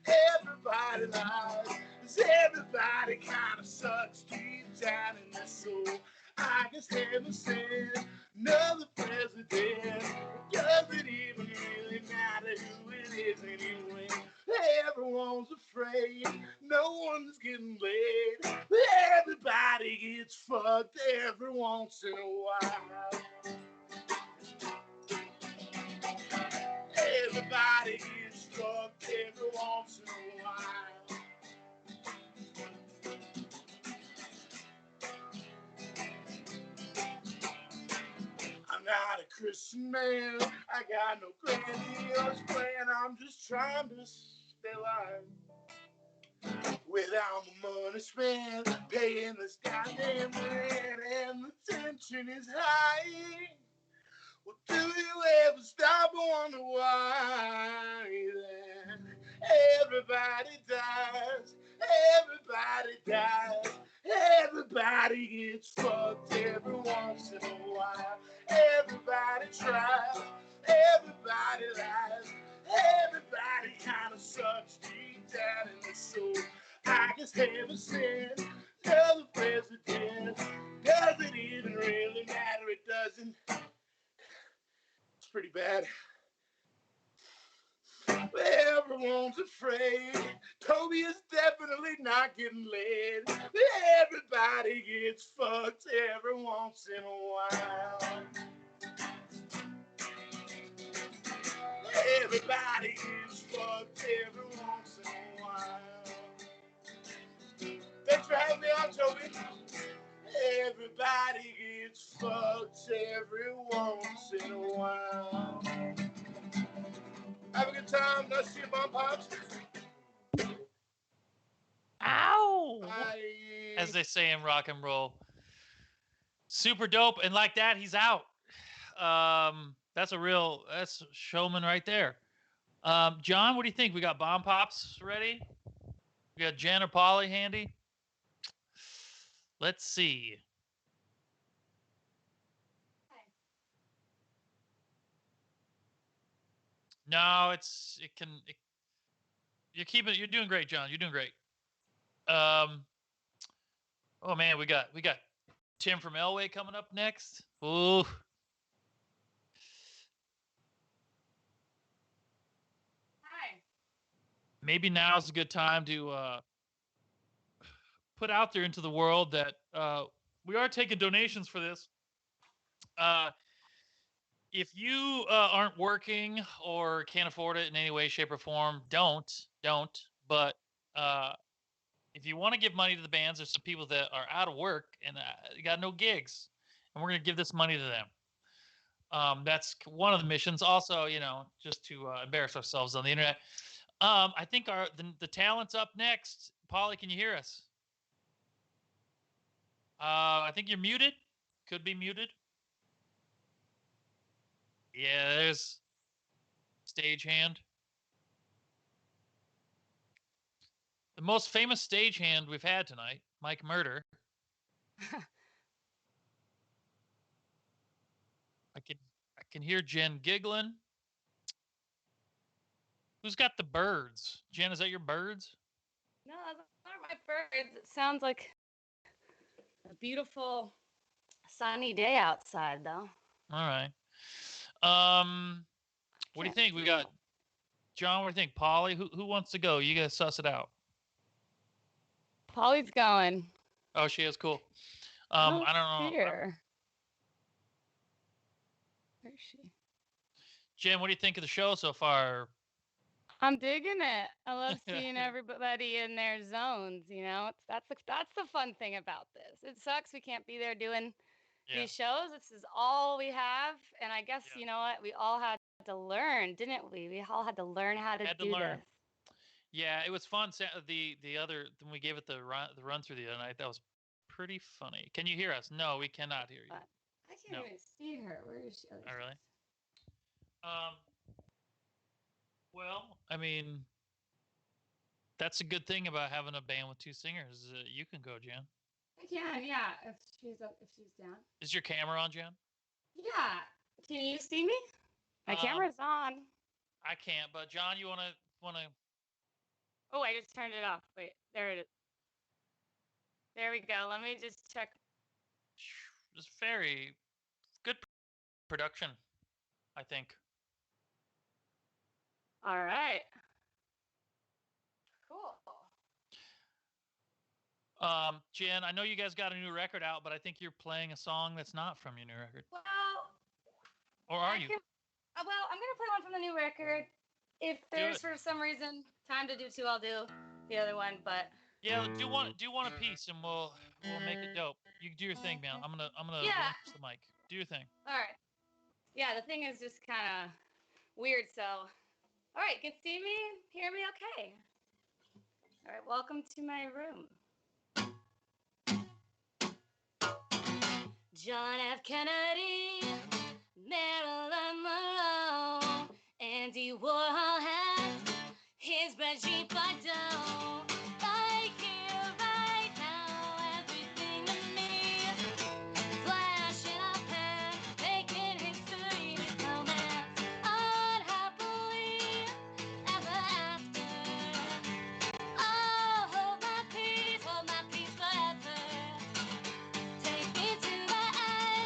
everybody lies, everybody kind of sucks deep down in their soul. I guess heaven sent another president. It doesn't even really matter who it is anyway. Everyone's afraid, no one's getting laid. Everybody gets fucked every once in a while. Everybody gets fucked every once in a while. I'm not a Christian man, I got no grandiose plan. I'm just trying to stay alive without my money spent, paying this goddamn rent, and the tension is high. Well, do you ever stop and wonder why then? Everybody dies, everybody dies, everybody gets fucked every once in a while. Everybody tries, everybody lies, everybody kind of sucks deep down in the soul. I guess heaven sent another president. Doesn't even really matter, it doesn't. It's pretty bad. Everyone's afraid. Toby is definitely not getting laid. Everybody gets fucked every once in a while. Everybody gets fucked every once in a while. Thanks for having me on, Toby. Everybody gets fucked every once in a while. Have a good time. Nice to see you, Bomb Pops. Ow! Bye. As they say in rock and roll. Super dope. And like that, he's out. That's showman right there. John, what do you think? We got Bomb Pops ready? We got Jen or Polly handy? Let's see. No, you're doing great, John. You're doing great. Oh man, we got Tim from Elway coming up next. Ooh. Hi. Maybe now's a good time to put out there into the world that we are taking donations for this. If you aren't working or can't afford it in any way, shape, or form, don't. But if you want to give money to the bands, there's some people that are out of work and got no gigs, and we're going to give this money to them. That's one of the missions. Also, just to embarrass ourselves on the internet. I think the talent's up next. Polly, can you hear us? I think you're muted. Could be muted. Yeah, there's stagehand. The most famous stagehand we've had tonight, Mike Murder. I can hear Jen giggling. Who's got the birds? Jen, is that your birds? No, those aren't my birds. It sounds like a beautiful sunny day outside, though. All right. What do you think? We got John. What do you think? Polly, who wants to go? You guys suss it out. Polly's going. Oh, she is cool. I I don't know. Here. Where is she? Jen, what do you think of the show so far? I'm digging it. I love seeing everybody in their zones. That's the fun thing about this. It sucks we can't be there doing these shows. This is all we have, and I guess you know what? We all had to learn, didn't we? We all had to learn how to do this. Yeah, it was fun. The other when we gave it the run through the other night, that was pretty funny. Can you hear us? No, we cannot hear you. I can't even see her. Where is she? Oh, really? Well, I mean, that's a good thing about having a band with two singers. You can go, Jan. I can, yeah. If she's down. Is your camera on, Jan? Yeah. Can you see me? My camera's on. I can't, but John, you wanna? Oh, I just turned it off. Wait, there it is. There we go. Let me just check. It's very good production, I think. All right. Cool. Jen, I know you guys got a new record out, but I think you're playing a song that's not from your new record. Well, or are you? I'm gonna play one from the new record. If there's for some reason time to do two, I'll do the other one. But yeah, do one a piece, and we'll make it dope. You do your thing, man. I'm gonna relinquish the mic. Do your thing. All right. Yeah, the thing is just kind of weird. So, all right, can see me, hear me, okay. All right, welcome to my room. John F. Kennedy, Marilyn Monroe, Andy Warhol had his Brigitte Bardot. Right here, right now, everything to me. Flashing a pen, making history with romance. Unhappily ever after. Oh, hold my peace forever. Take me to the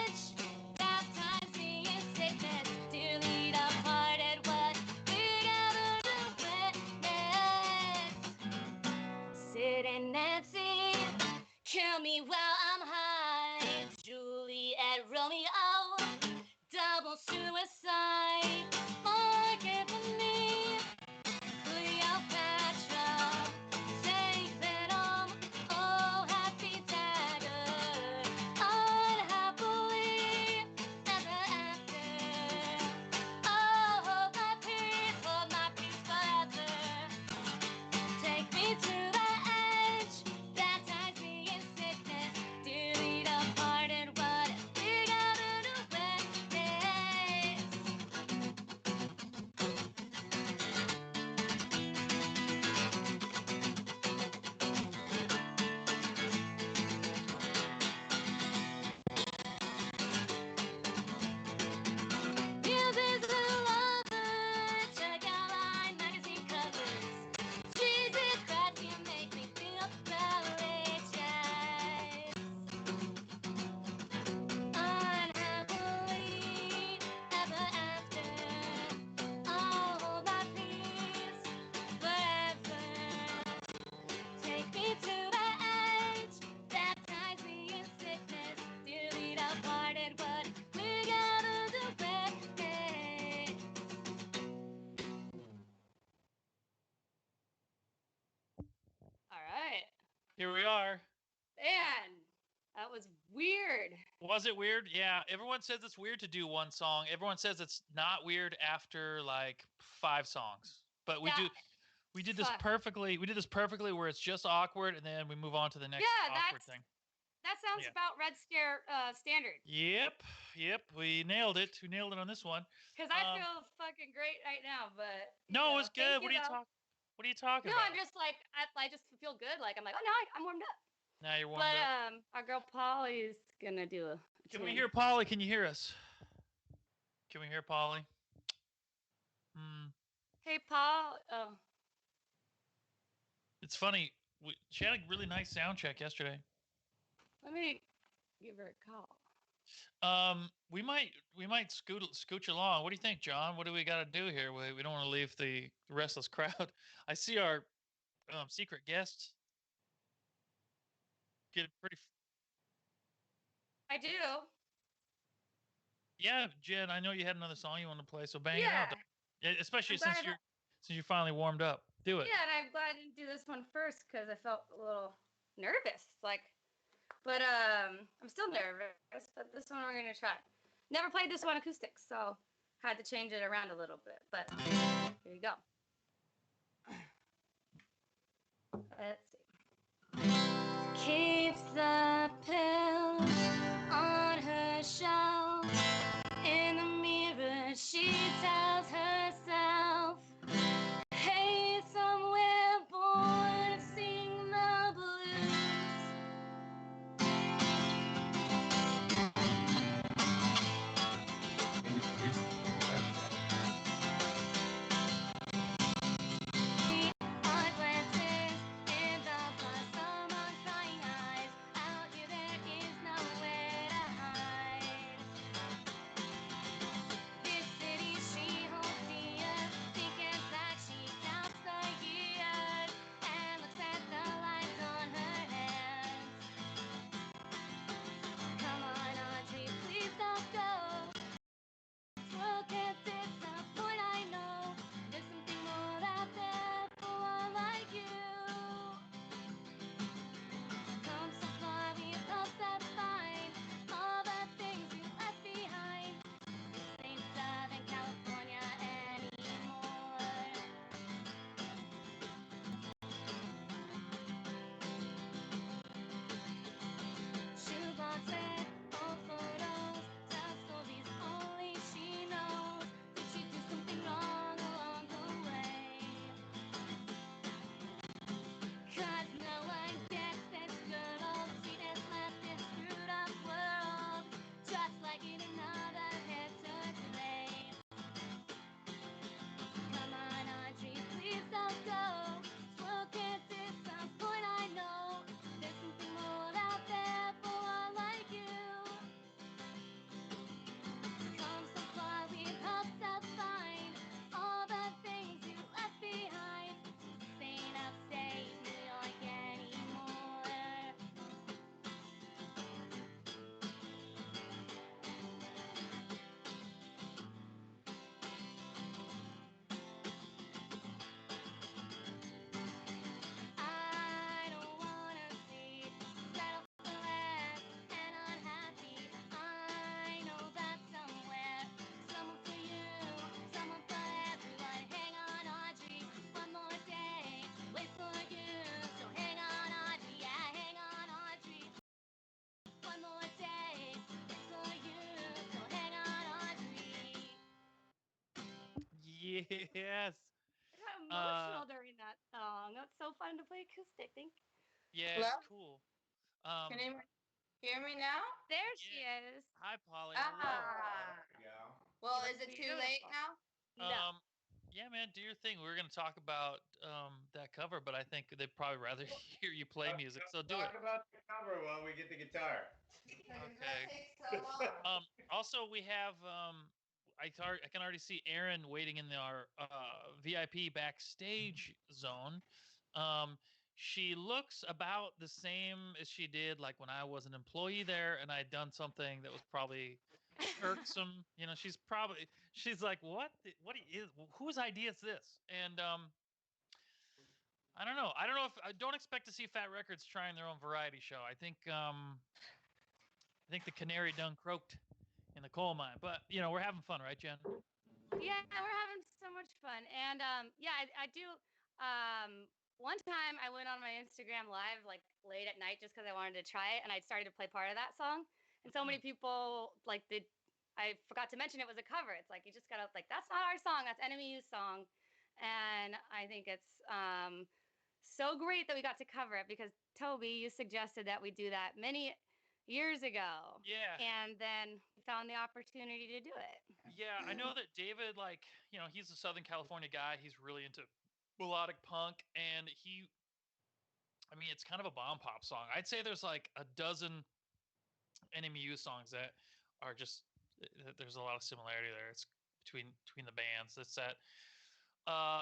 edge, baptize me in sickness, dearly departed. What we gathered to witness. Sid and Nancy, kill me while I'm high. Juliet, Romeo, double suicide. Mark Anthony, Cleopatra, safe at home. Oh, happy dagger, unhappily ever after. Oh, hold my peace forever. Take me to the edge, baptize me in sickness, dearly departed. What if we got to do witness? Here we are. Man, that was weird. Was it weird? Yeah. Everyone says it's weird to do one song. Everyone says it's not weird after like 5 songs. But we did this fuck. perfectly. We did this perfectly where it's just awkward and then we move on to the next awkward thing. That sounds Yeah. about Red Scare standard. Yep. We nailed it. We nailed it on this one. Because I feel fucking great right now, but No, it was thank good. What are you though. talking? What are you talking No, about? I'm just like I just feel good. Like I'm like, oh no, I'm warmed up. Now you're warmed But up. our girl Polly's gonna do a. Can we tune. hear Polly? Can you hear us? Can we hear Polly? Hey, Paul. Oh, It's funny. She had a really nice sound check yesterday. let me give her a call. We might scooch along. What do you think, John? What do we got to do here? We don't want to leave the restless crowd. I see our secret guests get pretty. I do. Yeah, Jen. I know you had another song you want to play, so bang it Yeah. out. Especially I'm glad since you finally warmed up. Do it. Yeah, and I'm glad I didn't do this one first because I felt a little nervous. But I'm still nervous. But this one we're gonna try. Never played this one acoustic, so had to change it around a little bit. But here you go. Let's see. Keeps the pills on her shelf. In the mirror, she tells herself, hey, somewhere born to sing the blues. Odd glances in the blossom on crying eyes. Out here there is nowhere to hide. This city she holds dear, thinking back she counts the years and looks at the lines on her hands. Come on, Audrey, please don't go. This world can't disappoint, I know. There's something more out there for one like you. Come so far, we hope to find all the things you left behind. This ain't Southern California anymore. Shoeboxes, old photos, tell stories only she knows. Did she do something wrong along the way? 'Cause no one gets this good old sweetness left this screwed up world. Just like in another head turned today. Come on, Audrey, please don't go. This world can't disappoint, I know. There's something more out there for one like you. Come so far, we hope to find all the things you left behind. This ain't upstate New York anymore. I don't wanna see settle for less and unhappy. I know that somewhere, someone for you, someone for everyone. Hang on, Audrey, one more day, wait for you. So hang on, Audrey, yeah, hang on, Audrey. One more day, wait for you. So hang on, Audrey. Yes. I got emotional during that song. That's so fun to play acoustic. Thank you. Yeah, Hello? it's cool. Can you hear me now? There she is. Hi, Polly. Well, is it too late now? Yeah, man, do your thing. We're gonna talk about that cover, but I think they'd probably rather hear you play music. So do it. Talk about the cover while we get the guitar. Okay. Also, we have I can already see Aaron waiting in our VIP backstage zone. She looks about the same as she did like when I was an employee there, and I'd done something that was probably irksome. You know, she's like, what? What is? Whose idea is this? And I don't know. I don't know if I don't expect to see Fat Records trying their own variety show. I think the canary done croaked in the coal mine. But we're having fun, right, Jen? Yeah, we're having so much fun. And yeah, I do. One time I went on my Instagram live like late at night just because I wanted to try it, and I started to play part of that song. And so many people like did. I forgot to mention it was a cover. It's like you just gotta like that's not our song. That's NMEU's song, and I think it's so great that we got to cover it because Toby, you suggested that we do that many years ago. Yeah. And then we found the opportunity to do it. Yeah, I know that David, he's a Southern California guy. He's really into melodic punk, and it's kind of a bomb pop song. I'd say there's like a dozen NMU songs that are just there's a lot of similarity there. It's between the bands. It's that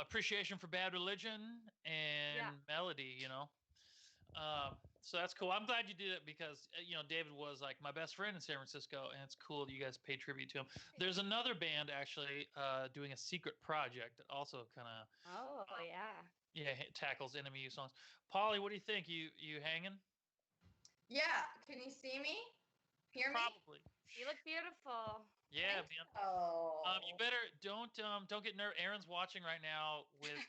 appreciation for Bad Religion and Melody, so that's cool. I'm glad you did it because David was like my best friend in San Francisco, and it's cool that you guys pay tribute to him. There's another band actually doing a secret project that also kind of tackles NMU songs. Polly, what do you think? You hanging? Yeah. Can you see me? Hear me? Probably. You look beautiful. Yeah, man. Oh. You better don't get nervous. Aaron's watching right now with.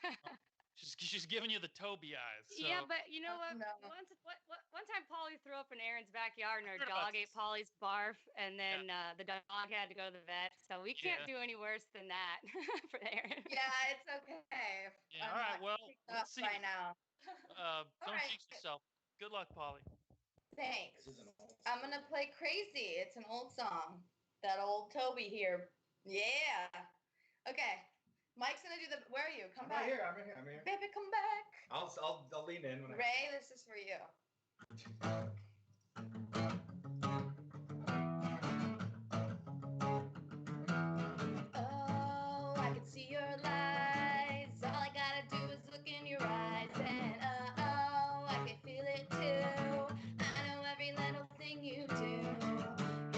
She's giving you the Toby eyes. So. Yeah, but you know what? One time, Polly threw up in Aaron's backyard, and her dog ate Polly's barf, and then the dog had to go to the vet. So we can't do any worse than that for Aaron. Yeah, it's okay. Yeah, all right. Well, let's see. By now. Don't jinx yourself. Good luck, Polly. Thanks. I'm gonna play Crazy. It's an old song. That old Toby here. Yeah. Okay. Mike's gonna do the. Where are you? Come back. I'm here. Baby, come back. I'll lean in. Ray, this is for you. Oh, I can see your lies. All I gotta do is look in your eyes, and oh, I can feel it too. I know every little thing you do.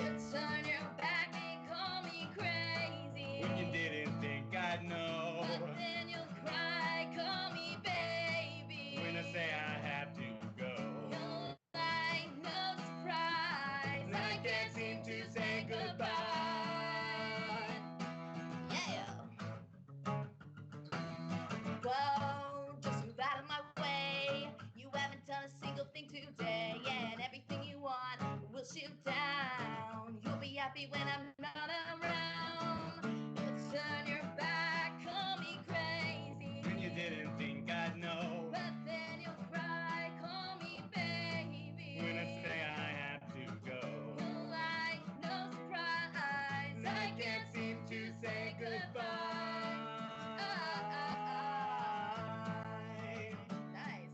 You turn your back and call me crazy. When you didn't think I'd know. But then you'll cry, call me baby. When I say I have to go. No lie, no surprise. I can't seem to say goodbye. Yeah. Whoa, just move out of my way. You haven't done a single thing today. Yeah, and everything you want will shoot down. You'll be happy when I'm not around. You'll turn your back, call me crazy. When you didn't think I'd know. But then you'll cry, call me baby. When I say I have to go. No lie, no surprise. I can't seem to say goodbye. Nice.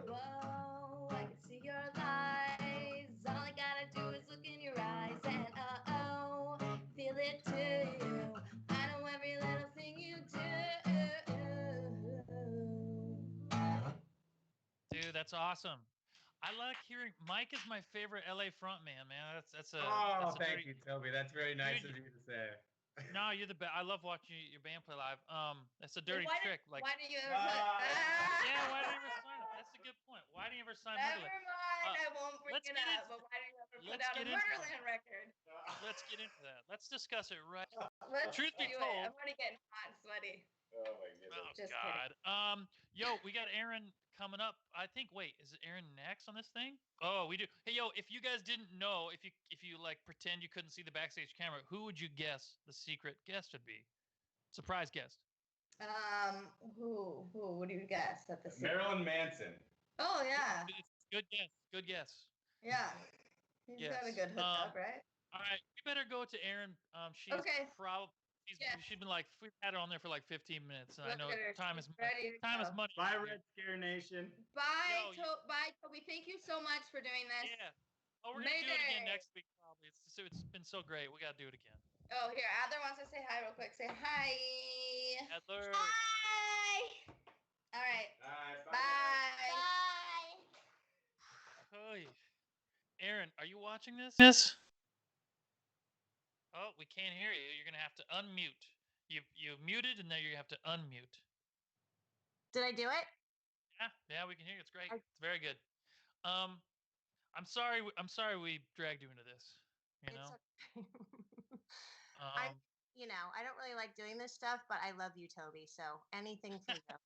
Whoa, I can see your lies. All I gotta do is look in your eyes, and oh, feel it too. I know every little thing you do. Dude, that's awesome. I like hearing. Mike is my favorite LA frontman, man. That's a. Oh, that's a thank you, Toby. That's very nice of you to say. No, you're the best. I love watching your band play live. That's a dirty Why trick. Why did you ever put? Yeah, why did you ever sign up? That's a good point. Why did you ever sign Never Murderland? mind, I won't bring let's it get up. into- But why did you ever put let's out a get into that. Murderland record? Let's get into that. Let's discuss it right. Let's Truth do be it. told. I'm already getting hot and sweaty. Oh my goodness. Oh Just God. Yo, we got Aaron coming up. I think. Wait, is it Aaron next on this thing? Oh, we do. Hey, yo, if you guys didn't know, if you like pretend you couldn't see the backstage camera, who would you guess the secret guest would be? Surprise guest. Who? What do you guess at the Marilyn Manson. Oh yeah, Good guess. Good guess. yeah. He's Yes. got a good hookup, right? All right, we better go to Aaron. She's Okay. probably Yeah. she's been like we've had her on there for like 15 minutes, and I Look know at her. time is She's ready to time is go. money. Bye, Red Scare Nation. Bye, bye, Toby. Thank you so much for doing this. Yeah. Oh, we're gonna do it again Mayday. next week probably. It's been so great. We gotta do it again. Oh, here, Adler wants to say hi real quick. Say hi. Adler. Hi. All right. Bye. Hey, Aaron, are you watching this? Yes. Oh, we can't hear you. You're gonna have to unmute. You muted, and now you're gonna have to unmute. Did I do it? Yeah, we can hear you. It's great. It's very good. I'm sorry. I'm sorry we dragged you into this. You know. I, I don't really like doing this stuff, but I love you, Toby. So anything for you.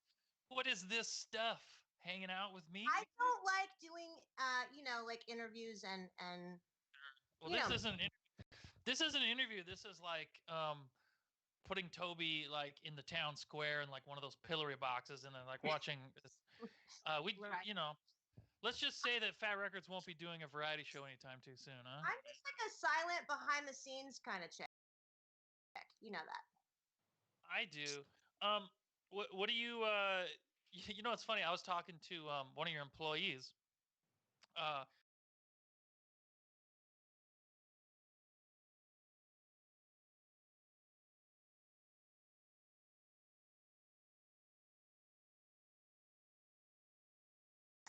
What is this stuff? Hanging out with me? I don't like doing, like interviews and. Well, this isn't an interview. This is like putting Toby like in the town square in like one of those pillory boxes, and then like watching this. Let's just say that Fat Records won't be doing a variety show anytime too soon, huh? I'm just like a silent behind the scenes kind of chick. You know that. I do. What do you you know, it's funny. I was talking to one of your employees.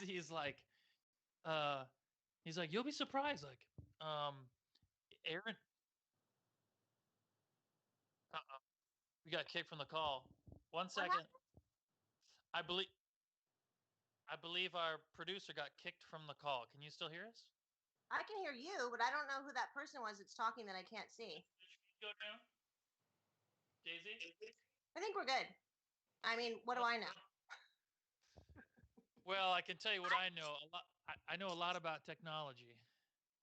He's like, you'll be surprised. Like, Aaron. We got kicked from the call. 1 second. I believe our producer got kicked from the call. Can you still hear us? I can hear you, but I don't know who that person was that's talking that I can't see. Go down. Daisy? I think we're good. I mean, what do I know? Well, I can tell you what I know. I know a lot about technology.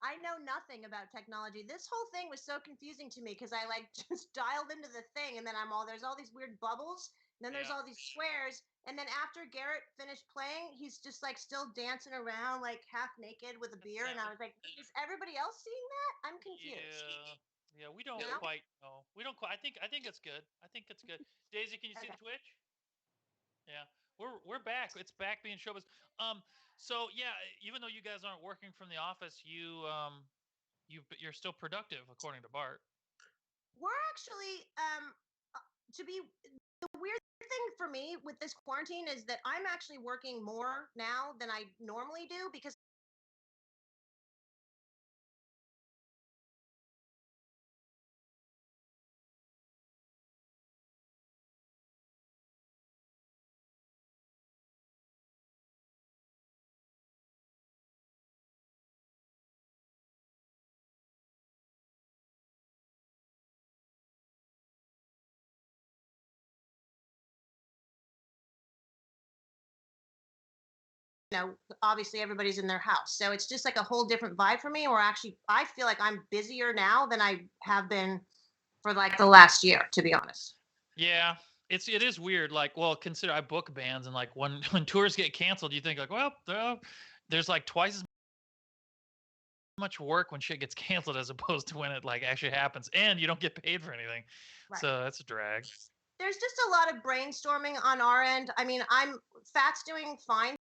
I know nothing about technology. This whole thing was so confusing to me because I like just dialed into the thing, and then there's all these weird bubbles, and then there's all these squares, and then after Garrett finished playing, he's just like still dancing around like half naked with a beer, and I was like, is everybody else seeing that? I'm confused. Yeah, we don't quite know. We don't quite. I think it's good. I think it's good. Daisy, can you see the Twitch? Yeah. We're back. It's back being showbiz. So yeah, even though you guys aren't working from the office, you're still productive, according to Bart. We're actually the weird thing for me with this quarantine is that I'm actually working more now than I normally do because obviously everybody's in their house. So it's just like a whole different vibe for me. Or actually, I feel like I'm busier now than I have been for like the last year, to be honest. Yeah, it is weird. Like, well, consider I book bands, and like when tours get canceled, you think like, well, there's like twice as much work when shit gets canceled as opposed to when it like actually happens, and you don't get paid for anything. Right. So that's a drag. There's just a lot of brainstorming on our end. I mean, Fat's doing fine.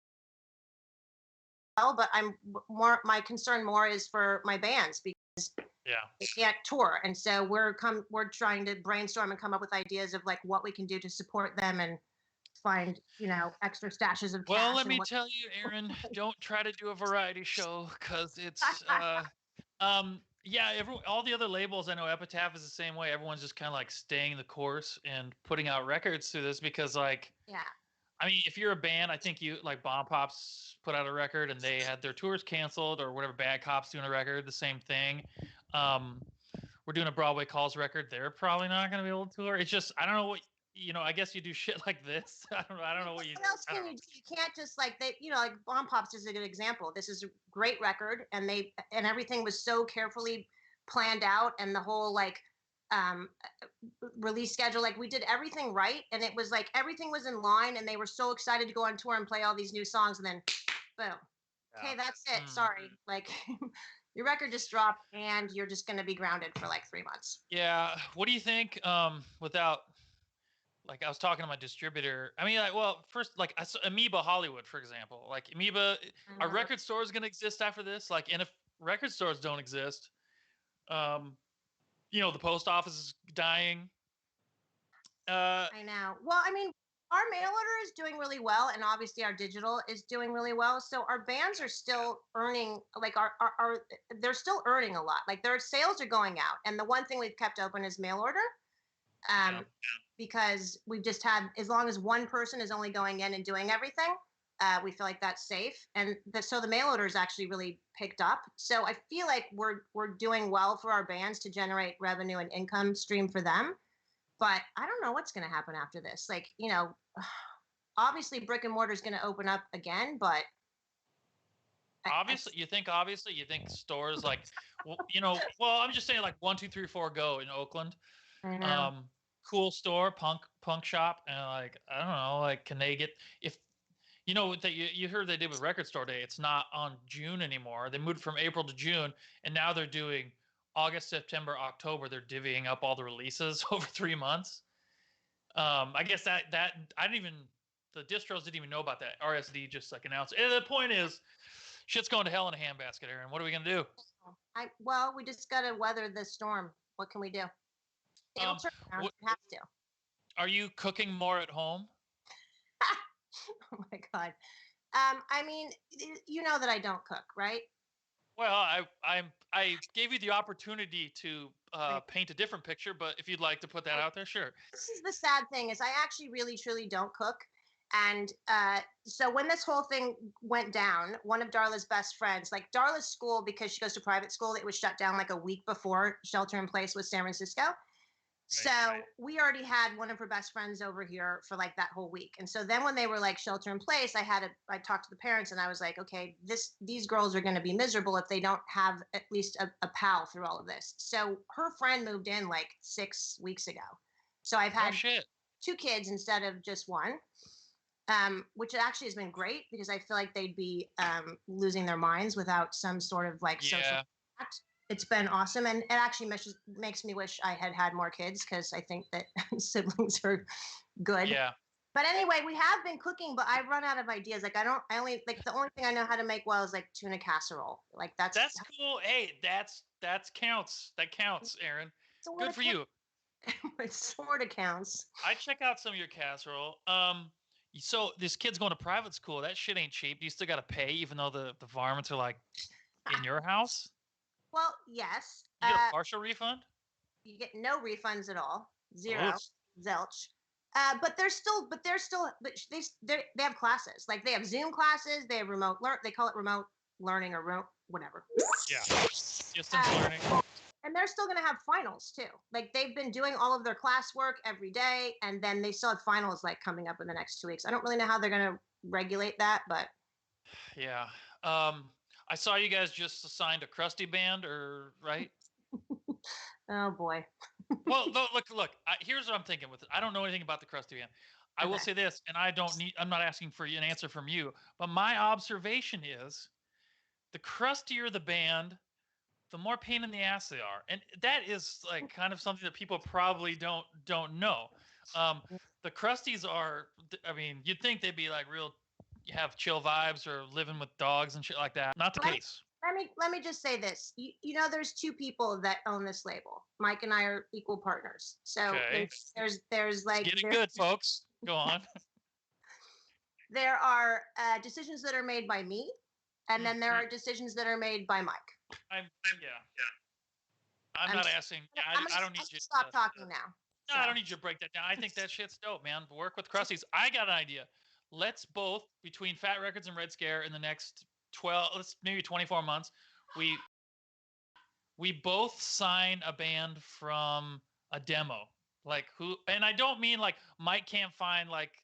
But my concern more is for my bands because they can't tour, and so we're trying to brainstorm and come up with ideas of like what we can do to support them and find extra stashes of cash. Well, let me tell you, Aaron, don't try to do a variety show because it's all the other labels, I know Epitaph is the same way. Everyone's just kind of like staying the course and putting out records through this because like I mean, if you're a band, I think you like Bomb Pops put out a record and they had their tours canceled, or whatever. Bad Cops doing a record, the same thing. We're doing a Broadway Calls record. They're probably not going to be able to tour. It's just I don't know what I guess you do shit like this. I don't know what you. What else can you do? You can't just like like Bomb Pops is a good example. This is a great record, and everything was so carefully planned out, and the whole like release schedule, like we did everything right, and it was like everything was in line, and they were so excited to go on tour and play all these new songs, and then boom, okay, that's it. Sorry, like your record just dropped, and you're just going to be grounded for like 3 months. Yeah. What do you think? Without like I was talking to my distributor. I mean, like, well, first, like Amoeba Hollywood, for example, like Amoeba, are record stores going to exist after this? Like, and if record stores don't exist, the post office is dying. I know. Well, I mean, our mail order is doing really well, and obviously our digital is doing really well. So our bands are still earning, like they're still earning a lot. Like their sales are going out, and the one thing we've kept open is mail order. Because we've just had, as long as one person is only going in and doing everything, we feel like that's safe. And so the mail order is actually really picked up. So I feel like we're doing well for our bands to generate revenue and income stream for them. But I don't know what's going to happen after this. Like, you know, obviously brick and mortar is going to open up again, but obviously you think stores like, well, I'm just saying like 1 2 3 4 Go in Oakland. I know. Cool store, punk shop, and like I don't know, like can they get, if you know that you heard they did with Record Store Day, it's not on June anymore. They moved from April to June, and now they're doing August, September, October. They're divvying up all the releases over 3 months. I guess that I didn't even, the distros didn't even know about that. RSD just like announced. And the point is, shit's going to hell in a handbasket, Aaron. What are we gonna do? Well, we just gotta weather this storm. What can we do? It'll turn around. We have to. Are you cooking more at home? Oh my God. I mean, you know that I don't cook, right? Well, I gave you the opportunity to paint a different picture, but if you'd like to put that out there, sure. This is the sad thing, is I actually really truly don't cook. And so when this whole thing went down, one of Darla's best friends, like Darla's school, because she goes to private school, it was shut down like a week before shelter in place was San Francisco. So we already had one of her best friends over here for like that whole week. And so then when they were like shelter in place, I talked to the parents and I was like, okay, these girls are going to be miserable if they don't have at least a pal through all of this. So her friend moved in like 6 weeks ago. So I've had 2 kids instead of just one, which actually has been great because I feel like they'd be losing their minds without some sort of like social contact. It's been awesome, and it actually makes me wish I had more kids because I think that siblings are good. Yeah. But anyway, we have been cooking, but I've run out of ideas. Like the only thing I know how to make well is like tuna casserole. Like that's cool. Hey, that counts. That counts, Aaron. Good for you. It sort of counts. I check out some of your casserole. So this kid's going to private school. That shit ain't cheap. You still got to pay, even though the varmints are like in your house. Well, yes. You get a partial refund? You get no refunds at all. Zero. Zilch. But they have classes. Like they have Zoom classes. They have remote they call it remote learning or whatever. Yeah. Distance learning. And they're still going to have finals too. Like they've been doing all of their classwork every day, and then they still have finals like coming up in the next 2 weeks. I don't really know how they're going to regulate that, but yeah. I saw you guys just signed a Krusty band, right? Oh boy. Well, look. Here's what I'm thinking with it. I don't know anything about the Krusty band. I will say this, and I'm not asking for an answer from you, but my observation is, the crustier the band, the more pain in the ass they are, and that is like kind of something that people probably don't know. The Krusties are. I mean, you'd think they'd be like real. You have chill vibes or living with dogs and shit like that. Not the case. Let me just say this. You know, there's 2 people that own this label. Mike and I are equal partners. So there's like getting good, folks. Go on. There are decisions that are made by me, and then there are decisions that are made by Mike. I'm not asking. I don't need you to stop talking now. No, I don't need you to break that down. I think that shit's dope, man. Work with Krusties. I got an idea. Let's both, between Fat Records and Red Scare, in the next 24 months, we both sign a band from a demo. Like and I don't mean like Mike can't find like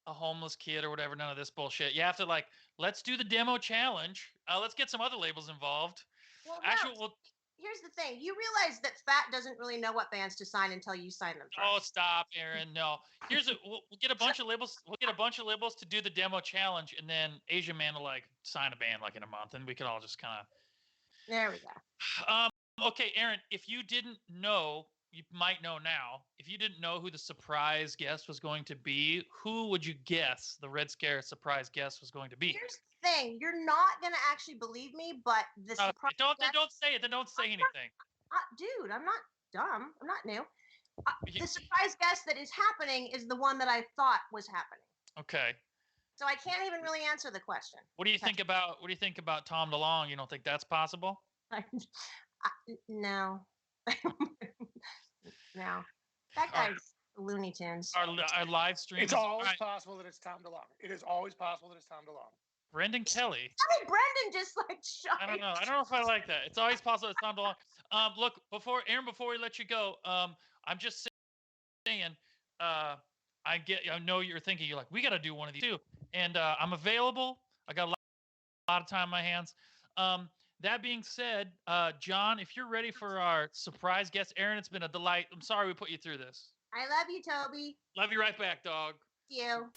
a homeless kid or whatever. None of this bullshit. You have to like, let's do the demo challenge. Let's get some other labels involved. Well, here's the thing. You realize that Fat doesn't really know what bands to sign until you sign them first. Oh, stop, Aaron. No. We'll get a bunch of labels. We'll get a bunch of labels to do the demo challenge, and then Asian Man will like sign a band like in a month, and we can all just kind of. There we go. Okay, Aaron. If you didn't know, you might know now. If you didn't know who the surprise guest was going to be, who would you guess the Red Scare surprise guest was going to be? Here's the thing. You're not gonna actually believe me, but the surprise. Don't say it. Then don't say anything. Dude, I'm not dumb. I'm not new. The surprise guest that is happening is the one that I thought was happening. Okay. So I can't even really answer the question. What do you think about Tom DeLonge? You don't think that's possible? No. No. That guy's Looney Tunes. Our live stream. It's always possible that it's Tom DeLonge. It is always possible that it's Tom DeLonge. Brendan Kelly. I mean, Brendan just like shot. I don't know. I don't know if I like that. It's always possible it's Tom DeLonge. Look, before we let you go, I'm just saying, I know you're thinking, you're like, we got to do one of these too, and I'm available. I got a lot of time on my hands. That being said, John, if you're ready for our surprise guest, Aaron, it's been a delight. I'm sorry we put you through this. I love you, Toby. Love you right back, dog. Thank you.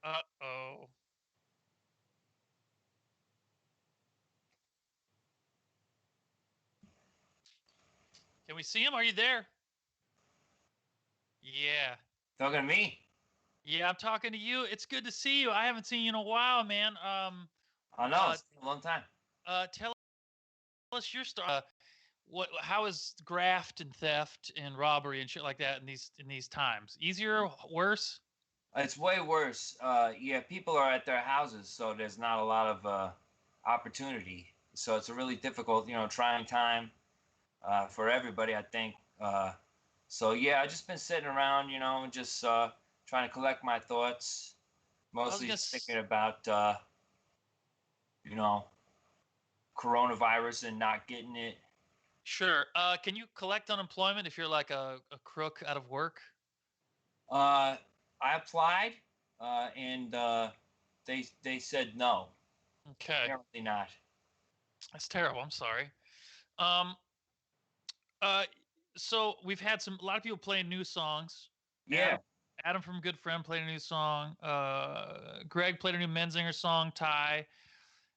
Uh-oh. Can we see him? Are you there? Yeah. Talking to me? Yeah, I'm talking to you. It's good to see you. I haven't seen you in a while, man. I know, it's been a long time. Tell us your story. How is graft and theft and robbery and shit like that in these times? Easier, worse? It's way worse. Yeah, people are at their houses, so there's not a lot of opportunity. So it's a really difficult, trying time for everybody, I think. So yeah, I've just been sitting around, just trying to collect my thoughts, mostly thinking about, coronavirus and not getting it. Sure. Can you collect unemployment if you're like a crook out of work? I applied, and they said no. Okay. Apparently not. That's terrible. I'm sorry. So we've had a lot of people playing new songs. Yeah. Adam from Good Friend played a new song. Greg played a new Menzinger song. Ty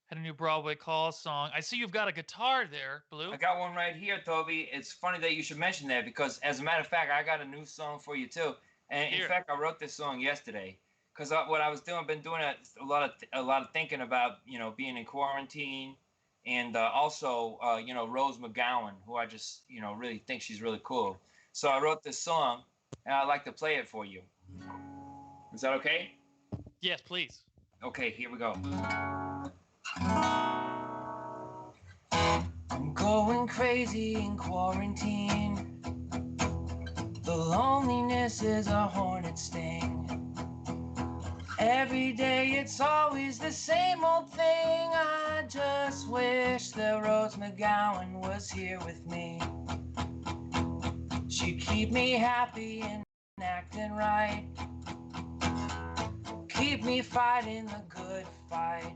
had a new Broadway Call song. I see you've got a guitar there, Blue. I got one right here, Toby. It's funny that you should mention that because, as a matter of fact, I got a new song for you too. And in fact, I wrote this song yesterday because what I was doing, I've been doing a lot of thinking about being in quarantine, and also Rose McGowan, who I just really think she's really cool. So I wrote this song, and I'd like to play it for you. Is that okay? Yes, please. Okay, here we go. I'm going crazy in quarantine. The loneliness is a hornet sting. Every day it's always the same old thing. I just wish that Rose McGowan was here with me. She'd keep me happy and acting right. Keep me fighting the good fight.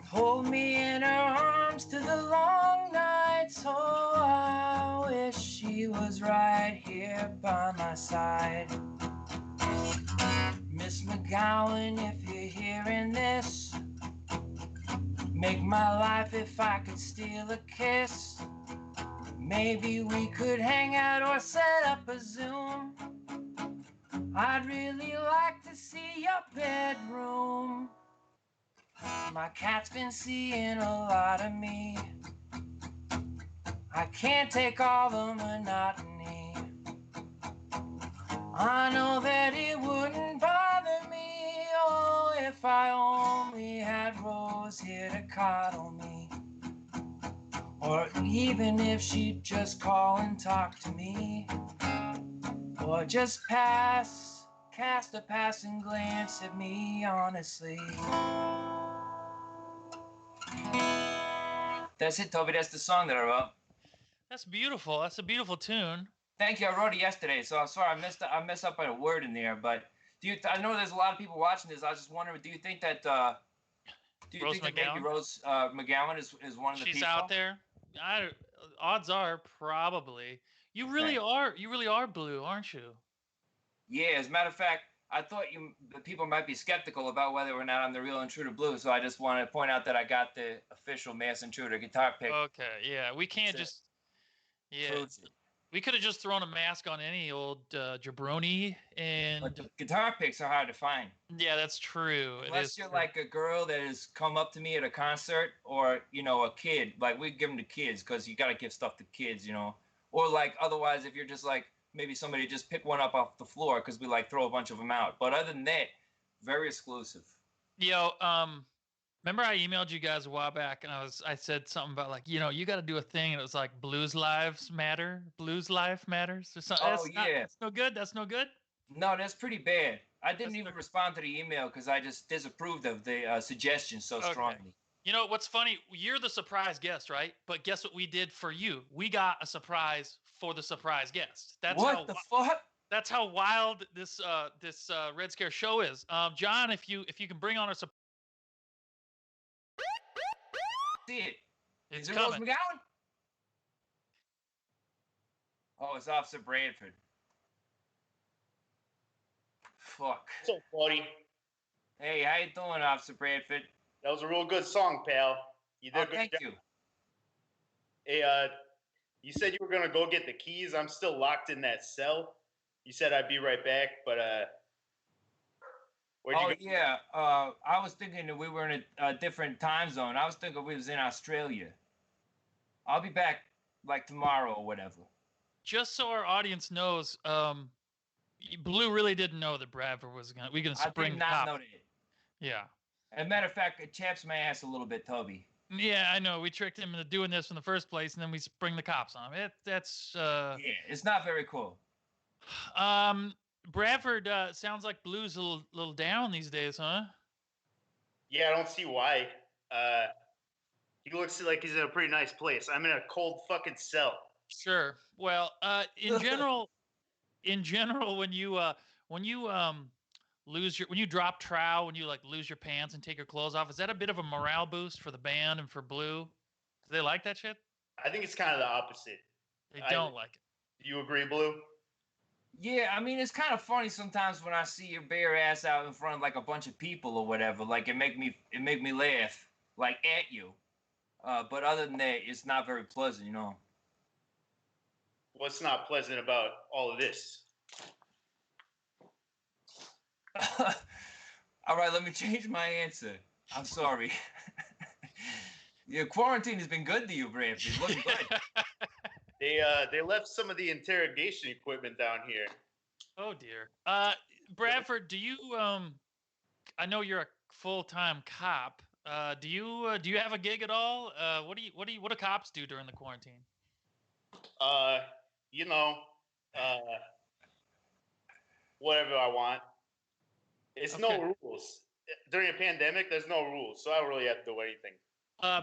Hold me in her arms to the long nights. Oh, I wish she was right here by my side. Miss McGowan, if you're hearing this, make my life if I could steal a kiss. Maybe we could hang out or set up a Zoom. I'd really like to see your bedroom. My cat's been seeing a lot of me. I can't take all the monotony. I know that it wouldn't bother me, oh, if I only had Rose here to coddle me. Or even if she'd just call and talk to me. Or just cast a passing glance at me honestly. That's it, Toby. That's the song that I wrote. That's beautiful. That's a beautiful tune. Thank you. I wrote it yesterday, so I'm sorry I messed up on a word in there. But I know there's a lot of people watching this. I was just wondering, do you think that Rose maybe Rose McGowan is one of the people? She's out there. Odds are probably. You really are Blue, aren't you? Yeah. As a matter of fact, I thought the people might be skeptical about whether or not I'm the real Intruder Blue, so I just wanted to point out that I got the official Mass Intruder guitar pick. Okay, yeah, we can't just. Yeah, We could have just thrown a mask on any old jabroni, and But the guitar picks are hard to find. yeah, that's true. Unless you're like a girl that has come up to me at a concert, or a kid. Like we give them to kids because you gotta give stuff to kids, Or like otherwise, if you're just like maybe somebody just pick one up off the floor because we like throw a bunch of them out. But other than that, very exclusive. Yo, remember I emailed you guys a while back, and I said something about like, you got to do a thing, and it was like Blues Lives Matter, Blues Life Matters, or something. Oh yeah, that's no good. That's no good. No, that's pretty bad. I didn't even respond to the email because I just disapproved of the suggestion so strongly. You know what's funny? You're the surprise guest, right? But guess what we did for you? We got a surprise for the surprise guest. What the fuck? That's how wild this Red Scare show is. John, if you can bring on our surprise. See it. It's Is it Rose coming. McGowan? Oh, it's Officer Bradford. Fuck. So, buddy. Hey, how you doing, Officer Bradford? That was a real good song, pal. You did a good thank job. you. Hey, you said you were gonna go get the keys. I'm still locked in that cell. You said I'd be right back, but where'd you go? Yeah. I was thinking that we were in a different time zone. I was thinking we was in Australia. I'll be back like tomorrow or whatever. Just so our audience knows, Blue really didn't know that Bradford was gonna spring I did the not top. know that. Yeah. As a matter of fact, it chaps my ass a little bit, Toby. Yeah, I know. We tricked him into doing this in the first place, and then we spring the cops on him. That's Yeah, it's not very cool. Bradford sounds like Blue's a little down these days, huh? Yeah, I don't see why. He looks like he's in a pretty nice place. I'm in a cold fucking cell. Sure. Well, in general, when you when you drop trow, when you like lose your pants and take your clothes off, is that a bit of a morale boost for the band and for Blue? Do they like that shit? I think it's kind of the opposite. They don't like it. Do you agree, Blue? Yeah, I mean, it's kind of funny sometimes when I see your bare ass out in front of like a bunch of people or whatever. Like it make me laugh, like at you. But other than that, it's not very pleasant, What's not pleasant about all of this? All right, let me change my answer. I'm sorry. Your quarantine has been good to you, Bradford. Looking good. They left some of the interrogation equipment down here. Oh dear. Bradford, do you I know you're a full-time cop. Do you have a gig at all? What do cops do during the quarantine? Whatever I want. It's no rules. During a pandemic, there's no rules, so I don't really have to do anything.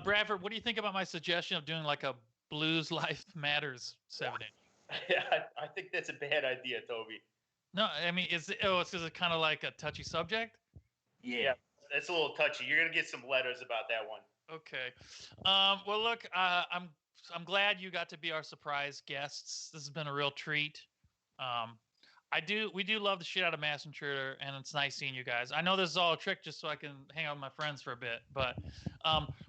Bradford, what do you think about my suggestion of doing like a Blues Life Matters 7-inch? Yeah, I think that's a bad idea, Toby. No, I mean, is it kind of like a touchy subject? Yeah, it's a little touchy. You're gonna get some letters about that one. Okay. Well, look, I'm glad you got to be our surprise guests. This has been a real treat. We do love the shit out of Mass Intruder, and it's nice seeing you guys. I know this is all a trick just so I can hang out with my friends for a bit, but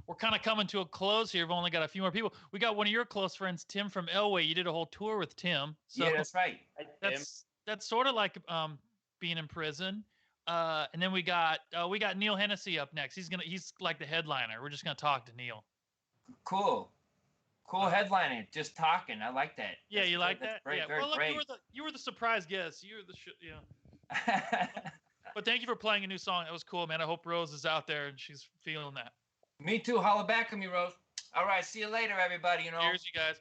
we're kind of coming to a close here. We've only got a few more people. We got one of your close friends, Tim from Elway. You did a whole tour with Tim. So yeah, that's right. That's sort of like being in prison. And then we got Neil Hennessy up next. He's like the headliner. We're just gonna talk to Neil. Cool headlining, just talking. I like that. Yeah, you like that? Great, yeah. very Well, look, great. you were the surprise guest. You were the But thank you for playing a new song. That was cool, man. I hope Rose is out there and she's feeling that. Me too. Holla back at me, Rose. All right, see you later, everybody. Cheers, you guys.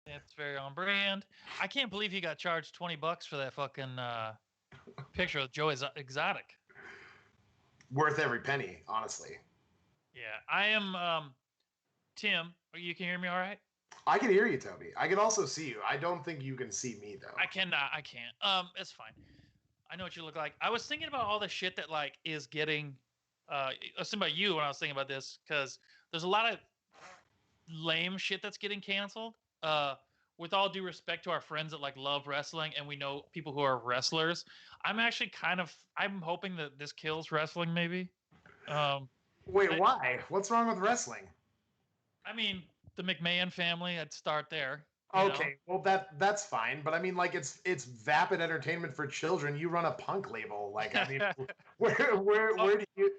That's very on brand. I can't believe he got charged $20 for that fucking picture of Joe Exotic. Worth every penny, honestly. Yeah, I am. Tim, you can hear me all right? I can hear you, Toby. I can also see you. I don't think you can see me though. I cannot. I can't. It's fine. I know what you look like. I was thinking about all the shit that like is getting. I was thinking about you when I was thinking about this because there's a lot of lame shit that's getting canceled. With all due respect to our friends that like love wrestling and we know people who are wrestlers, I'm actually I'm hoping that this kills wrestling maybe. Wait, why? What's wrong with wrestling? I mean, the McMahon family, I'd start there. Okay, well that's fine, but I mean, like it's vapid entertainment for children. You run a punk label, like I mean, where do you?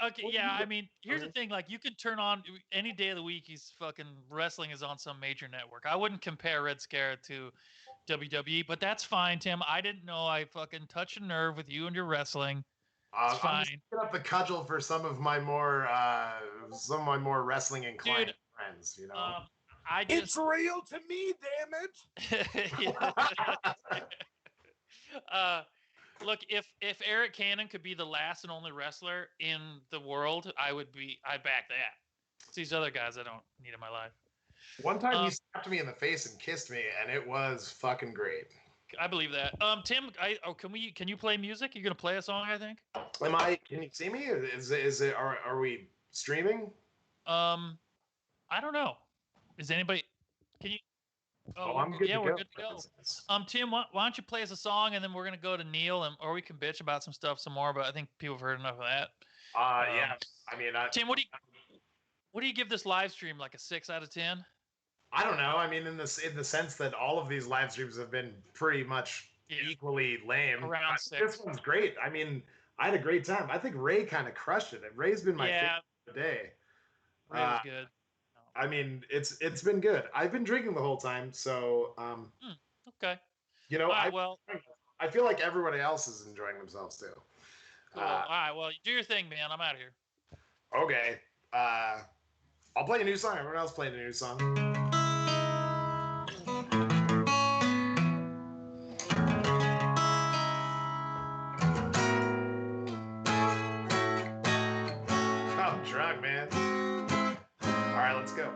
Okay, yeah, I mean, here's the thing: like, you could turn on any day of the week. He's fucking wrestling is on some major network. I wouldn't compare Red Scare to WWE, but that's fine, Tim. I didn't know I fucking touched a nerve with you and your wrestling. It's fine. I'm just picking up the cudgel for some of my more wrestling inclined friends. You know, it's real to me, damn it. Look, if Eric Cannon could be the last and only wrestler in the world, I'd back that. It's these other guys I don't need in my life. One time he slapped me in the face and kissed me, and it was fucking great. I believe that. Tim, can you play music? You're gonna play a song, I think. Can you see me? Is it? Are we streaming? I don't know. Is anybody? Can you? Oh, I'm good. Yeah, we're good to go. Tim, why don't you play us a song, and then we're gonna go to Neil, or we can bitch about some stuff some more. But I think people have heard enough of that. Yeah. I mean, Tim, what do you give this live stream? Like a 6 out of 10? I don't know. I mean, in the sense that all of these live streams have been pretty much equally lame. Around 6. This one's great. I mean, I had a great time. I think Ray kind of crushed it. Ray's been my favorite of the day. Ray was good. I mean, it's been good. I've been drinking the whole time, so okay. You know, I feel like everybody else is enjoying themselves too. Cool. All right, well, do your thing, man. I'm out of here. Okay. I'll play a new song. Everyone else playing a new song. I'm drunk, man. All right, let's go.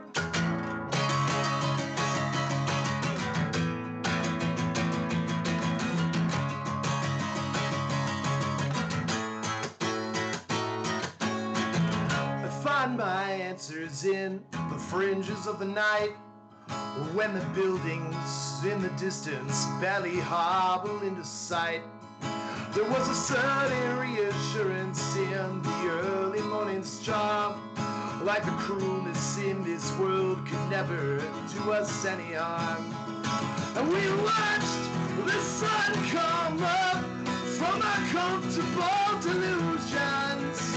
I find my answers in the fringes of the night, when the buildings in the distance barely hobble into sight. There was a certain reassurance in the early morning's charm, like the cruelness in this world could never do us any harm. And we watched the sun come up from our comfortable delusions.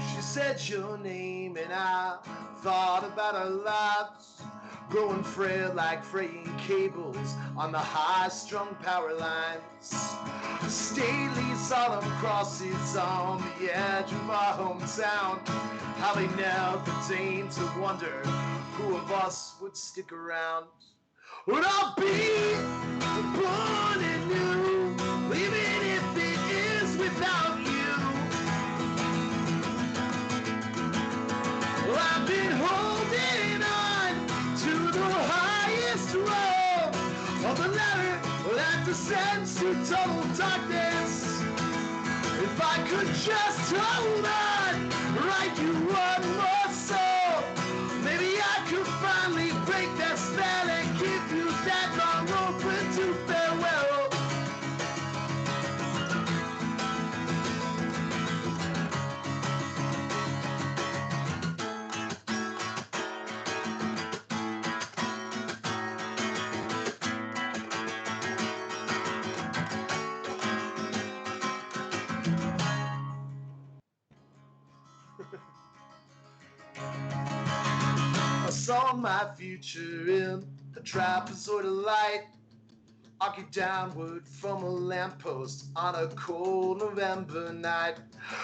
She said your name and I thought about our lives, growing frail like fraying cables on the high-strung power lines. Stately solemn crosses on the edge of our hometown, how they never deigned to wonder who of us would stick around. Would I be born anew, even if it is without you? Well, I've been holding on to the highest road of the ladder that descends to total darkness. If I could just hold on, write you one more soul, maybe I could finally break that spell and give you that long open to farewell. I saw my future in a trapezoid of light, arcing downward from a lamppost on a cold November night.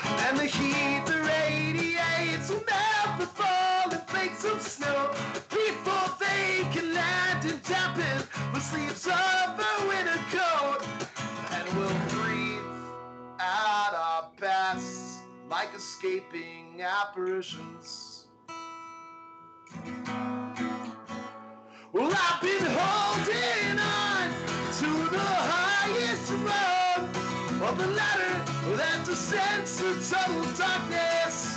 And the heat that radiates will never fall in flakes of snow before they can land and dampen the sleeves of a winter coat. And we'll breathe out our past like escaping apparitions. Well, I've been holding on to the highest rung of the ladder that descends to total darkness.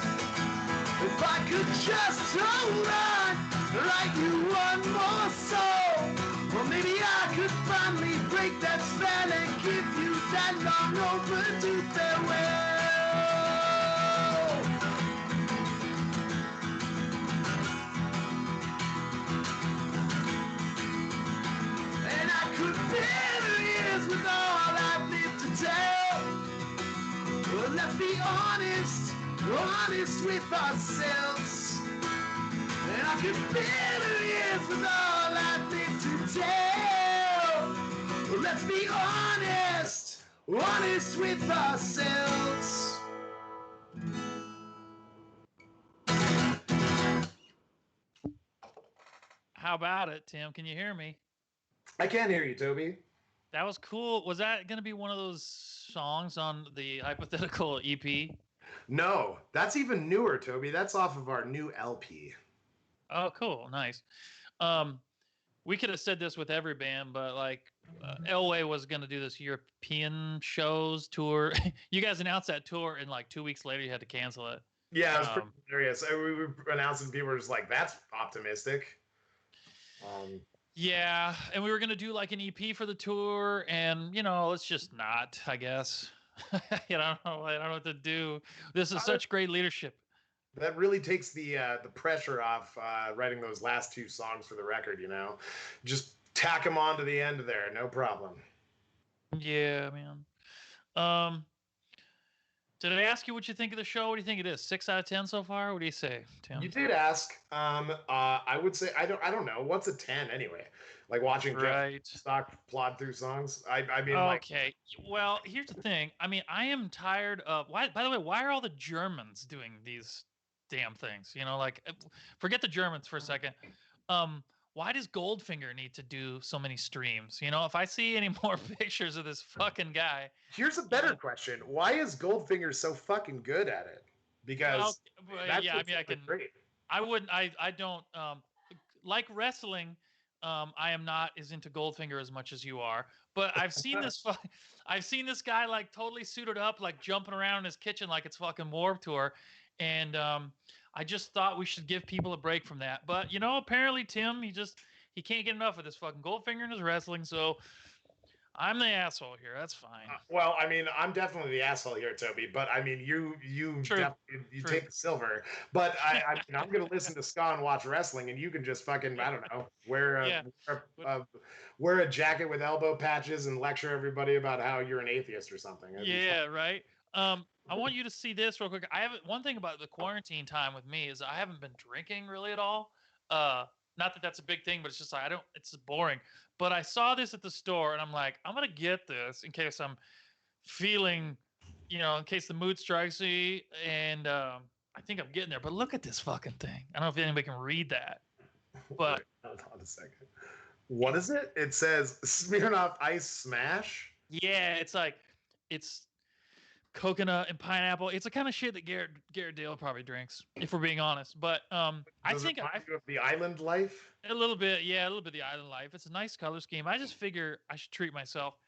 If I could just hold on, write you one more song, or maybe I could finally break that spell and give you that long overdue farewell. And I could fill the years with all I've lived to tell. Well, let's be honest with ourselves. And I could fill the years with all I've lived to tell. Well, let's be honest with ourselves. How about it, Tim? Can you hear me? I can't hear you, Toby. That was cool. Was that going to be one of those songs on the hypothetical EP? No, that's even newer, Toby. That's off of our new LP. Oh, cool. Nice. We could have said this with every band, but like Elway was going to do this European shows tour. You guys announced that tour, and like 2 weeks later, you had to cancel it. Yeah, it was pretty hilarious. We were announcing, people were just like, that's optimistic. Yeah, and we were going to do like an EP for the tour, and, you know, it's just not, I guess. I don't know what to do. This is such great leadership. That really takes the pressure off writing those last two songs for the record, you know. Just tack them on to the end there, no problem. Yeah, man. Did I ask you what you think of the show? What do you think it is? 6 out of 10 so far? What do you say, Tim? You did ask. I would say I don't know. What's a 10 anyway? Like watching Jeff Stock plod through songs. I mean, okay. Well, here's the thing. I mean, I am tired of By the way, why are all the Germans doing these damn things? You know, like, forget the Germans for a second. Why does Goldfinger need to do so many streams? You know, if I see any more pictures of this fucking guy. Here's a better question. Why is Goldfinger so fucking good at it? Because yeah, I mean, I don't like wrestling. I am not as into Goldfinger as much as you are, but I've seen this. I've seen this guy like totally suited up, like jumping around in his kitchen like it's fucking Warped Tour, and I just thought we should give people a break from that. But you know, apparently Tim, he can't get enough of this fucking Goldfinger in his wrestling. So I'm the asshole here. That's fine. Well, I mean, I'm definitely the asshole here, Toby. But I mean, you take the silver. But I mean, I'm gonna listen to ska and watch wrestling, and you can just fucking, I don't know, wear a jacket with elbow patches and lecture everybody about how you're an atheist or something. Yeah, right. I want you to see this real quick. One thing about the quarantine time with me is I haven't been drinking really at all. Not that that's a big thing, but it's just like it's boring. But I saw this at the store, and I'm like, I'm gonna get this in case I'm feeling, you know, in case the mood strikes me. And I think I'm getting there. But look at this fucking thing. I don't know if anybody can read that. But hold on a second. What is it? It says Smirnoff Ice Smash. Yeah, it's coconut and pineapple. It's the kind of shit that Garrett Dale probably drinks, if we're being honest. But I think the Island Life. A little bit, yeah, a little bit of the Island Life. It's a nice color scheme. I just figure I should treat myself.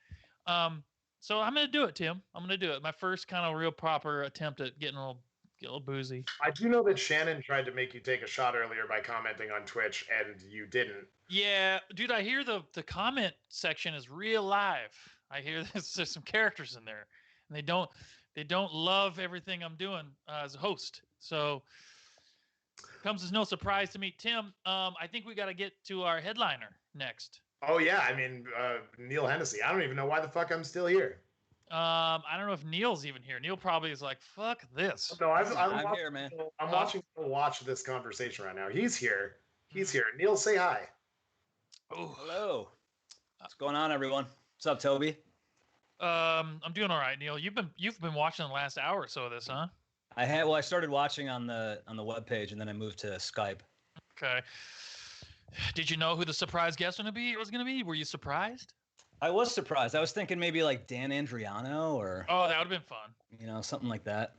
So I'm gonna do it, Tim. I'm gonna do it. My first kind of real proper attempt at getting a little boozy. I do know that Shannon tried to make you take a shot earlier by commenting on Twitch, and you didn't. Yeah, dude, I hear the comment section is real live. I hear there's some characters in there, and they don't love everything I'm doing as a host. So comes as no surprise to me. Tim, I think we got to get to our headliner next. Oh yeah, I mean Neil Hennessy. I don't even know why the fuck I'm still here. I don't know if Neil's even here. Neil probably is like, fuck this. No, I'm here, man. I'm watch this conversation right now. He's here. He's here. Neil, say hi. Oh, hello. What's going on, everyone? What's up, Toby? I'm doing all right, Neil. You've been watching the last hour or so of this, huh? I had. Well, I started watching on the webpage, and then I moved to Skype. Okay. Did you know who the surprise guest was going to be? Were you surprised? I was surprised. I was thinking maybe like Dan Andriano or. Oh, that would have been fun. You know, something like that.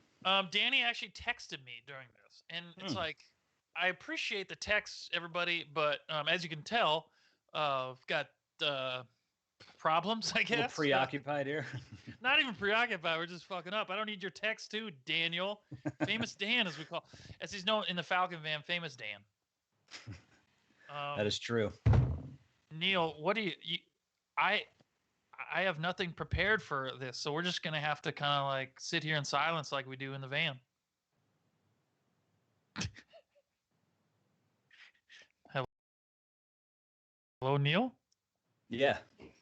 Danny actually texted me during this, and it's like, I appreciate the texts, everybody, but as you can tell, I've got problems, I guess. A little preoccupied here. Not even preoccupied. We're just fucking up. I don't need your text too, Daniel. Famous Dan, as we call, as he's known in the Falcon van, Famous Dan. That is true. Neil, what do you I have nothing prepared for this, so we're just gonna have to kind of like sit here in silence like we do in the van. Hello, Neil? Yeah.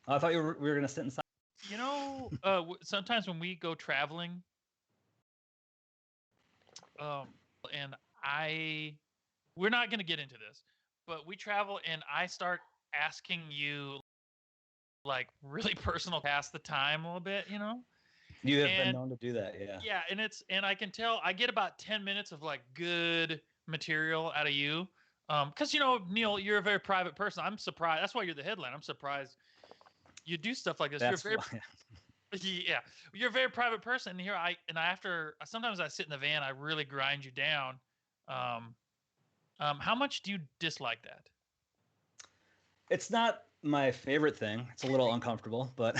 I thought we were going to sit inside. You know, sometimes when we go traveling, and we're not going to get into this, but we travel and I start asking you like really personal pass the time a little bit, you know? You have been known to do that, yeah. Yeah, and I can tell I get about 10 minutes of like good material out of you. Because, you know, Neil, you're a very private person. I'm surprised. That's why you're the headline. I'm surprised you do stuff like this. That's you're very, yeah, you're a very private person. And sometimes I sit in the van, I really grind you down. How much do you dislike that? It's not my favorite thing. It's a little uncomfortable, but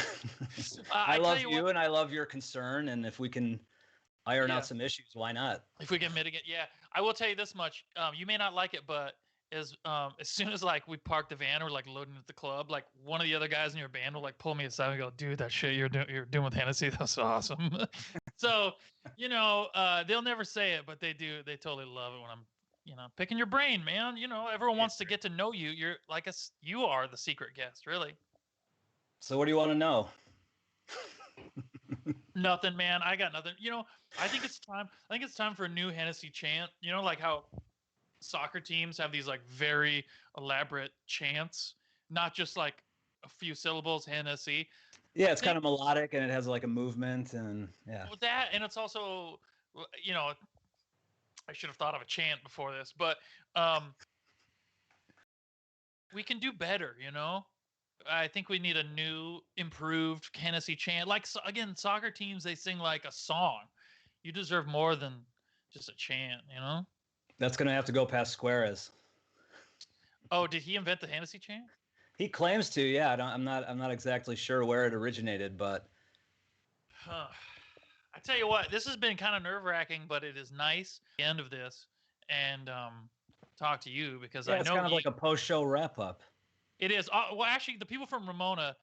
I love you and I love your concern. And if we can iron out some issues, why not? If we can mitigate, yeah. I will tell you this much. You may not like it, but as soon as like we park the van or like loading at the club, like one of the other guys in your band will like pull me aside and go, "Dude, that shit you're doing with Hennessy, that's awesome." So, you know, they'll never say it, but they do. They totally love it when I'm, you know, picking your brain, man. You know, everyone wants to get to know you. You're like you are the secret guest, really. So what do you want to know? Nothing, man. I got nothing. You know, I think it's time for a new Hennessy chant. You know, like how soccer teams have these like very elaborate chants, not just like a few syllables, Hennessy. Yeah, it's kind of melodic and it has like a movement and yeah. With that, and it's also, you know, I should have thought of a chant before this, but we can do better, you know? I think we need a new, improved Hennessy chant. Like, again, soccer teams, they sing like a song. You deserve more than just a chant, you know? That's going to have to go past Squares. Oh, did he invent the Hennessy chant? He claims to, yeah. I'm not exactly sure where it originated, but... I tell you what, this has been kind of nerve-wracking, but it is nice at the end of this and talk to you because I know it's kind of like a post-show wrap-up. It is. Well, actually, the people from Ramona,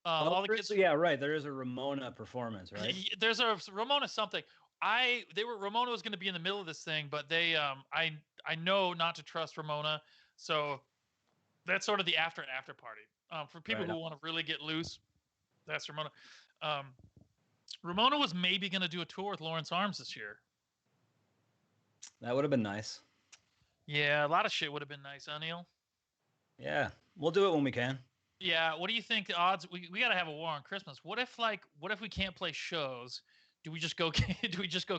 all the kids. Yeah, right. There is a Ramona performance, right? There's a Ramona something. Ramona was going to be in the middle of this thing, but they, I know not to trust Ramona, so that's sort of the after party. For people who want to really get loose, that's Ramona. Ramona was maybe going to do a tour with Lawrence Arms this year. That would have been nice. Yeah, a lot of shit would have been nice, huh, Neil? Yeah, we'll do it when we can. Yeah, what do you think the odds? We got to have a war on Christmas. What if we can't play shows? Do we just go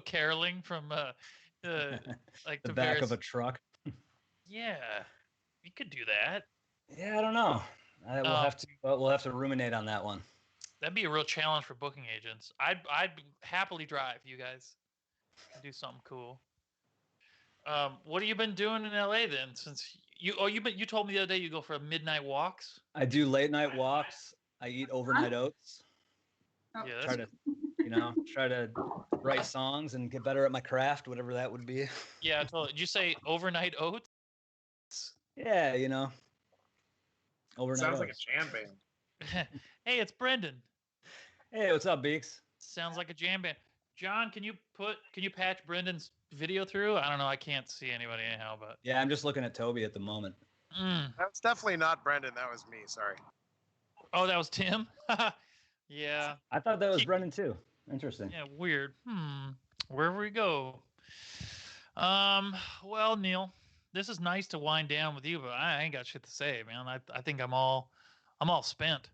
caroling from like the back of a truck? Yeah, we could do that. Yeah, I don't know. We'll have to ruminate on that one. That'd be a real challenge for booking agents. I'd happily drive you guys and do something cool. What have you been doing in LA then? Since you told me the other day you go for midnight walks. I do late night walks. I eat overnight oats. Oh. Yeah, try to write songs and get better at my craft, whatever that would be. Yeah, totally. Did you say overnight oats? Yeah, overnight Sounds oats. like a jam band. Hey, it's Brendan. Hey, what's up, Beaks? Sounds like a jam band. John, can you patch Brendan's video through? I don't know. I can't see anybody anyhow, but yeah, I'm just looking at Toby at the moment. That's definitely not Brendan. That was me. Sorry. Oh, that was Tim. Yeah. I thought that was Brendan too. Interesting. Yeah, weird. Wherever we go. Well, Neil, this is nice to wind down with you, but I ain't got shit to say, man. I think I'm all spent.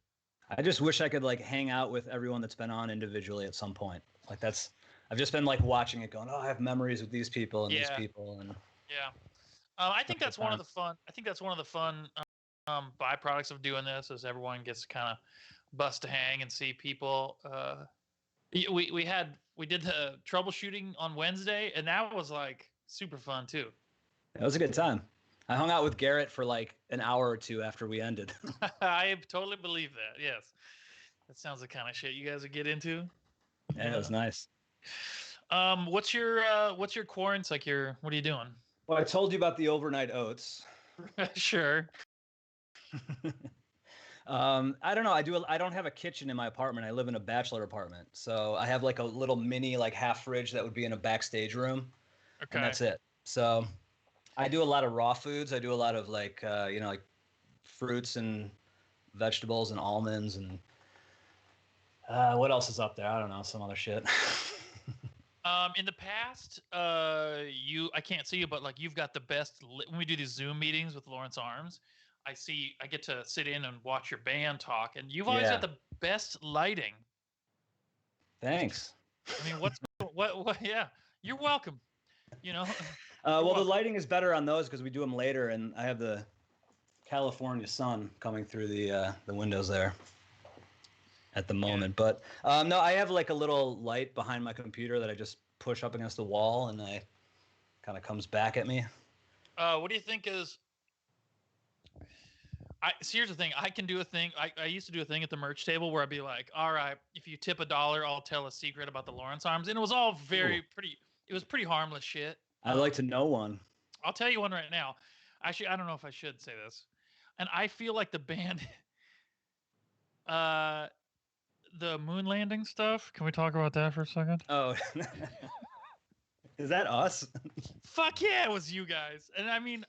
I just wish I could like hang out with everyone that's been on individually at some point. Like I've just been like watching it going, oh, I have memories with these people and these people. And yeah. I think that's one of the fun. I think that's one of the fun byproducts of doing this is everyone gets to kind of bust a hang and see people. We did the troubleshooting on Wednesday, and that was like super fun too. It was a good time. I hung out with Garrett for like an hour or two after we ended. I totally believe that. Yes, that sounds the kind of shit you guys would get into. Yeah, it was nice. What's your quarantine? Like what are you doing? Well, I told you about the overnight oats. Sure. I don't know. I don't have a kitchen in my apartment. I live in a bachelor apartment, so I have like a little mini like half fridge that would be in a backstage room, and that's it. So I do a lot of raw foods. I do a lot of like like fruits and vegetables and almonds and what else is up there? I don't know, some other shit. In the past, I can't see you, but like you've got the best when we do these Zoom meetings with Lawrence Arms. I get to sit in and watch your band talk, and you've always got the best lighting. Thanks. I mean, what? Yeah, you're welcome. Well, the lighting is better on those because we do them later, and I have the California sun coming through the windows there at the moment. But no, I have like a little light behind my computer that I just push up against the wall, and it kind of comes back at me. What do you think is? So here's the thing. I can do a thing. I used to do a thing at the merch table where I'd be like, all right, if you tip $1, I'll tell a secret about the Lawrence Arms. And it was all pretty, it was pretty harmless shit. I'd like to know one. I'll tell you one right now. Actually, I don't know if I should say this. And I feel like the band, the moon landing stuff. Can we talk about that for a second? Oh, is that us? Fuck yeah, it was you guys. And I mean,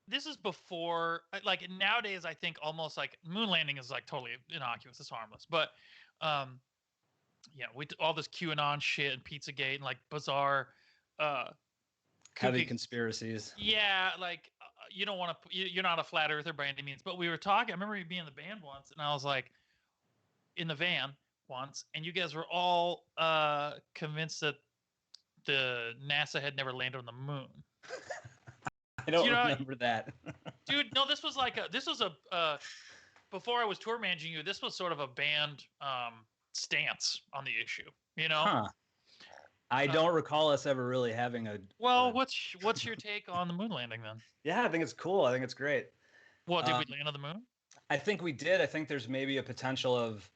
this is before, like nowadays, I think almost like moon landing is like totally innocuous. It's harmless. But all this QAnon shit and Pizzagate and like bizarre heavy conspiracies. Yeah, like you don't want to, you're not a flat earther by any means. But we were talking, I remember you being in the band once, and I was like in the van once, and you guys were all convinced that the NASA had never landed on the moon. I don't remember that. Dude, no, this was before I was tour managing you, this was sort of a band stance on the issue, Huh. I don't recall us ever really having a... Well, what's your take on the moon landing then? Yeah, I think it's cool. I think it's great. Well, did we land on the moon? I think we did. I think there's maybe a potential of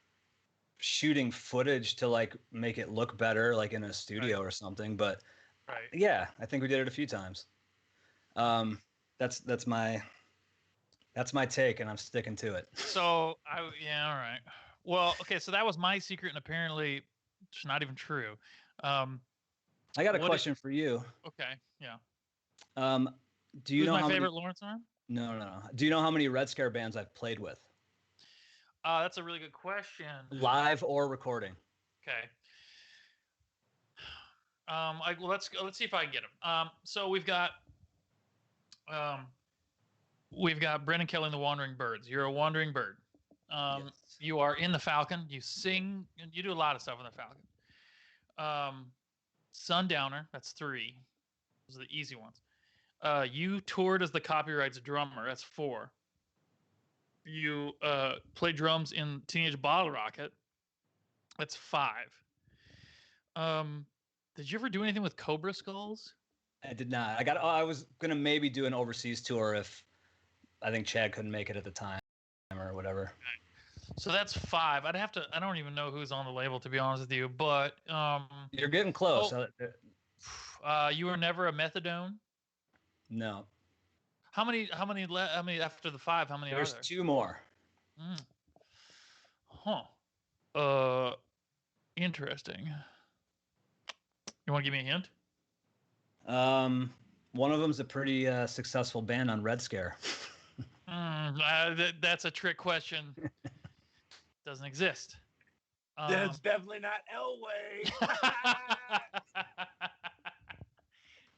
shooting footage to like make it look better, like in a studio or something. But yeah, I think we did it a few times. That's my take, and I'm sticking to it. So all right. Well, okay, so that was my secret, and apparently it's not even true. I got a question for you. Okay, yeah. Do you know my how favorite many... Lawrence Arm? No. Do you know how many Red Scare bands I've played with? That's a really good question. Live or recording? Okay. Let's see if I can get them. So we've got Brendan Kelly and the Wandering Birds. You're a wandering bird. Yes. You are in the Falcon. You sing, and you do a lot of stuff in the Falcon. Sundowner, that's 3. Those are the easy ones. You toured as the Copyrights drummer. That's 4. You play drums in Teenage Bottle Rocket. That's 5. Did you ever do anything with Cobra Skulls? I did not. I was gonna maybe do an overseas tour if I think Chad couldn't make it at the time or whatever. So that's 5. I don't even know who's on the label, to be honest with you, but you're getting close. You were never a Methadone? No. How many after the 5? How many There's are there? 2 more. Huh. Interesting. You want to give me a hint? One of them's a pretty successful band on Red Scare. That's a trick question. Doesn't exist. That's definitely not Elway.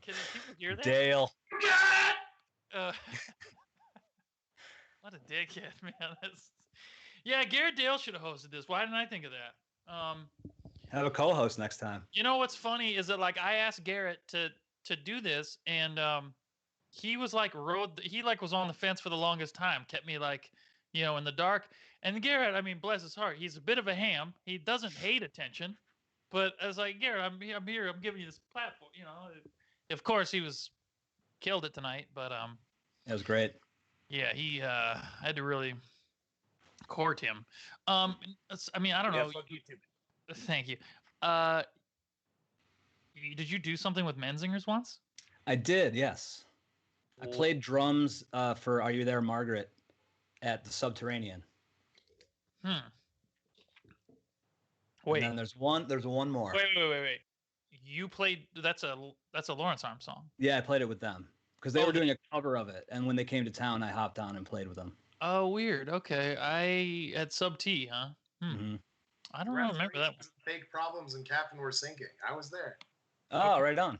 Can people hear that? Dale. What a dickhead, man. Yeah, Garrett Dale should have hosted this. Why didn't I think of that? Have a co-host next time. You know what's funny is that like I asked Garrett to to do this, and he was like was on the fence for the longest time, kept me like, in the dark. And Garrett, I mean, bless his heart, he's a bit of a ham. He doesn't hate attention, but I was like, Garrett, I'm here, I'm giving you this platform. Of course, he killed it tonight, but it was great. Yeah, he had to really court him. I mean, I don't know. Fuck you too. Thank you. Did you do something with Menzingers once? I did, yes. I played drums for Are You There, Margaret at the Subterranean. Wait. And then there's one more. Wait. You played that's a Lawrence Arms song. Yeah, I played it with them because they were doing a cover of it, and when they came to town, I hopped on and played with them. Oh, weird. Okay, I at Sub T, huh? I don't really remember that one. Big Problems and Captain We're Sinking. I was there. Oh, right on.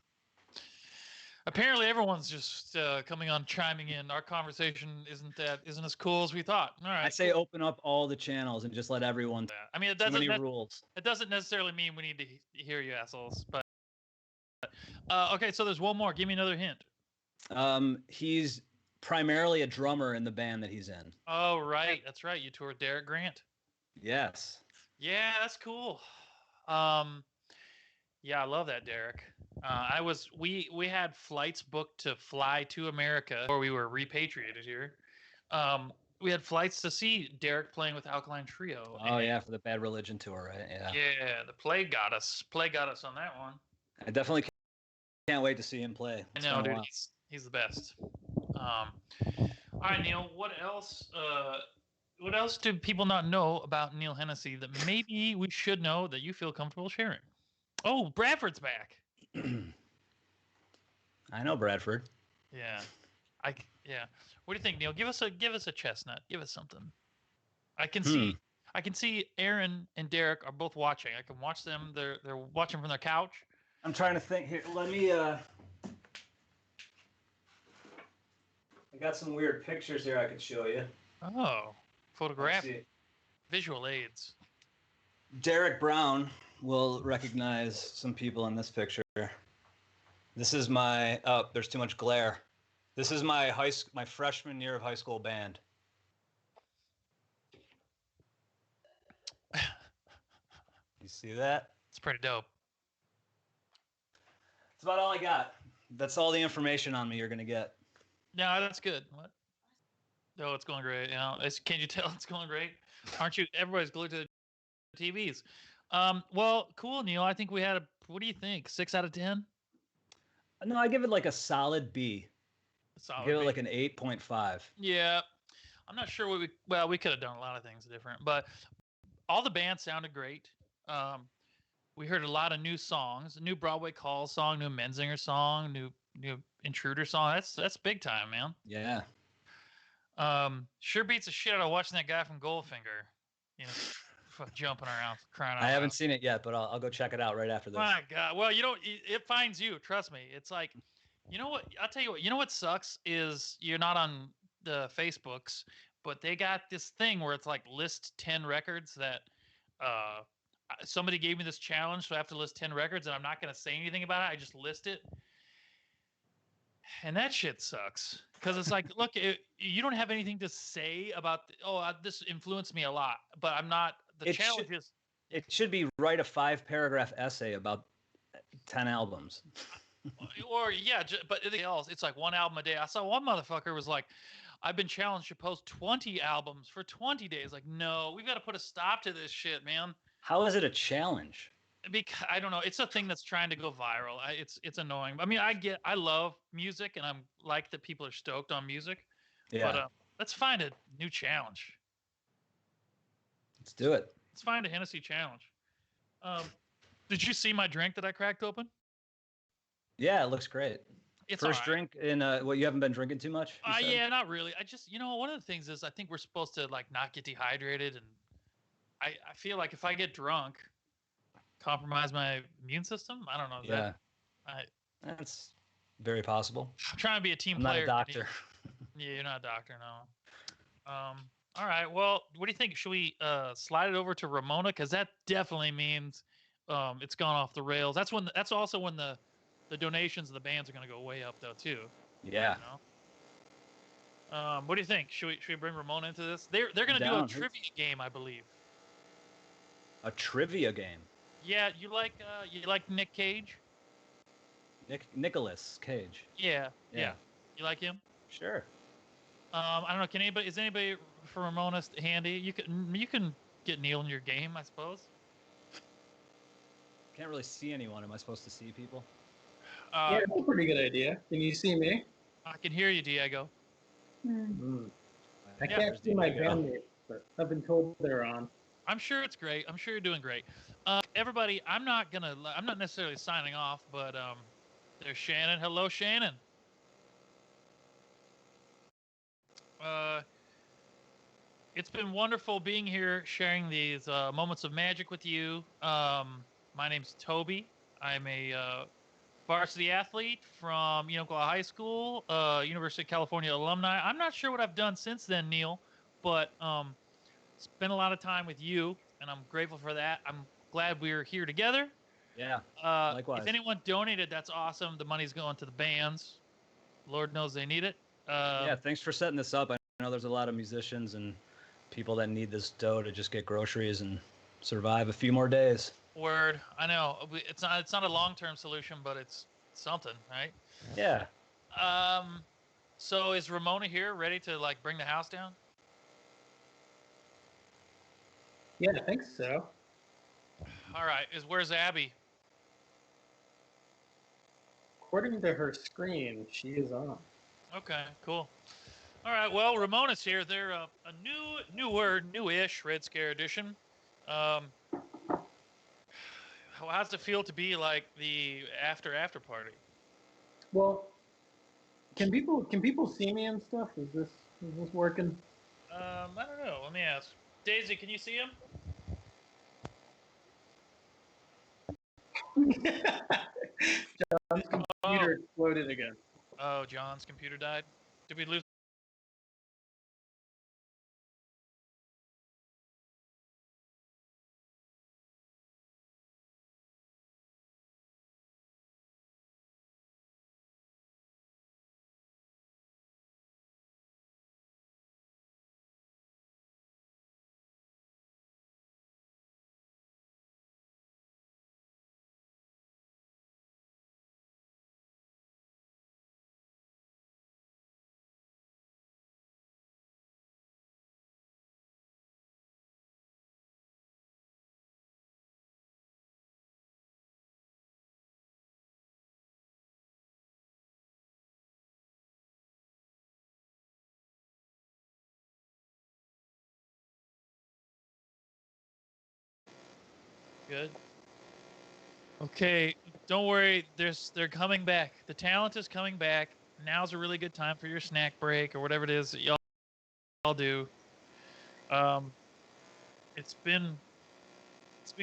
Apparently, everyone's just coming on, chiming in. Our conversation isn't as cool as we thought. All right. I say open up all the channels and just let everyone. I mean, rules. It doesn't necessarily mean we need to hear you assholes, but okay. So there's one more. Give me another hint. He's primarily a drummer in the band that he's in. Oh, right. That's right. You toured Derek Grant. Yes. Yeah, that's cool. Yeah, I love that, Derek. We had flights booked to fly to America, or we were repatriated here. We had flights to see Derek playing with Alkaline Trio. Oh yeah, for the Bad Religion tour, right? Yeah. Yeah, the Plague got us. Plague got us on that one. I definitely can't wait to see him play. I know, dude. He's the best. All right, Neil. What else? What else do people not know about Neil Hennessy that maybe we should know that you feel comfortable sharing? Oh, Bradford's back. I know Bradford. Yeah, yeah. What do you think, Neil? Give us a chestnut. Give us something. I can see Aaron and Derek are both watching. I can watch them. They're watching from their couch. I'm trying to think here. Let me. I got some weird pictures here I could show you. Oh, photographic, visual aids. Derek Brown will recognize some people in this picture. This is my. Oh, there's too much glare. This is my freshman year of high school band. You see that? It's pretty dope. That's about all I got. That's all the information on me you're gonna get. No, that's good. What? No, it's going great. Can't you tell it's going great? Aren't you? Everybody's glued to the TVs. Well, cool, Neil. I think we had what do you think? 6 out of 10? No, I give it like a solid B. Give it like an 8.5. Yeah, I'm not sure what we could have done a lot of things different, but all the bands sounded great. We heard a lot of new songs, a new Broadway Call song, new Menzinger song, new Intruder song. That's big time, man. Yeah. Sure beats the shit out of watching that guy from Goldfinger, jumping around, crying out loud. I haven't seen it yet, but I'll go check it out right after this. My God. Well, it finds you. Trust me. It's like, you know what? I'll tell you what. You know what sucks is you're not on the Facebooks, but they got this thing where it's like list 10 records that somebody gave me this challenge, so I have to list 10 records, and I'm not going to say anything about it. I just list it. And that shit sucks because it's like, look, you don't have anything to say about, this influenced me a lot, but I'm not, challenge is. It should be write a 5-paragraph essay about 10 albums. Or, yeah, but anything else, it's like one album a day. I saw one motherfucker was like, I've been challenged to post 20 albums for 20 days. Like, no, we've got to put a stop to this shit, man. How is it a challenge? Because I don't know. It's a thing that's trying to go viral. It's annoying. I mean, I love music, and I'm like that people are stoked on music. Yeah. But let's find a new challenge. Let's do it. Let's find a Hennessy challenge. Did you see my drink that I cracked open? Yeah, it looks great. It's First right. drink in you haven't been drinking too much? Yeah, not really. I just one of the things is I think we're supposed to like not get dehydrated, and I feel like if I get drunk, compromise my immune system. I don't know. Yeah. That's very possible. I'm trying to be a team I'm player. not a doctor. Yeah, you're not a doctor, no. All right. Well, what do you think? Should we slide it over to Ramona? Because that definitely means it's gone off the rails. That's also when the the donations of the bands are going to go way up though too. Yeah. You know? What do you think? Should we bring Ramona into this? They're going to do a Down. trivia game, I believe. A trivia game. Yeah, you like Nick Cage? Nicolas Cage. Yeah. Yeah. You like him? Sure. I don't know. Is anybody for Ramona handy? You can get Neil in your game, I suppose. Can't really see anyone. Am I supposed to see people? Yeah, that's a pretty good idea. Can you see me? I can hear you, Diego. I can't see my bandmates, but I've been told they're on. I'm sure it's great. I'm sure you're doing great. Everybody, I'm not necessarily signing off, but there's Shannon. Hello, Shannon. It's been wonderful being here, sharing these moments of magic with you. My name's Toby. I'm a varsity athlete from Unicoi High School, University of California alumni. I'm not sure what I've done since then, Neil, but spent a lot of time with you, and I'm grateful for that. I'm glad we're here together. Yeah, likewise. If anyone donated, that's awesome. The money's going to the bands. Lord knows they need it. Yeah, thanks for setting this up. I know there's a lot of musicians and people that need this dough to just get groceries and survive a few more days. Word. I know. It's not a long-term solution, but it's something, right? Yeah. So is Ramona here, ready to bring the house down? Yeah, I think so. All right. Where's Abby? According to her screen, she is on. Okay, cool. All right. Well, Ramona's here. They're a newish Red Scare edition. How's it feel to be like the after party? Well, can people see me and stuff? Is this working? I don't know. Let me ask. Daisy, can you see him? John's computer exploded again. Oh, John's computer died. Did we lose? Good. Okay, don't worry. They're coming back. The talent is coming back. Now's a really good time for your snack break or whatever it is that y'all do. It's been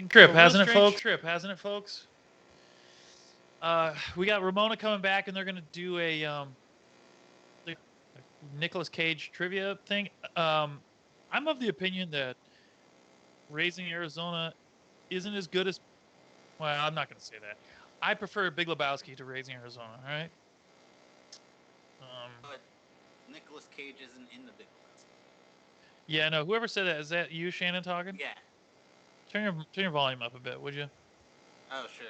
trip, hasn't it, folks? We got Ramona coming back, and they're gonna do a Nicolas Cage trivia thing. I'm of the opinion that Raising Arizona isn't as good as. Well, I'm not going to say that. I prefer Big Lebowski to Raising Arizona. All right. But Nicolas Cage isn't in the Big Lebowski. Yeah, no. Whoever said that, is that you, Shannon, talking? Yeah. Turn your volume up a bit, would you? Oh, sure.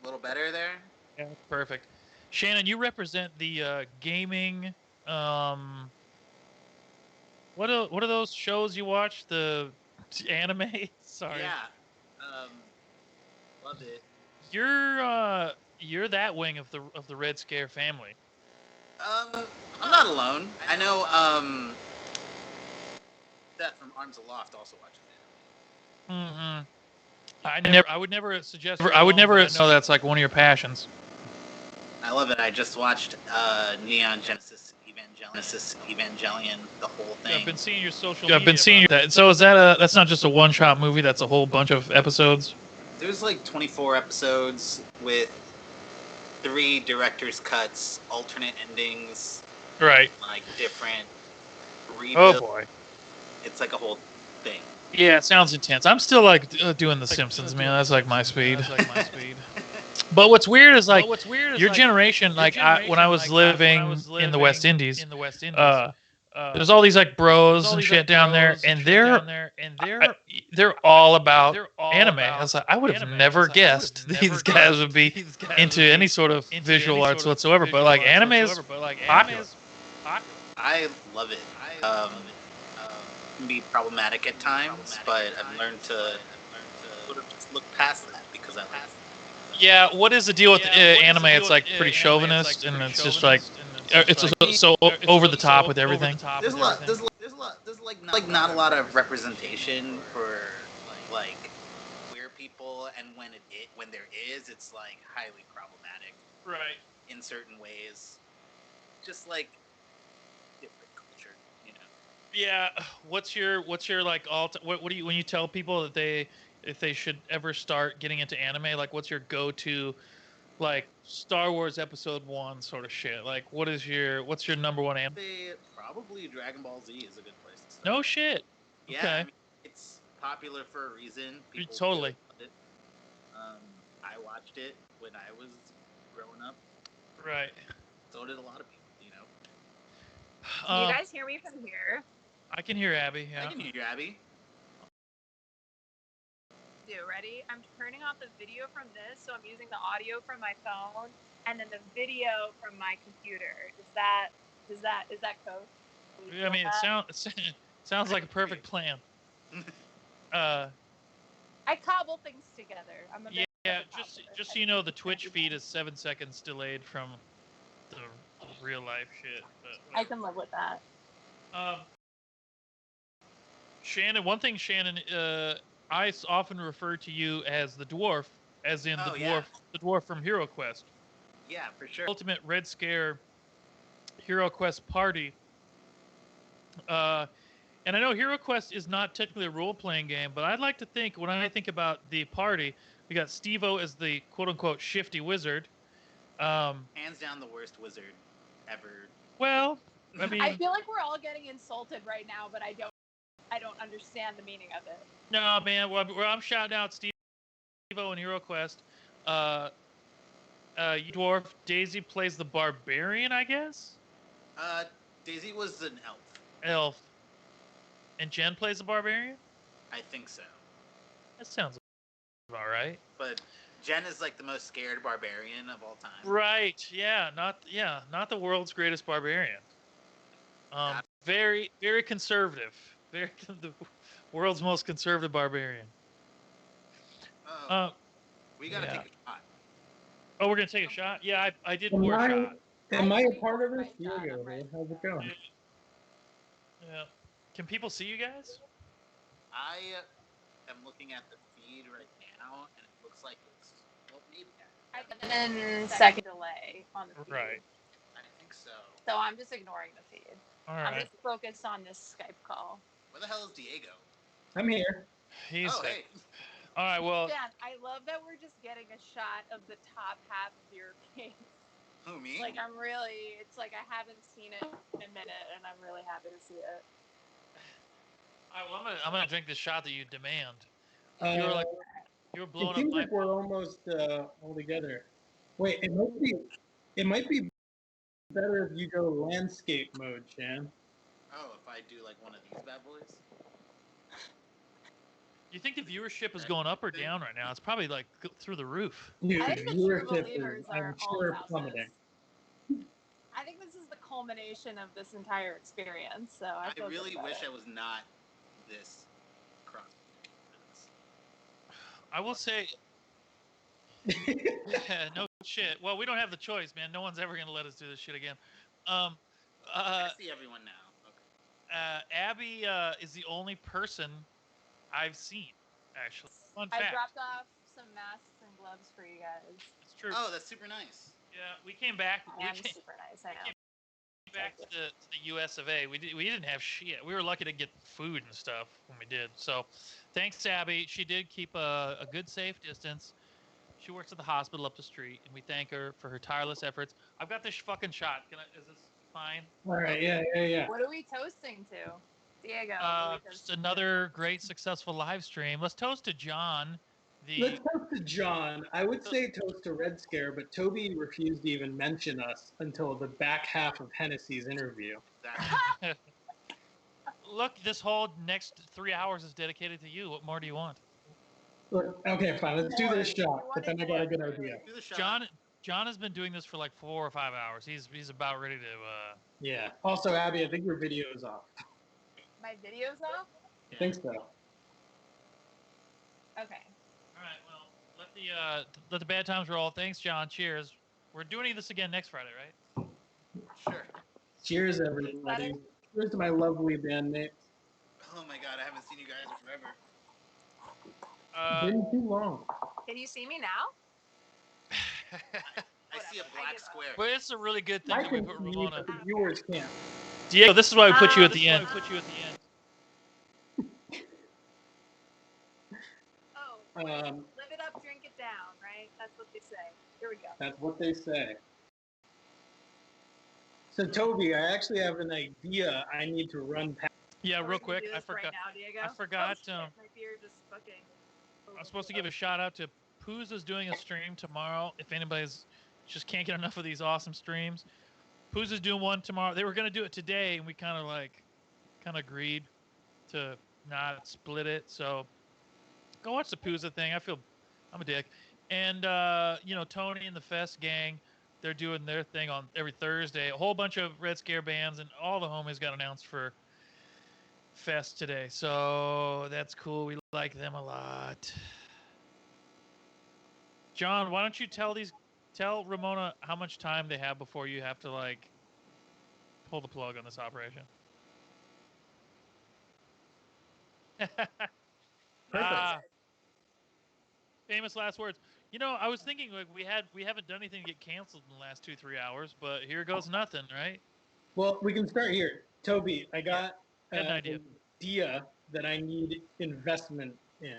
A little better there. Yeah, perfect. Shannon, you represent the gaming. What are those shows you watch? The anime? Sorry. Yeah. Loved it. You're that wing of the Red Scare family. I'm not alone. I know Seth from Arms Aloft also watches anime. Mm-hmm. I would never suggest. I would never know that's like one of your passions. I love it. I just watched Neon Genesis Evangelion, the whole thing. Yeah, I've been seeing your social media. I've been seeing that. So is that's not just a one-shot movie? That's a whole bunch of episodes. There's like 24 episodes with 3 director's cuts, alternate endings. Right. Like different rebuilds. Oh boy. It's like a whole thing. Yeah, it sounds intense. I'm still like doing The Simpsons, man. That's like my speed. But what's weird is like your generation. Like when I was living in the West Indies, there's all these like bros and shit down there, and they're all about anime. I was like, I would have never guessed these guys would be into any sort of visual arts whatsoever. But like anime is popular. I love it. Can be problematic at times, but I've learned to sort of just look past that because I like it. Yeah, what is the deal with anime? It's like pretty chauvinist, and it's just like it's so over the top with everything. There's like not a lot of representation for like queer people, and when there is, it's like highly problematic. Right. In certain ways, just like different culture, you know. Yeah. What's your like what do you when you tell people that if they should ever start getting into anime, like what's your go-to like Star Wars Episode 1 sort of shit? Like what's your number one anime? Probably Dragon Ball Z is a good place to start. No shit. Yeah, Okay. I mean, it's popular for a reason. People Totally. love it. I watched it when I was growing up. Right. So did a lot of people, you know. Can you guys hear me from here? I can hear Abby. Yeah. I can hear you, Abby. Ready? I'm turning off the video from this, so I'm using the audio from my phone and then the video from my computer. Is that code? I mean, it sounds like a perfect plan. I cobble things together. I'm a bit Yeah, just so you know, the Twitch feed is 7 seconds delayed from the real life shit. But I can live with that. Shannon, one thing, Shannon, I often refer to you as the dwarf, as in the dwarf from Hero Quest. Yeah, for sure. Ultimate Red Scare Hero Quest party. And I know Hero Quest is not technically a role-playing game, but I'd like to think, when I think about the party, we got Steve-O as the quote-unquote shifty wizard. Hands down the worst wizard ever. Well, I mean, I feel like we're all getting insulted right now, but I don't understand the meaning of it. No, man. Well, I'm shouting out Steve-O in Hero Quest. You dwarf. Daisy plays the barbarian, I guess. Daisy was an elf. Elf. And Jen plays the barbarian. I think so. That sounds about right. But Jen is like the most scared barbarian of all time. Right. Yeah. Not the world's greatest barbarian. Very, very conservative. The world's most conservative barbarian. We gotta take a shot. Oh, we're gonna take a shot? Yeah, I did pour a shot. Am I a part of this? How's it going? Yeah. Can people see you guys? I am looking at the feed right now, and it looks like it's maybe. And second delay on the feed. Right. I think so. So I'm just ignoring the feed. All I'm right. just focused on this Skype call. Where the hell is Diego? I'm here. He's. Hey. All right. Well. Dan, I love that we're just getting a shot of the top half of your case. Who, me? Like it's like I haven't seen it in a minute, and I'm really happy to see it. All right, well, I'm gonna drink the shot that you demand. You were blowing it seems up my. like we're almost all together. Wait, it might be better if you go landscape mode, Shan. Oh, if I do like one of these bad boys. Do you think the viewership is going up or down right now? It's probably like through the roof. Dude, I think the viewership true is, believers are I'm all sure, about plummeting. I think this is the culmination of this entire experience. So I feel really good about wish it. I was not this cross. I will say. No shit. Well, we don't have the choice, man. No one's ever gonna let us do this shit again. I see everyone now. Okay. Abby is the only person I've seen, actually. Fun I fact. dropped off some masks and gloves for you guys. It's true. Oh, that's super nice. Yeah, we came back. I am super nice. I know. Back to the US of A. We didn't have shit. We were lucky to get food and stuff when we did. So, thanks to Abby. She did keep a good, safe distance. She works at the hospital up the street, and we thank her for her tireless efforts. I've got this fucking shot. Is this fine? All right, yeah. What are we toasting to? Diego. Just another great successful live stream. Let's toast to John. Let's toast to John. I would say toast to Red Scare, but Toby refused to even mention us until the back half of Hennessy's interview. Look, this whole next 3 hours is dedicated to you. What more do you want? Look, okay, fine. Let's do this shot. But then I got a good idea. John has been doing this for like 4 or 5 hours. He's about ready to. Yeah. Also, Abby, I think your video is off. My video's off? I think so. Okay. All right. Well, let the bad times roll. Thanks, John. Cheers. We're doing this again next Friday, right? Sure. Cheers, everybody. Cheers to my lovely bandmates. Oh my god, I haven't seen you guys in forever. Been too long. Can you see me now? I see a black square. But it's a really good thing I that we can put see you, Ramona. but the viewers can't. Diego, this is why we put you at the end. Live it up, drink it down, right? That's what they say. Here we go. That's what they say. So, Toby, I actually have an idea I need to run past. Yeah, Are we real gonna quick. do I this right forgot. now, Diego? I forgot. Oh, shit, my beer just fucking. I'm supposed to give a shout out to Poos is doing a stream tomorrow. If anybody's just can't get enough of these awesome streams, Poos is doing one tomorrow. They were gonna do it today, and we kind of agreed to not split it. So go watch the Pooza thing. I'm a dick. And Tony and the Fest gang, they're doing their thing on every Thursday. A whole bunch of Red Scare bands and all the homies got announced for Fest today. So that's cool. We like them a lot. John, why don't you tell Ramona how much time they have before you have to pull the plug on this operation? Famous last words. I was thinking we haven't done anything to get canceled in the last 2-3 hours, but here goes nothing, right? Well, we can start here. Toby, I got an idea that I need investment in.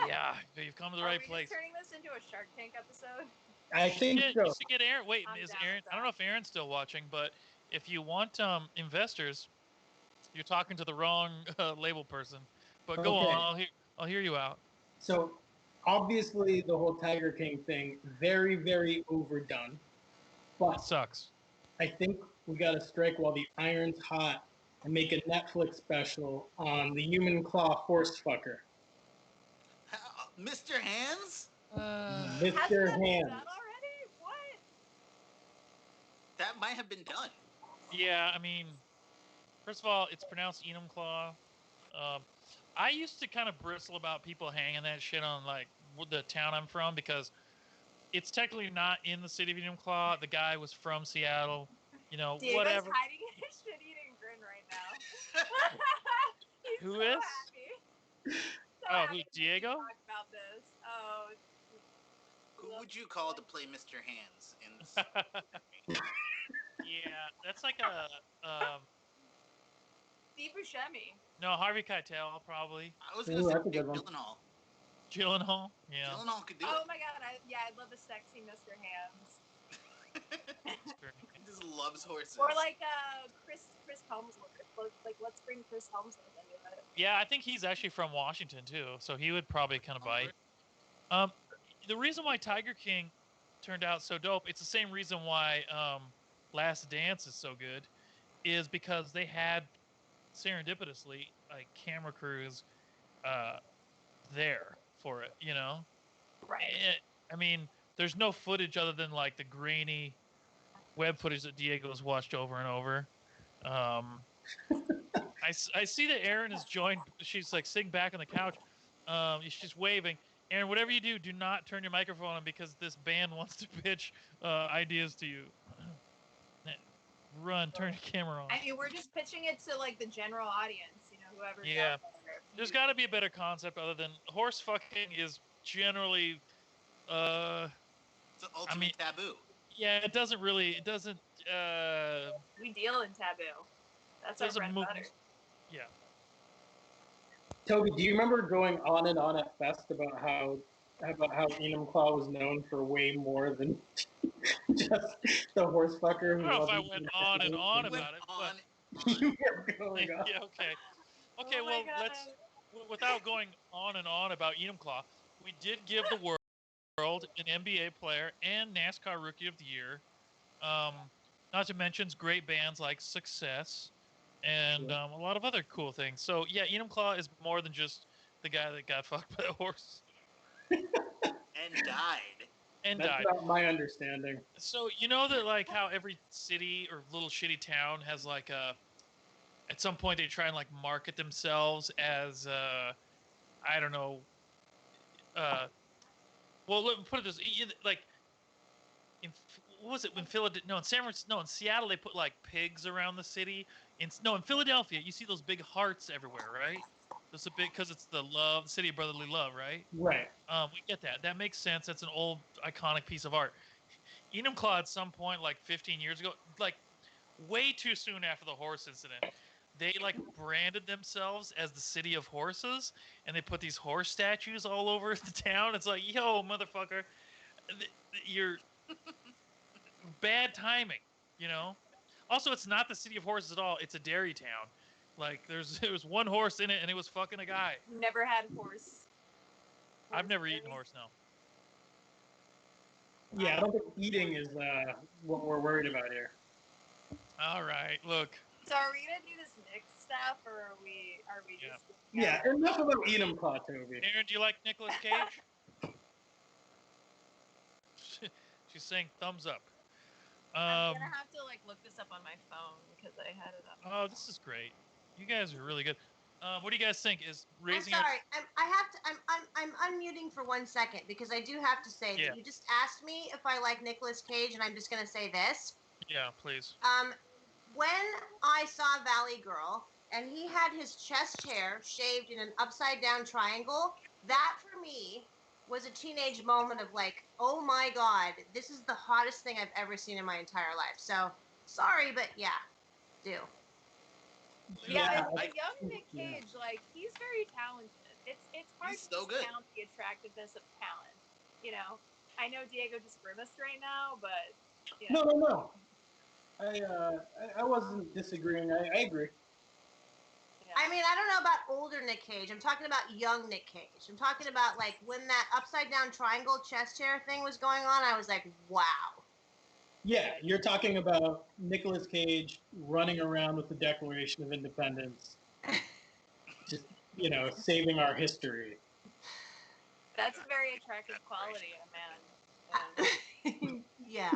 Yeah, you've come to the right place. Are we just turning this into a Shark Tank episode? I think so. You should get Aaron. Wait, is Aaron? I don't know if Aaron's still watching, but if you want investors, you're talking to the wrong label person. But go on, I'll hear you out. So, obviously, the whole Tiger King thing, very, very overdone. But it sucks. I think we got to strike while the iron's hot and make a Netflix special on the Human Claw horse fucker. Mr. Hands? Mr. Hands. What? That might have been done. Yeah, I mean, first of all, it's pronounced Enum Claw. I used to kind of bristle about people hanging that shit on the town I'm from because it's technically not in the city of Enumclaw. The guy was from Seattle, Diego's whatever. hiding his shit-eating grin right now. He's Who so is? happy. Who, Diego? Talk about this. Oh. Who would you call to play Mr. Hands in this? Yeah, that's like a Steve Buscemi. No, Harvey Keitel probably. I was gonna say Gyllenhaal. Gyllenhaal, yeah. Gyllenhaal could do it. Oh my god, I'd love a sexy Mr. Hands. He just loves horses. Or Chris Helmsworth. Let's bring Chris Helmsworth into it. Yeah, I think he's actually from Washington too, so he would probably kind of bite. The reason why Tiger King turned out so dope, it's the same reason why Last Dance is so good, is because they had serendipitously camera crews there for it, Right. I mean, there's no footage other than the grainy web footage that Diego's watched over and over. I see that Erin is joined. She's sitting back on the couch. She's waving. Erin, whatever you do not turn your microphone on because this band wants to pitch ideas to you. Run, turn your camera on. I mean, we're just pitching it to the general audience, whoever. Yeah, there's got to be a better concept other than horse fucking is generally. It's an ultimate taboo. Yeah, it doesn't. We deal in taboo. That's our bread and butter. Yeah. Toby, do you remember going on and on at Fest about how Enumclaw was known for way more than just the horse fucker? I don't know if I went on and on about it. on. Yeah, okay. Okay, Oh my well, let's, God. without going on and on about Enumclaw, we did give the world an NBA player and NASCAR Rookie of the Year. Not to mention great bands like Success and a lot of other cool things. So, yeah, Enumclaw is more than just the guy that got fucked by a horse. And died. And That's died. about my understanding. So, you know that, like, how every city or little shitty town has, like, at some point they try and, like, market themselves as, I don't know, well, let me put it this, like, what was it when Philadelphia? No, in San Francisco. No, in Seattle they put like pigs around the city. In Philadelphia you see those big hearts everywhere, right? That's a big because it's the city of brotherly love, right? Right. We get that. That makes sense. That's an old iconic piece of art. Enumclaw at some point, like 15 years ago, like way too soon after the horse incident, they like branded themselves as the city of horses, and they put these horse statues all over the town. It's like, yo, motherfucker, you're bad timing, you know. Also, it's not the city of horses at all. It's a dairy town. Like there was one horse in it, and it was fucking a guy. Never had horse. I've never eaten horse. No. Yeah, I don't think eating is what we're worried about here. All right, look. So are we gonna do this mixed stuff, or are we just? Yeah, enough about Enumclaw, Toby. Aaron, do you like Nicolas Cage? She's saying thumbs up. I'm gonna have to like look this up on my phone because I had it up. Oh, this is great. You guys are really good. What do you guys think? Is raising? I'm sorry. I'm unmuting for 1 second because I do have to say that you just asked me if I like Nicolas Cage, and I'm just gonna say this. Yeah, please. When I saw Valley Girl and he had his chest hair shaved in an upside down triangle, that for me was a teenage moment of like, oh my God, this is the hottest thing I've ever seen in my entire life. So sorry, but yeah, do. Yeah, the young Nick Cage, like he's very talented. It's hard to discount the attractiveness of talent. You know, I know Diego just grimaced right now, but you know. No. I wasn't disagreeing. I agree. I mean, I don't know about older Nick Cage. I'm talking about young Nick Cage. I'm talking about like when that upside down triangle chest hair thing was going on. I was like, wow. Yeah, you're talking about Nicolas Cage running around with the Declaration of Independence, just saving our history. That's a very attractive quality in a man. Yeah.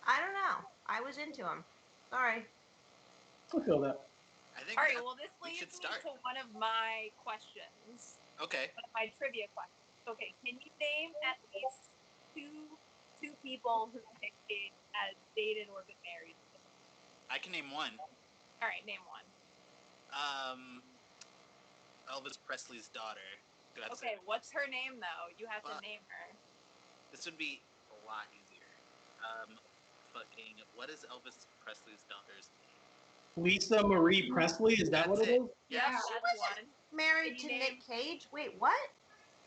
I don't know. I was into him. Sorry. I feel that. All right, well, this leads me to one of my questions. Okay. One of my trivia questions. Okay, can you name at least two people who Nick Cage has dated or been married to? I can name one. All right, name one. Elvis Presley's daughter. Okay, what's her name, though? You have to name her. This would be a lot easier. What is Elvis Presley's daughter's name? Lisa Marie Presley, is that what it is? Yeah, that's one. Married to Nick Cage? Wait, what?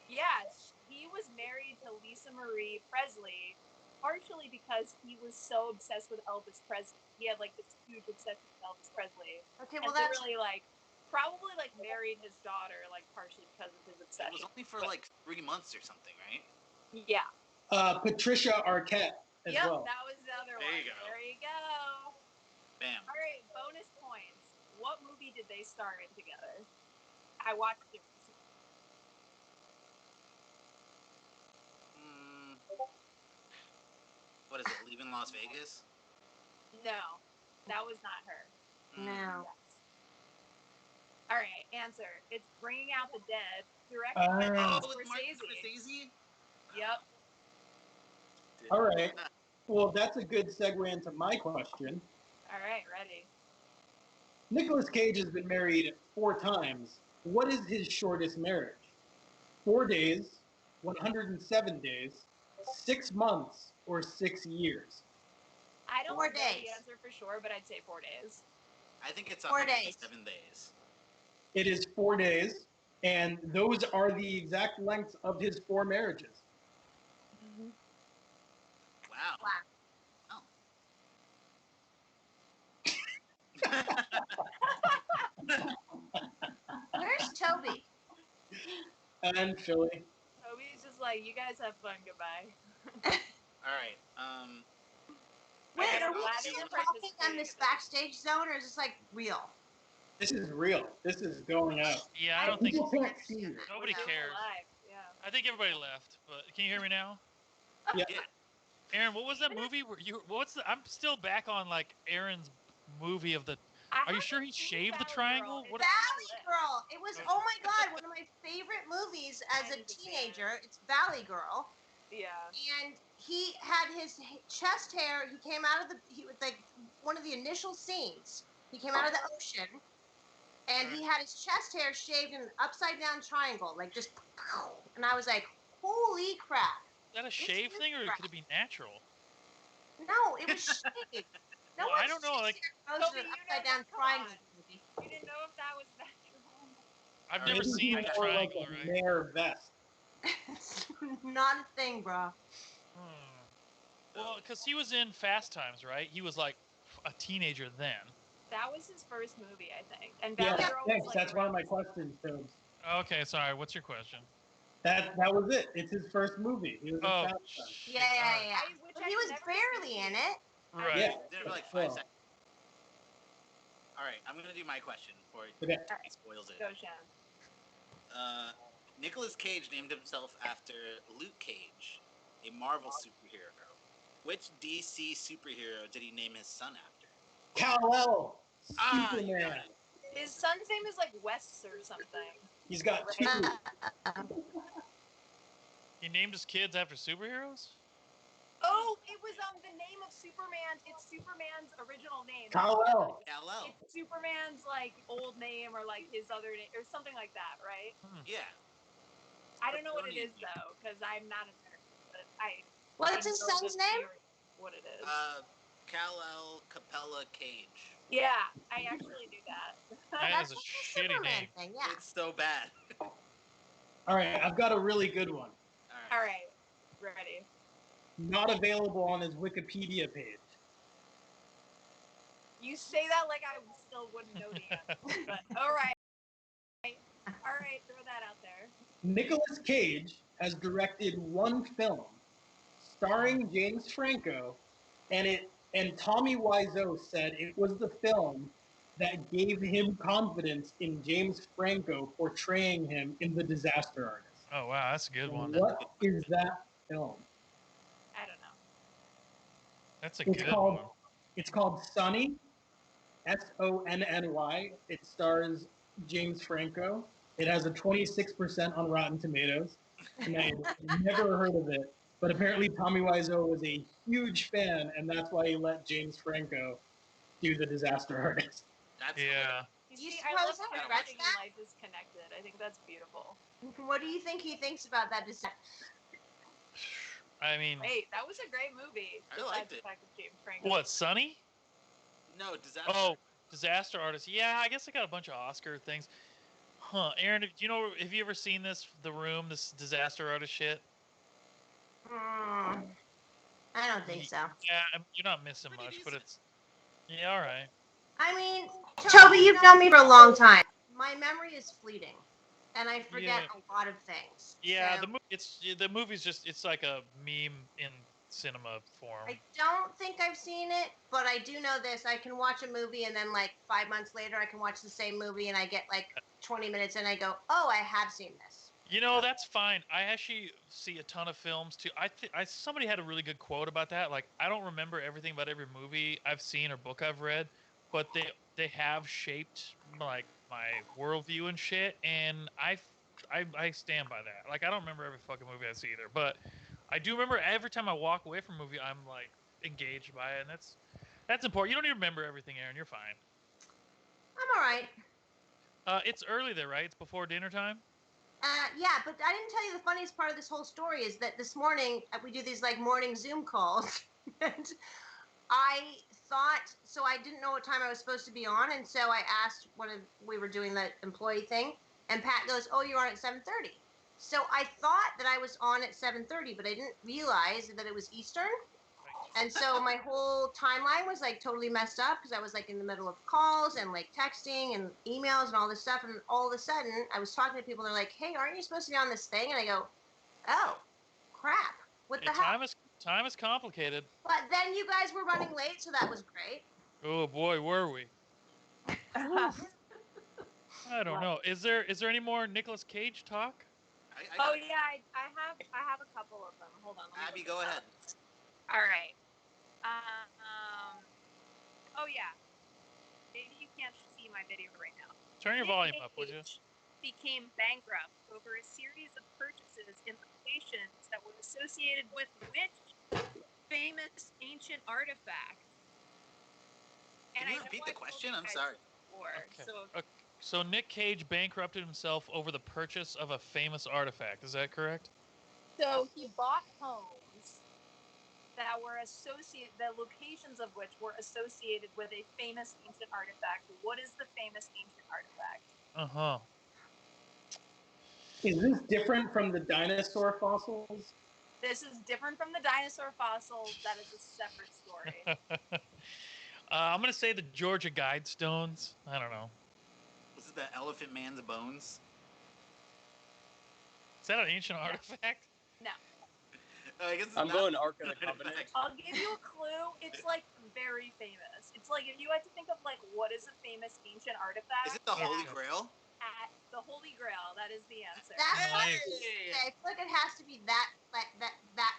Yes, he was married to Lisa Marie Presley, partially because he was so obsessed with Elvis Presley. He had like this huge obsession with Elvis Presley. Okay, well and that's really probably married his daughter partially because of his obsession. It was only for 3 months or something, right? Yeah. Patricia Arquette as well. Yep, that was the other one. There you go. Bam. All right, bonus points. What movie did they star in together? I watched it. What is it? Leaving Las Vegas? No, that was not her. No. All right, answer. It's Bringing Out the Dead, directed by Scorsese. Yep. All right. Well, that's a good segue into my question. All right, ready. Nicolas Cage has been married 4 times. What is his shortest marriage? 4 days, 107 days, 6 months, or 6 years? I don't 4 know days. the answer for sure, but I'd say 4 days. I think it's 4 days. 7 days. It is 4 days, and those are the exact lengths of his 4 marriages. Wow. And Philly. Toby's just like, you guys have fun. Goodbye. All right. Wait, are we still talking on this backstage zone, or is this like real? This is real. This is going out. Yeah, I don't think People can't see you. nobody cares. I think everybody left, but can you hear me now? Yeah. Aaron, what was that movie? I'm still back on like Aaron's movie of the. Are you sure he shaved the triangle? Valley Girl. It was, oh my god, one of my favorite movies as a teenager. It's Valley Girl. Yeah. And he had his chest hair. He came out of he was like one of the initial scenes. He came out of the ocean, and he had his chest hair shaved in an upside down triangle, like just. And I was like, holy crap. Is that a shave thing, or could it be natural? No, it was shaved. No, well, I don't know. Like, upside down triangle. You didn't know if that was natural. I've never seen the triangle, like a right? Mayor vest. Not a thing, bro. Well, because he was in Fast Times, right? He was like a teenager then. That was his first movie, I think. And Yeah, Valley Girl thanks. was like That's one of my questions, Phil. Okay, sorry. What's your question? That was it. It's his first movie. He was in Fast Times. Yeah. He was barely in it. Right. Yeah. Did it for like 5 seconds. All right, I'm gonna do my question before he spoils it. Go, Shan. Nicolas Cage named himself after Luke Cage, a Marvel superhero. Which DC superhero did he name his son after? Kal-El. You Superman. got it. His son's name is like Wes or something. He's got two. He named his kids after superheroes? Oh, it was the name of Superman. It's Superman's original name. Kal-El. It's Superman's like old name or like his other name or something like that, right? Yeah. I don't know what it is though, because I'm not American. But What's his son's name? What it is? Kal-El Capella Cage. Yeah, I actually knew that. That is a shitty name. Thing, yeah. It's so bad. All right, I've got a really good one. All right, ready. Not available on his Wikipedia page. You say that like I still wouldn't know the answer, but all right. All right, throw that out there. Nicolas Cage has directed one film starring James Franco, and Tommy Wiseau said it was the film that gave him confidence in James Franco portraying him in The Disaster Artist. Oh, wow, that's a good one. What is that film? I don't know. That's a good one. It's called Sonny, Sonny. It stars James Franco. It has a 26% on Rotten Tomatoes. And I had never heard of it. But apparently Tommy Wiseau was a huge fan, and that's why he let James Franco do The Disaster Artist. Yeah. I love how everything in life is connected. I think that's beautiful. What do you think he thinks about that decision? I mean, Wait, that was a great movie. I liked it. James Franco. what, Sonny? No, Disaster. Oh, Disaster Artist. Yeah, I guess I got a bunch of Oscar things. Huh, Aaron, do you know, have you ever seen this, The Room, this Disaster Artist shit? I don't think so. Yeah, you're not missing much, but it's... Yeah, all right. I mean, Toby, you've known me for a long time. My memory is fleeting, and I forget a lot of things. Yeah, so the movie's just, it's like a meme in cinema form. I don't think I've seen it, but I do know this. I can watch a movie, and then like 5 months later, I can watch the same movie, and I get like 20 minutes, and I go, oh, I have seen this. You know, that's fine. I actually see a ton of films too. Somebody had a really good quote about that. Like, I don't remember everything about every movie I've seen or book I've read, but they have shaped like my worldview and shit, and I stand by that. Like, I don't remember every fucking movie I see either, but I do remember every time I walk away from a movie, I'm like engaged by it, and that's important. You don't need to remember everything, Aaron. You're fine. I'm all right. It's early there, right? It's before dinner time. Yeah, but I didn't tell you the funniest part of this whole story is that this morning we do these like morning Zoom calls, and I didn't know what time I was supposed to be on, and so I asked we were doing the employee thing, and Pat goes, "Oh, you're on at 7:30." So I thought that I was on at 7:30, but I didn't realize that it was Eastern. And so my whole timeline was like totally messed up because I was like in the middle of calls and like texting and emails and all this stuff. And all of a sudden I was talking to people. They're like, hey, aren't you supposed to be on this thing? And I go, oh, crap. What the hell? Time is complicated. But then you guys were running late, so that was great. Oh boy, were we? I don't know. Is there any more Nicolas Cage talk? Oh yeah, I have a couple of them. Hold on. Abby, go ahead. All right. Oh yeah. Maybe you can't see my video right now. Turn your volume up, would you? Became bankrupt over a series of purchases in locations that were associated with which famous ancient artifact? Can you repeat the question? I'm sorry. So Nick Cage bankrupted himself over the purchase of a famous artifact. Is that correct? So he bought homes that were the locations of which were associated with a famous ancient artifact. What is the famous ancient artifact? Uh-huh. Is this different from the dinosaur fossils? This is different from the dinosaur fossils. That is a separate story. I'm going to say the Georgia Guidestones. I don't know. Was it the Elephant Man's bones? Is that an ancient artifact? No. I guess I'm going Ark of the Covenant. I'll give you a clue. It's like very famous. It's like if you had to think of like what is a famous ancient artifact. Is it the Holy Grail? The Holy Grail. That is the answer. That's nice. It's like it has to be that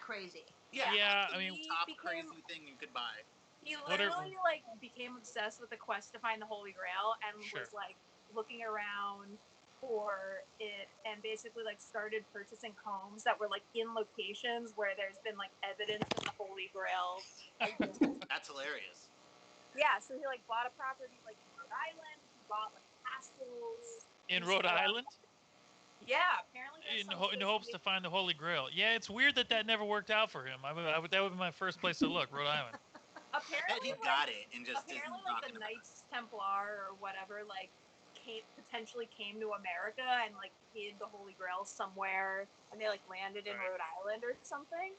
crazy. Yeah. I mean, top crazy thing you could buy. He literally like became obsessed with the quest to find the Holy Grail and was like looking around for it and basically like started purchasing homes that were like in locations where there's been like evidence of the Holy Grail. That's hilarious. Yeah, so he like bought a property like in Rhode Island. He bought like castles. In Rhode Island? Yeah, apparently. In hopes to find the Holy Grail. Yeah, it's weird that never worked out for him. That would be my first place to look, Rhode Island. Apparently, he got it and just apparently, like the Knights Templar or whatever, like potentially came to America and like hid the Holy Grail somewhere, and they like landed in Rhode Island or something.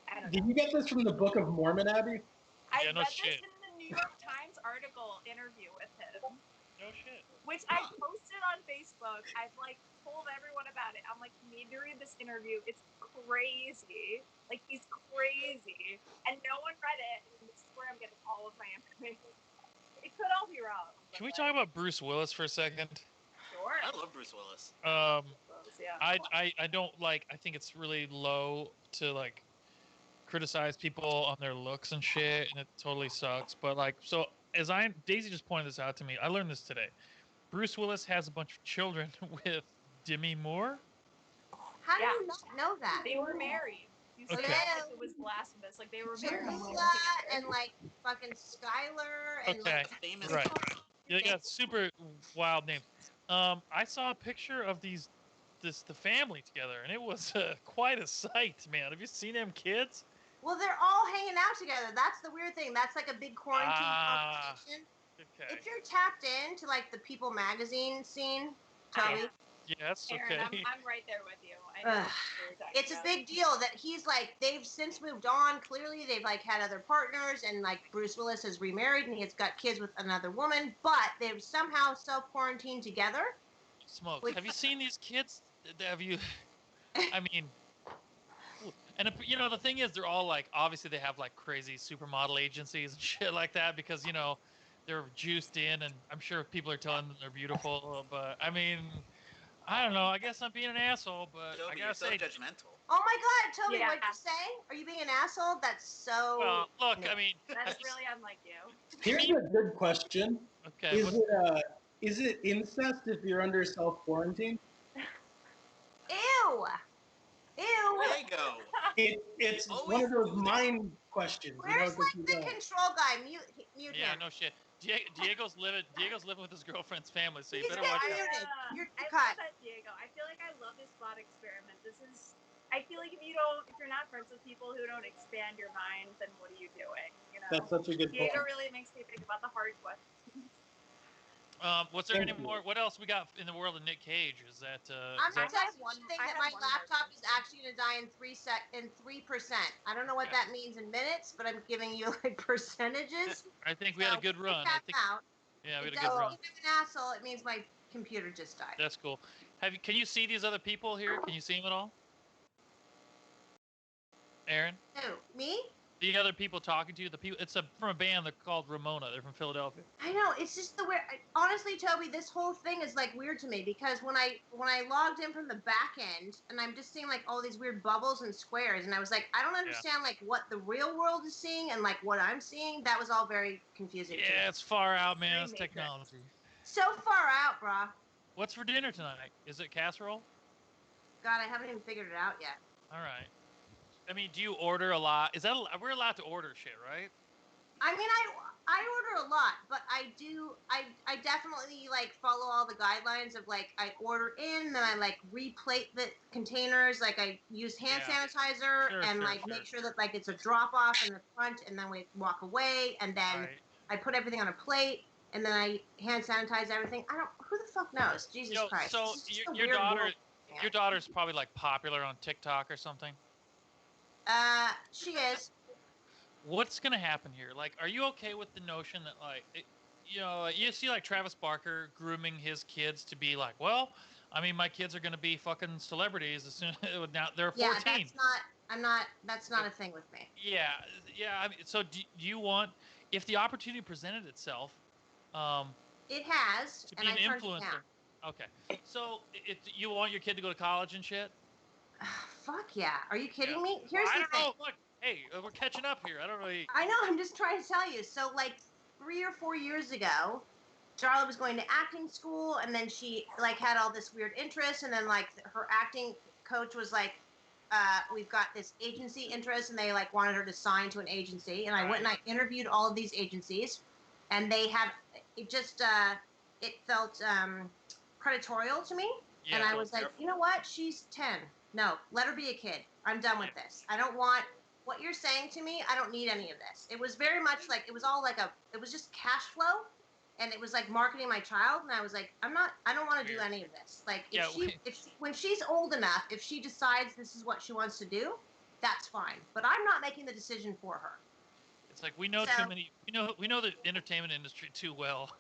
I don't know. Did you get this from the Book of Mormon, Abby? I read this in the New York Times article interview with him. No shit. Which I posted on Facebook. I've like told everyone about it. I'm like, you need to read this interview. It's crazy. Like he's crazy, and no one read it. And this is where I'm getting all of my information. It could all be wrong. Can we talk about Bruce Willis for a second? Sure. I love Bruce Willis. I don't like. I think it's really low to like criticize people on their looks and shit, and it totally sucks. But like, so as Daisy just pointed this out to me, I learned this today. Bruce Willis has a bunch of children with Demi Moore. How do you not know that? They were married. You said like it was blasphemous. Like they were married. And like fucking Skylar and Okay, like famous. right. They got super wild names. I saw a picture of the family together, and it was quite a sight, man. Have you seen them kids? Well, they're all hanging out together. That's the weird thing. That's like a big quarantine conversation. Okay. If you're tapped into like the People magazine scene, Toby. Yes, okay. Aaron, I'm right there with you. I know what you're talking It's a about. big deal that he's like, they've since moved on. Clearly, they've like had other partners, and like Bruce Willis has remarried and he's got kids with another woman, but they've somehow self-quarantined together. Smoke. Have you seen these kids? Have you? I mean, and you know the thing is, they're all like, obviously they have like crazy supermodel agencies and shit like that because you know they're juiced in, and I'm sure people are telling them they're beautiful, but I mean. I don't know. I guess I'm being an asshole, but Toby, I gotta you're so say, judgmental. Oh my God, Toby, what'd you say? Are you being an asshole? That's so. Well, look, I mean, that's really unlike you. Here's a good question. Okay. Is it incest if you're under self-quarantine? Ew. There you go. It's one of those mind questions. Where's like the control guy? Mute yeah, him. no shit. Diego's living with his girlfriend's family, so you He's better watch out. You're I cut. love that, Diego. I feel like I love this thought experiment. I feel like if you're not friends with people who don't expand your mind, then what are you doing? You know. That's such a good Diego point. really makes me think about the hard questions. Was there any more? What else we got in the world of Nick Cage? Is that? I'm that texting one thing that my laptop is actually going to die in 3%. I don't know what that means in minutes, but I'm giving you like percentages. I think we had a good run. I think. Yeah, we had a good run. If I'm an asshole, it means my computer just died. That's cool. Can you see these other people here? Can you see them at all? Aaron? Who? Me? The other people talking to you, it's from a band called Ramona. They're from Philadelphia. I know, it's just the weird. Honestly, Toby, this whole thing is like weird to me because when I logged in from the back end and I'm just seeing like all these weird bubbles and squares and I was like, I don't understand like what the real world is seeing and like what I'm seeing. That was all very confusing. Yeah, it's far out, man. It's technology. So far out, brah. What's for dinner tonight? Is it casserole? God, I haven't even figured it out yet. All right. I mean, do you order a lot? We're allowed to order shit, right? I mean, I order a lot, but I definitely like follow all the guidelines of like I order in, then I like replate the containers, like I use hand sanitizer and make sure that like it's a drop off in the front, and then we walk away, and then I put everything on a plate, and then I hand sanitize everything. Who the fuck knows? Jesus Christ. So your daughter's probably like popular on TikTok or something. She is. What's gonna happen here? Like, are you okay with the notion that, like, you see, like, Travis Barker grooming his kids to be like, well, I mean, my kids are gonna be fucking celebrities as soon now they're 14. Yeah, that's not a thing with me. Yeah. I mean, so do you want, if the opportunity presented itself, it has, to be an influencer? Okay. So you want your kid to go to college and shit? Fuck yeah. Are you kidding me? Here's the thing. Look, hey, we're catching up here. I don't really. I know. I'm just trying to tell you. So, like, 3 or 4 years ago, Charlotte was going to acting school, and then she, like, had all this weird interest, and then, like, her acting coach was like, we've got this agency interest, and they, like, wanted her to sign to an agency, and I went and I interviewed all of these agencies, and they had, it just, it felt predatorial to me, and I was like, you know what? She's 10. No, let her be a kid. I'm done with this. I don't want what you're saying to me. I don't need any of this. It was very much like, it was all like it was just cash flow, and it was like marketing my child. And I was like, I don't want to do any of this. Like, when she's old enough, if she decides this is what she wants to do, that's fine. But I'm not making the decision for her. It's like we know too many. We know the entertainment industry too well.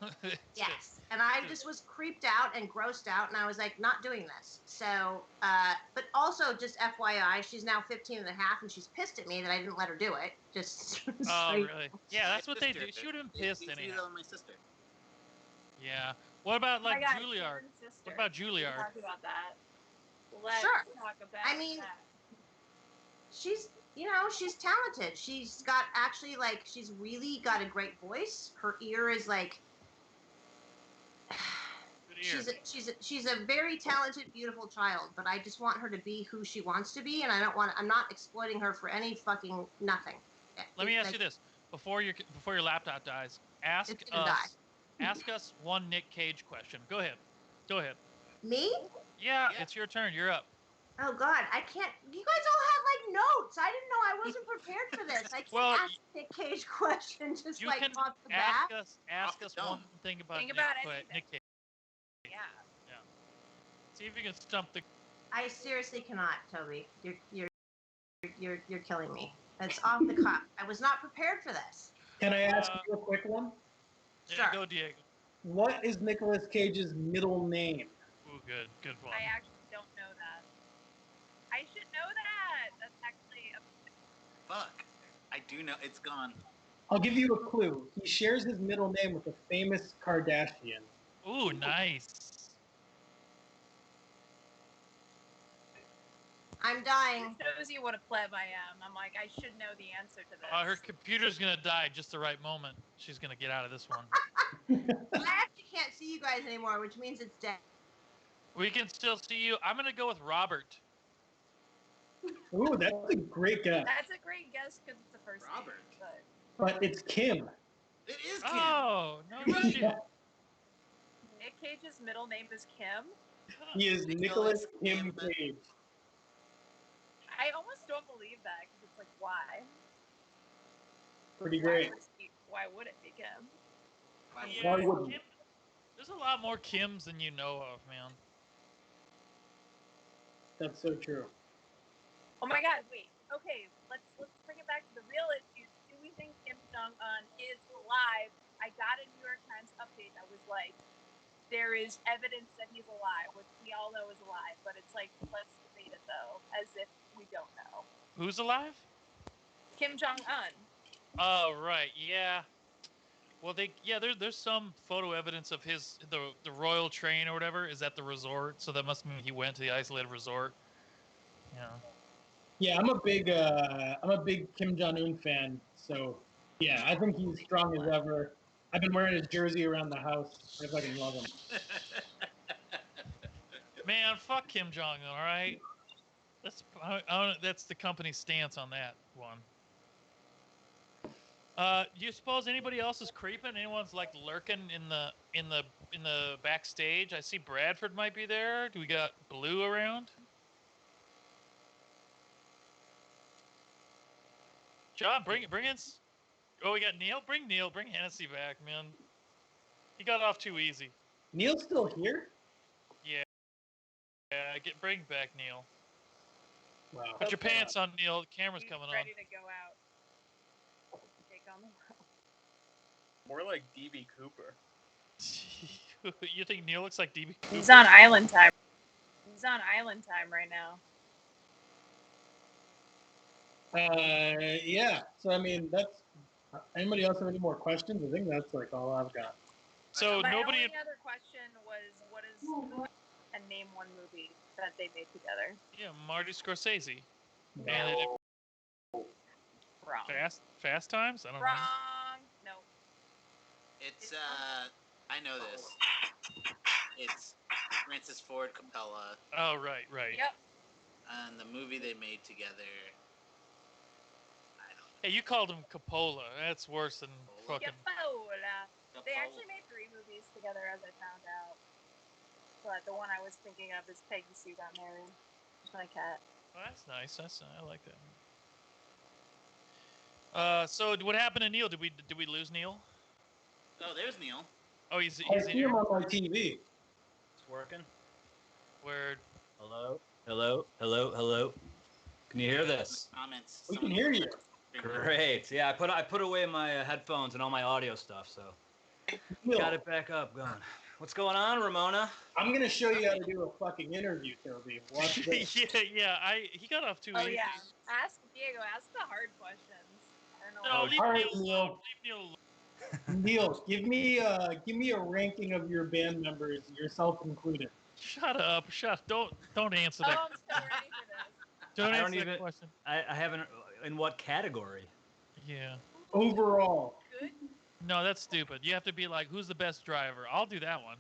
Yes, and I just was creeped out and grossed out, and I was like, not doing this. So, but also just FYI, she's now 15 and a half, and she's pissed at me that I didn't let her do it. Just. Oh really? Yeah, that's what they do. She would have been pissed anyhow. My sister. Yeah. What about like Juilliard? What about Juilliard? Talk about that. Let's sure. Talk about I mean, she's talented. She's got she's really got a great voice. Her ear is like, she's a very talented, beautiful child, but I just want her to be who she wants to be, and I'm not exploiting her for any fucking nothing. Let me ask you this. Before your laptop dies, ask us one Nick Cage question. Go ahead. Me? Yeah, it's your turn. You're up. Oh God, I can't. You guys all have like notes. I didn't know. I wasn't prepared for this. I can't ask Nick Cage question just like off the bat. Ask us one thing about Nick Cage. Yeah. See if you can stump the. I seriously cannot, Toby. You're killing me. It's off the cuff. I was not prepared for this. Can I ask you a quick one? Sure. Go, Diego. What is Nicolas Cage's middle name? Ooh, good one. I actually don't know that. I should know that. That's actually Fuck. I do know. It's gone. I'll give you a clue. He shares his middle name with a famous Kardashian. Ooh, nice. I'm dying. It shows you what a pleb I am. I'm like, I should know the answer to this. Her computer's gonna die at just the right moment. She's gonna get out of this one. I actually can't see you guys anymore, which means it's dead. We can still see you. I'm gonna go with Robert. Ooh, that's a great guess. That's a great guess because it's the first Robert. Name, but it's Kim. It is Kim. Oh, no shit. Nick Cage's middle name is Kim? He is Nicolas Kim Cage. I almost don't believe that because it's like, why? Pretty great. Why would it be Kim? Why wouldn't? This There's a lot more Kims than you know of, man. That's so true. Oh my God! Wait. Okay, let's bring it back to the real issues. Do we think Kim Jong Un is alive? I got a New York Times update that was like, there is evidence that he's alive, which we all know is alive. But it's like, let's debate it though, as if we don't know. Who's alive? Kim Jong Un. Oh right, yeah. Well, there's some photo evidence of the royal train or whatever is at the resort, so that must mean he went to the isolated resort. Yeah. Yeah, I'm a big Kim Jong Un fan. So yeah, I think he's strong as ever. I've been wearing his jersey around the house. I fucking love him. Man, fuck Kim Jong Un. All right. That's the company's stance on that one. Do you suppose anybody else is creeping? Anyone's like lurking in the backstage? I see Bradford might be there. Do we got Blue around? John, bring in. Oh, we got Neil. Bring Hennessy back, man. He got off too easy. Neil's still here? Yeah. Bring back Neil. Wow. Put your pants on, Neil. The camera's coming on. Ready to go out. Take on the world. More like DB Cooper. You think Neil looks like DB Cooper? He's on island time. He's on island time right now. Yeah. So I mean, that's. Anybody else have any more questions? I think that's like all I've got. So My nobody. only other question was, what is and name one movie that they made together? Yeah, Marty Scorsese. No. And Wrong. Fast Times? I don't know. Wrong. No. It's I know this. It's Francis Ford Coppola. Oh right. Yep. And the movie they made together. Hey, you called him Coppola. That's worse than fucking. Coppola. They actually made 3 movies together, as I found out. But the one I was thinking of is Peggy Sue Got Married. It's my cat. Oh, that's nice. I like that. So what happened to Neil? Did we lose Neil? Oh, there's Neil. Oh, he's I in see here. him on my TV. It's working. Word. Hello. Can you hear this? Comments. We can hear you. Great. Yeah, I put away my headphones and all my audio stuff, so got it back up going. What's going on, Ramona? I'm gonna show you how to do a fucking interview, Toby. Watch this. yeah. He got off too easy. Oh yeah. Ask Diego. Ask the hard questions. I don't know. No, what- leave All right, Neil Neil. alone. Leave Neil alone. Neil, give me a ranking of your band members, yourself included. Shut up. Don't answer that. Oh, I'm so ready for this. Don't I answer don't that even. question. I haven't. In what category? Yeah. Overall. Good. No, that's stupid. You have to be like, who's the best driver? I'll do that one.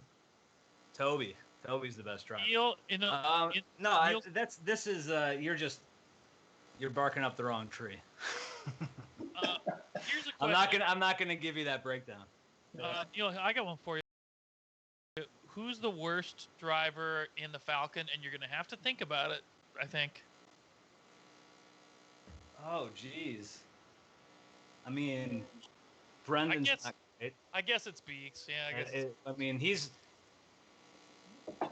Toby. Toby's the best driver. Neil You're barking up the wrong tree. Here's a I'm question. not gonna give you that breakdown. Neil, I got one for you. Who's the worst driver in the Falcon? And you're gonna have to think about it. I think. Oh, jeez. I mean, Brendan's not great. I guess it's Beeks. Yeah, I guess. I mean, he's.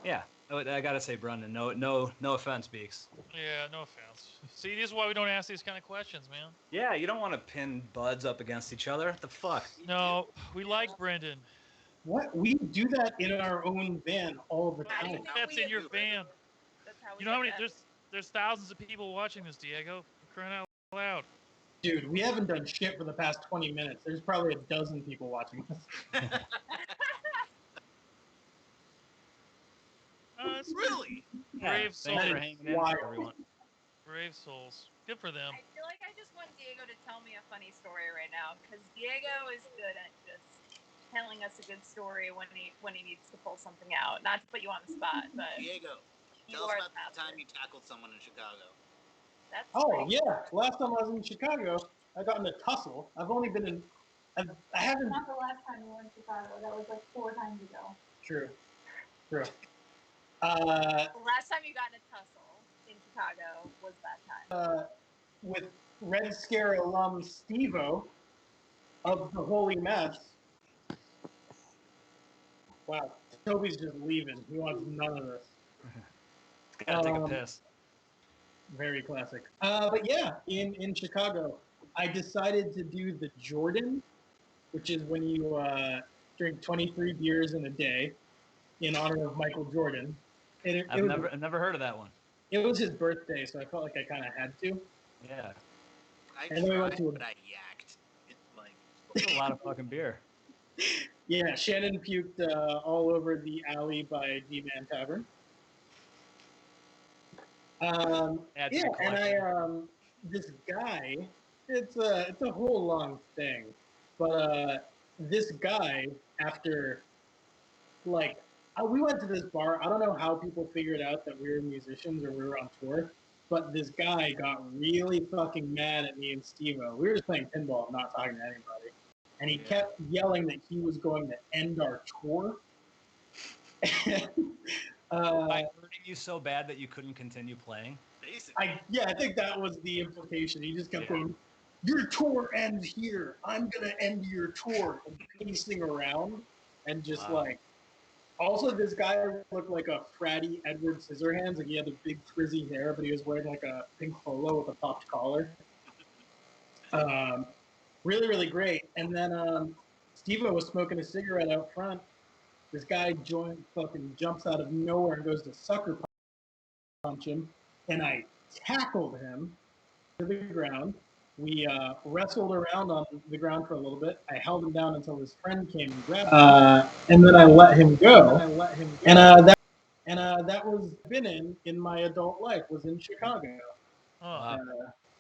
Yeah, I gotta say, Brendan. No offense, Beeks. Yeah, no offense. See, this is why we don't ask these kind of questions, man. Yeah, you don't want to pin buds up against each other. What the fuck? No, we like Brendan. What? We do that in our own van all the time. That's in your van. That's how we You know how many? get There's thousands of people watching this, Diego. You're crying out loud. Dude, we haven't done shit for the past 20 minutes. There's probably a dozen people watching this. Really? Brave souls. Thanks for hanging in, everyone. Brave souls. Good for them. I feel like I just want Diego to tell me a funny story right now, because Diego is good at just telling us a good story when he needs to pull something out. Not to put you on the spot, but Diego, you tell us are about the the time you tackled someone in Chicago. That's Oh, great. yeah. Last time I was in Chicago, I got in a tussle. I've only been in. I haven't. Not the last time you were in Chicago. That was like 4 times ago. True. The last time you got in a tussle in Chicago was that time. With Red Scare alum Steve-O of the Holy Mess. Wow. Toby's just leaving. He wants none of this. Gotta take a piss. Very classic. But yeah, in Chicago, I decided to do the Jordan, which is when you drink 23 beers in a day in honor of Michael Jordan. I've never heard of that one. It was his birthday, so I felt like I kind of had to. Yeah. I tried, but I yacked. That's a lot of fucking beer. Yeah, Shannon puked all over the alley by G-Man Tavern. This guy, it's a whole long thing, but this guy, after, like, we went to this bar. I don't know how people figured out that we were musicians or we were on tour, but this guy got really fucking mad at me and Steve-O. We were just playing pinball, not talking to anybody. And he kept yelling that he was going to end our tour. By hurting you so bad that you couldn't continue playing? I think that was the implication. He just kept going, your tour ends here. I'm going to end your tour. And pacing around and just like... Also, this guy looked like a fratty Edward Scissorhands. Like, he had the big frizzy hair, but he was wearing like a pink polo with a popped collar. Really, really great. And then Steve-O was smoking a cigarette out front. This guy fucking jumps out of nowhere and goes to sucker punch him. And I tackled him to the ground. We wrestled around on the ground for a little bit. I held him down until his friend came and grabbed him. And then I let him go. And that was been in my adult life, was in Chicago. Oh.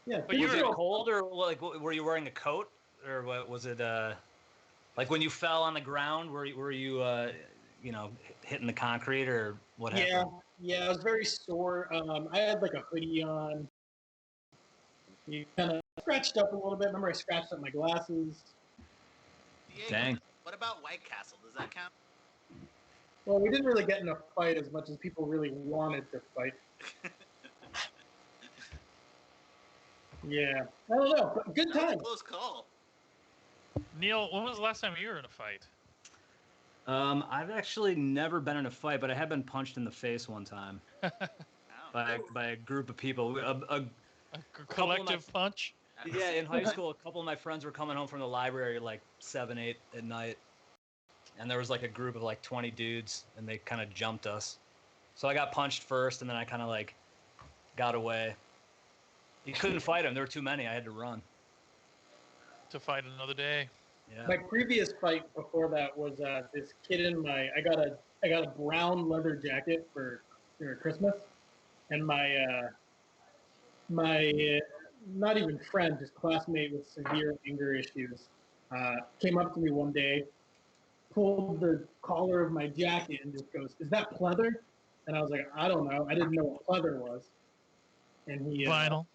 Yeah. But you were cold, or like were you wearing a coat, or what was it? Like when you fell on the ground, were you hitting the concrete, or what happened? Yeah, I was very sore. I had like a hoodie on. You kind of scratched up a little bit. Remember, I scratched up my glasses. Dang. What about White Castle? Does that count? Well, we didn't really get in a fight as much as people really wanted to fight. Yeah, I don't know, but good time. Close call. Neil, when was the last time you were in a fight? I've actually never been in a fight, but I have been punched in the face one time by a group of people. A collective punch? Yeah, in high school, a couple of my friends were coming home from the library like 7, 8 at night, and there was like a group of like 20 dudes, and they kind of jumped us. So I got punched first, and then I kind of like got away. You couldn't fight them; there were too many. I had to run. To fight another day. Yeah. My previous fight before that was this kid in my. I got a brown leather jacket for Christmas, and my not even friend, just classmate with severe anger issues, came up to me one day, pulled the collar of my jacket, and just goes, "Is that pleather?" And I was like, "I don't know. I didn't know what pleather was." And vinyl.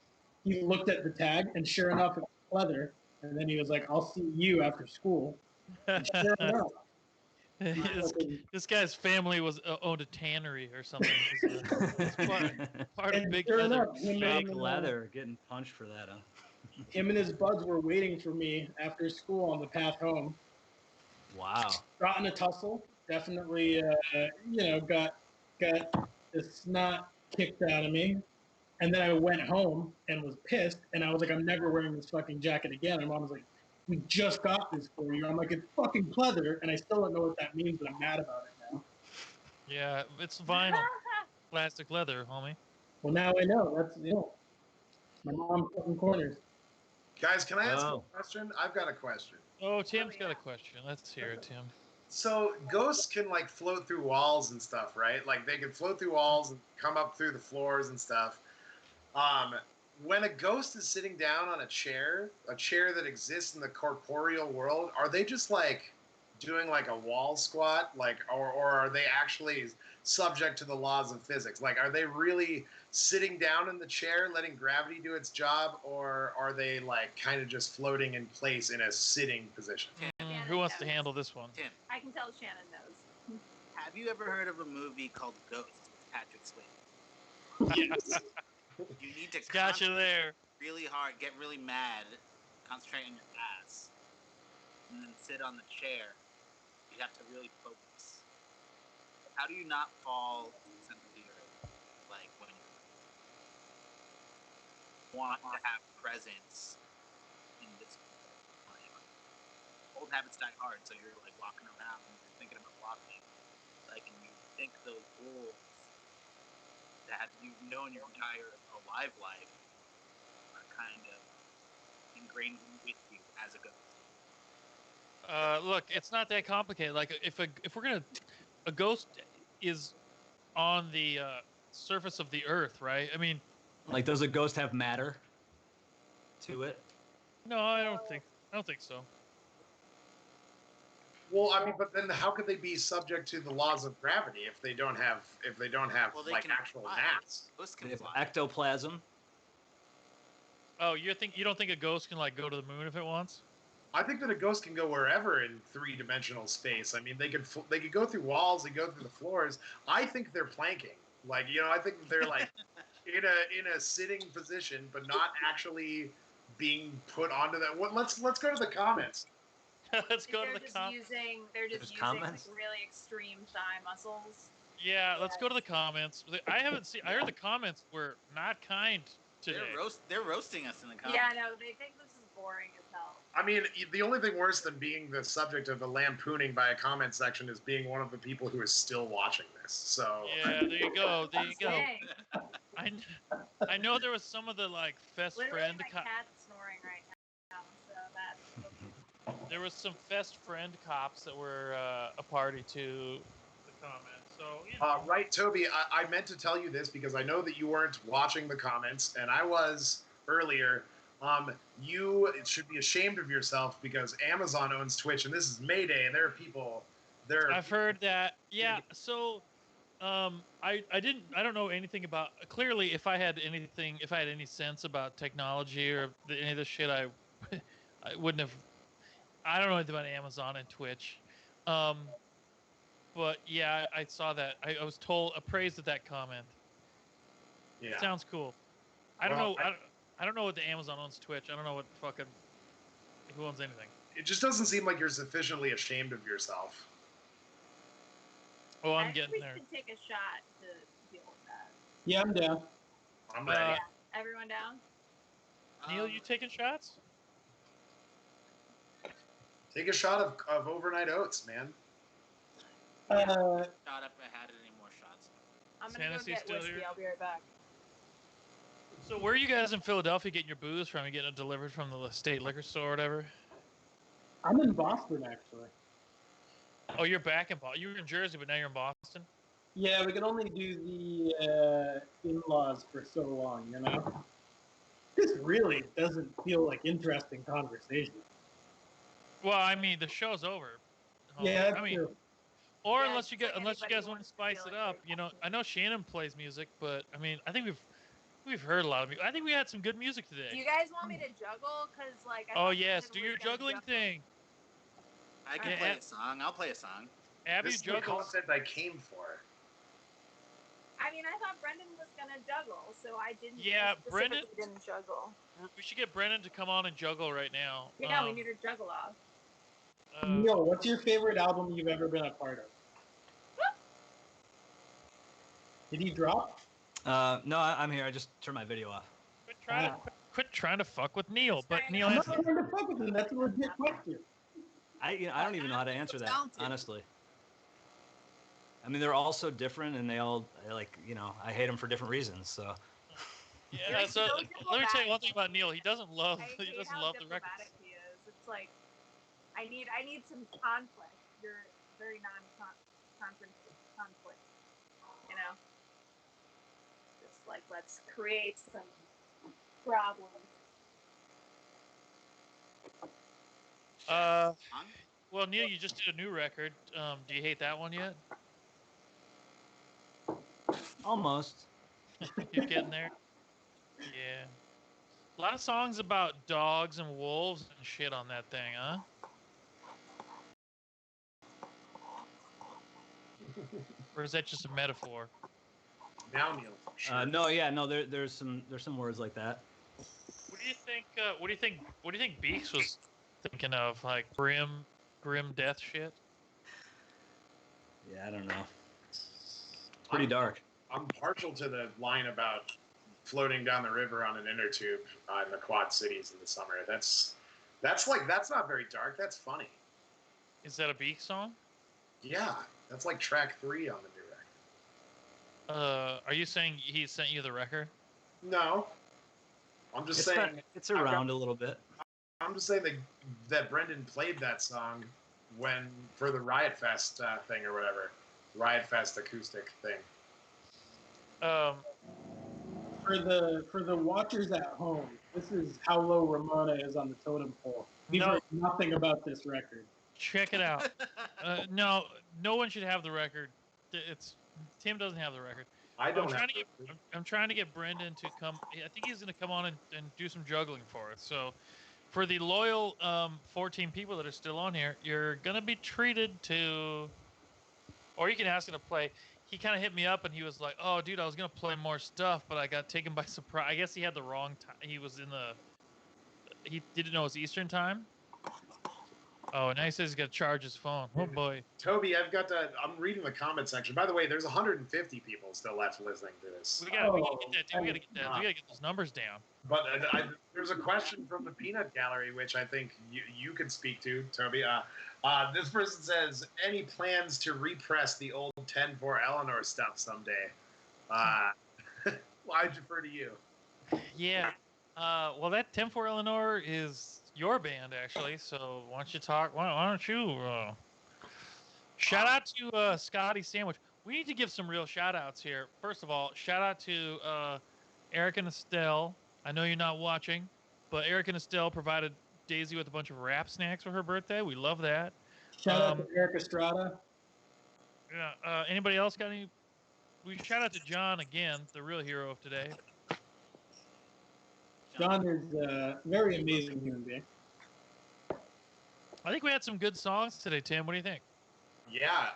He looked at the tag, and sure enough, it was pleather. And then he was like, "I'll see you after school." And sure enough. This guy's family owned a tannery or something. It's part of Big sure Leather. Big Leather, getting punched for that, huh? Him and his buds were waiting for me after school on the path home. Wow. Got in a tussle. Definitely, got the snot kicked out of me. And then I went home and was pissed. And I was like, I'm never wearing this fucking jacket again. And Mom was like, we just got this for you. I'm like, it's fucking pleather. And I still don't know what that means, but I'm mad about it now. Yeah, it's vinyl. Plastic leather, homie. Well, now I know. That's, my mom cutting corners. Guys, can I ask a question? I've got a question. Oh, Tim's got a question. Let's hear it, Tim. So ghosts can like float through walls and stuff, right? Like they can float through walls and come up through the floors and stuff. When a ghost is sitting down on a chair that exists in the corporeal world, are they just like doing like a wall squat, like, or are they actually subject to the laws of physics? Like, are they really sitting down in the chair, letting gravity do its job, or are they like kind of just floating in place in a sitting position? Who wants to handle this one? Tim. I can tell Shannon knows. Have you ever heard of a movie called Ghost with Patrick Swayze? Yes. You need to got you there. Really hard, get really mad, concentrate on your ass, and then sit on the chair. You have to really focus. How do you not fall center of the earth? Like when you want to have presence in this life. Old habits die hard, so you're like walking around and you're thinking about walking. Like, and you think those goals that you've known your entire alive life are kind of ingrained with you as a ghost. Look, it's not that complicated. Like, if we're gonna, a ghost is on the surface of the earth, right? I mean, like, does a ghost have matter to it? No, I don't think so. Well, I mean, but then how could they be subject to the laws of gravity if they don't have Well, they like can actual fly. mass? Ghosts can They have fly. ectoplasm. Oh, you don't think a ghost can like go to the moon if it wants? I think that a ghost can go wherever in three-dimensional space. I mean, they could go through walls, they go through the floors. I think they're planking. Like, you know, I think they're like in a sitting position, but not actually being put onto that. Let's go to the comments. Let's go to They're the just comments. using like comments? really extreme thigh muscles. Yeah, let's go to the comments. I haven't seen. I heard the comments were not kind today. They're roasting us in the comments. Yeah, no, they think this is boring as hell. I mean, the only thing worse than being the subject of a lampooning by a comment section is being one of the people who is still watching this. So yeah, there you go. There you go. I know there was some of the like Fest Literally, friend. my cat's snoring right now, so that's. There was some Fest friend cops that were a party to the comments. So you know. right, Toby, I meant to tell you this because I know that you weren't watching the comments, and I was earlier. You should be ashamed of yourself because Amazon owns Twitch, and this is Mayday, and there are people. I've heard that. Yeah. So, I don't know anything about. Clearly, if I had any sense about technology or any of this shit, I wouldn't have. I don't know anything about Amazon and Twitch. But yeah, I saw that. I was appraised at that comment. Yeah. Sounds cool. I don't know. I don't know what the Amazon owns Twitch. I don't know what fucking who owns anything. It just doesn't seem like you're sufficiently ashamed of yourself. Oh, I'm I getting think there. we should take a shot to deal with that. Yeah, I'm down. I'm ready. Yeah, everyone down? Neil, you taking shots? Take a shot of overnight oats, man. Shot up. I had any more shots. I'm gonna go get whiskey. I'll be right back. So where are you guys in Philadelphia getting your booze from? You getting it delivered from the state liquor store or whatever? I'm in Boston, actually. Oh, you're back in Boston. You were in Jersey, but now you're in Boston? Yeah, we can only do the in-laws for so long, you know? This really doesn't feel like interesting conversation. Well, I mean, the show's over. Yeah, I mean, true. or unless you guys want to spice it up, you know. I know Shannon plays music, but I mean, I think we've heard a lot of music. I think we had some good music today. Do you guys want me to juggle? Cause like. I Oh thought yes, Brandon do was your gonna juggling juggle. thing. I can play a song. I'll play a song. Abby This is the juggles. content I came for. I mean, I thought Brendan was gonna juggle, so I didn't. Yeah, I Brendan- specifically didn't juggle. We should get Brennan to come on and juggle right now. Yeah, we need to juggle off. Neil, what's your favorite album you've ever been a part of? Did he drop? No, I'm here. I just turned my video off. Quit trying to fuck with Neil. But Neil, I'm not trying to fuck with him. That's a legit question. I don't even know how to answer that, honestly. I mean, they're all so different, and they all I hate them for different reasons. So. Yeah. So let me tell you one thing about Neil. He doesn't love I the hate how records. diplomatic he is. It's like, I need some conflict. You're very conflict. You know, just like let's create some problems. Well, Neil, you just did a new record. Do you hate that one yet? Almost. You're getting there. Yeah. A lot of songs about dogs and wolves and shit on that thing, huh? Or is that just a metaphor? Now, Neil. Sure. No. There's some words like that. What do you think? What do you think Beaks was thinking of? Like grim death shit? Yeah, I don't know. pretty dark. I'm partial to the line about floating down the river on an inner tube in the Quad Cities in the summer. That's not very dark. That's funny. Is that a Beak song? Yeah, that's like track 3 on the new record. Are you saying he sent you the record? No, I'm just saying it's around a little bit. I'm just saying that Brendan played that song for the Riot Fest thing or whatever, Riot Fest acoustic thing. For the watchers at home, this is how low Ramona is on the totem pole. We've heard nothing about this record. Check it out. No one should have the record. Tim doesn't have the record. I'm trying to get Brendan to come. I think he's going to come on and do some juggling for us. So, for the loyal 14 people that are still on here, you're going to be treated to, or you can ask him to play. He kind of hit me up and he was like, "Oh, dude, I was going to play more stuff, but I got taken by surprise." I guess he had the wrong time. He didn't know it was Eastern time. Oh, now he says he's got to charge his phone. Oh, boy. Toby, I'm reading the comment section. By the way, there's 150 people still left listening to this. We gotta get that. We gotta get those numbers down. But there's a question from the Peanut Gallery, which I think you can speak to, Toby. This person says, any plans to repress the old 10-4 Eleanor stuff someday? Well, I defer to you. Yeah. Well, that 10-4 Eleanor is your band, actually. So why don't you talk? Why don't you? Shout out to Scotty Sandwich. We need to give some real shout outs here. First of all, shout out to Eric and Estelle. I know you're not watching, but Eric and Estelle provided Daisy with a bunch of wrap snacks for her birthday. We love that. Shout out to Eric Estrada. Yeah. Anybody else got any? We shout out to John again, the real hero of today. John is a very amazing human being. I think we had some good songs today, Tim. What do you think? Yeah,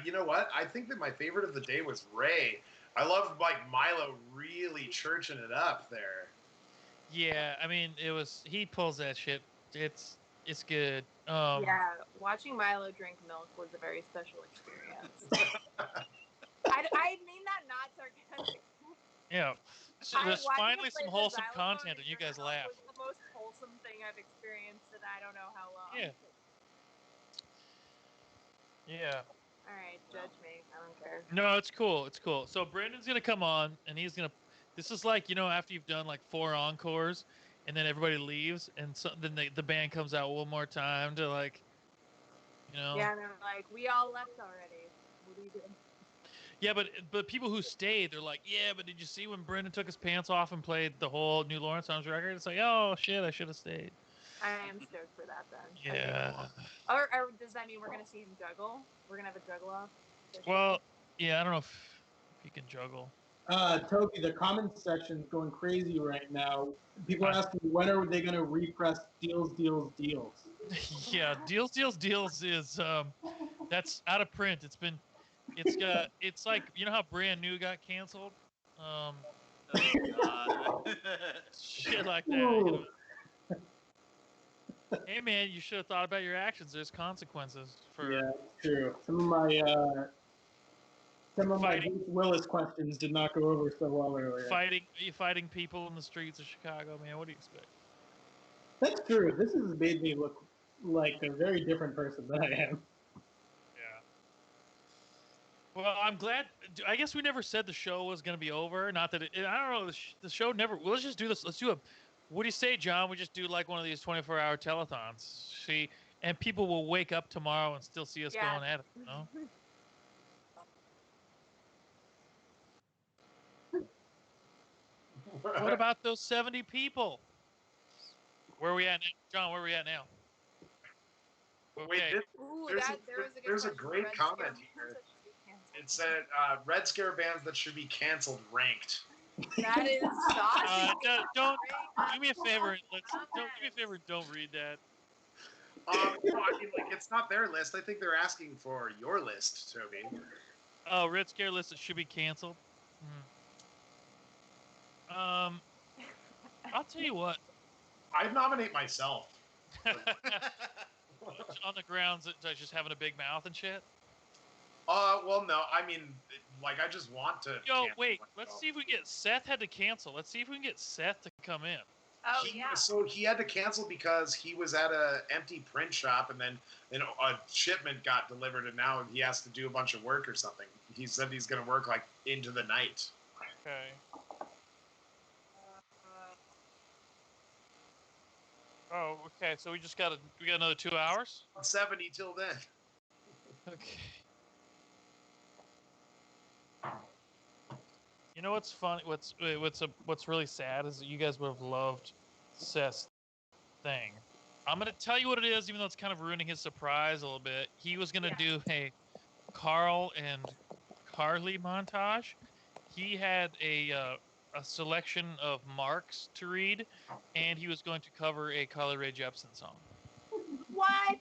you know what? I think that my favorite of the day was Ray. I love Milo really churching it up there. Yeah, I mean, he pulls that shit. It's good. Yeah, watching Milo drink milk was a very special experience. I mean that not sarcastically. Yeah. So there's finally some wholesome content, and you guys laugh. It was the most wholesome thing I've experienced in I don't know how long. Yeah. Yeah. All right, judge me. I don't care. No, it's cool. It's cool. So Brandon's gonna come on, and he's gonna. This is like after you've done 4 encores, and then everybody leaves, and then the band comes out one more time to Yeah, and they're like, we all left already. What do you do? Yeah, but people who stayed, they're like, yeah, but did you see when Brendan took his pants off and played the whole new Lawrence Arms record? It's like, oh shit, I should have stayed. I am stoked for that then. Yeah. Okay, cool. Or does that mean we're gonna see him juggle? We're gonna have a juggle off? Well, yeah, I don't know if he can juggle. Toby, the comments section is going crazy right now. People are asking, when are they going to repress Deals? Yeah, Deals is that's out of print. It's like, how Brand New got canceled? Shit like that. Hey man, you should have thought about your actions. There's consequences for. Yeah, true. Some of my Bruce Willis questions did not go over so well earlier. Fighting people in the streets of Chicago, man. What do you expect? That's true. This has made me look like a very different person than I am. Yeah. Well, I'm glad. I guess we never said the show was going to be over. Not that I don't know. The show never. Let's just do this. Let's do a. What do you say, John? We just do one of these 24-hour telethons. See, and people will wake up tomorrow and still see us going at it. You know? What about those 70 people? Where are we at now? John, where are we at now? Okay. Wait, there's a great comment here. It said, Red Scare bands that should be canceled ranked. That is saucy. Don't do me a favor. Don't read that. It's not their list. I think they're asking for your list, Toby. Oh, Red Scare list that should be canceled. I'll tell you what. I'd nominate myself. On the grounds that just having a big mouth and shit. Well, no. I mean, like, I just want to. Wait. Let's see if we get Seth had to cancel. Let's see if we can get Seth to come in. Oh, yeah. So he had to cancel because he was at a empty print shop, and then a shipment got delivered, and now he has to do a bunch of work or something. He said he's going to work like into the night. Okay. Oh, okay. So we got another 2 hours. 70 till then. Okay. You know what's funny? What's really sad is that you guys would have loved Seth's thing. I'm gonna tell you what it is, even though it's kind of ruining his surprise a little bit. He was gonna do a Carl and Carly montage. He had a selection of marks to read, and he was going to cover a Carly Rae Jepsen song. What?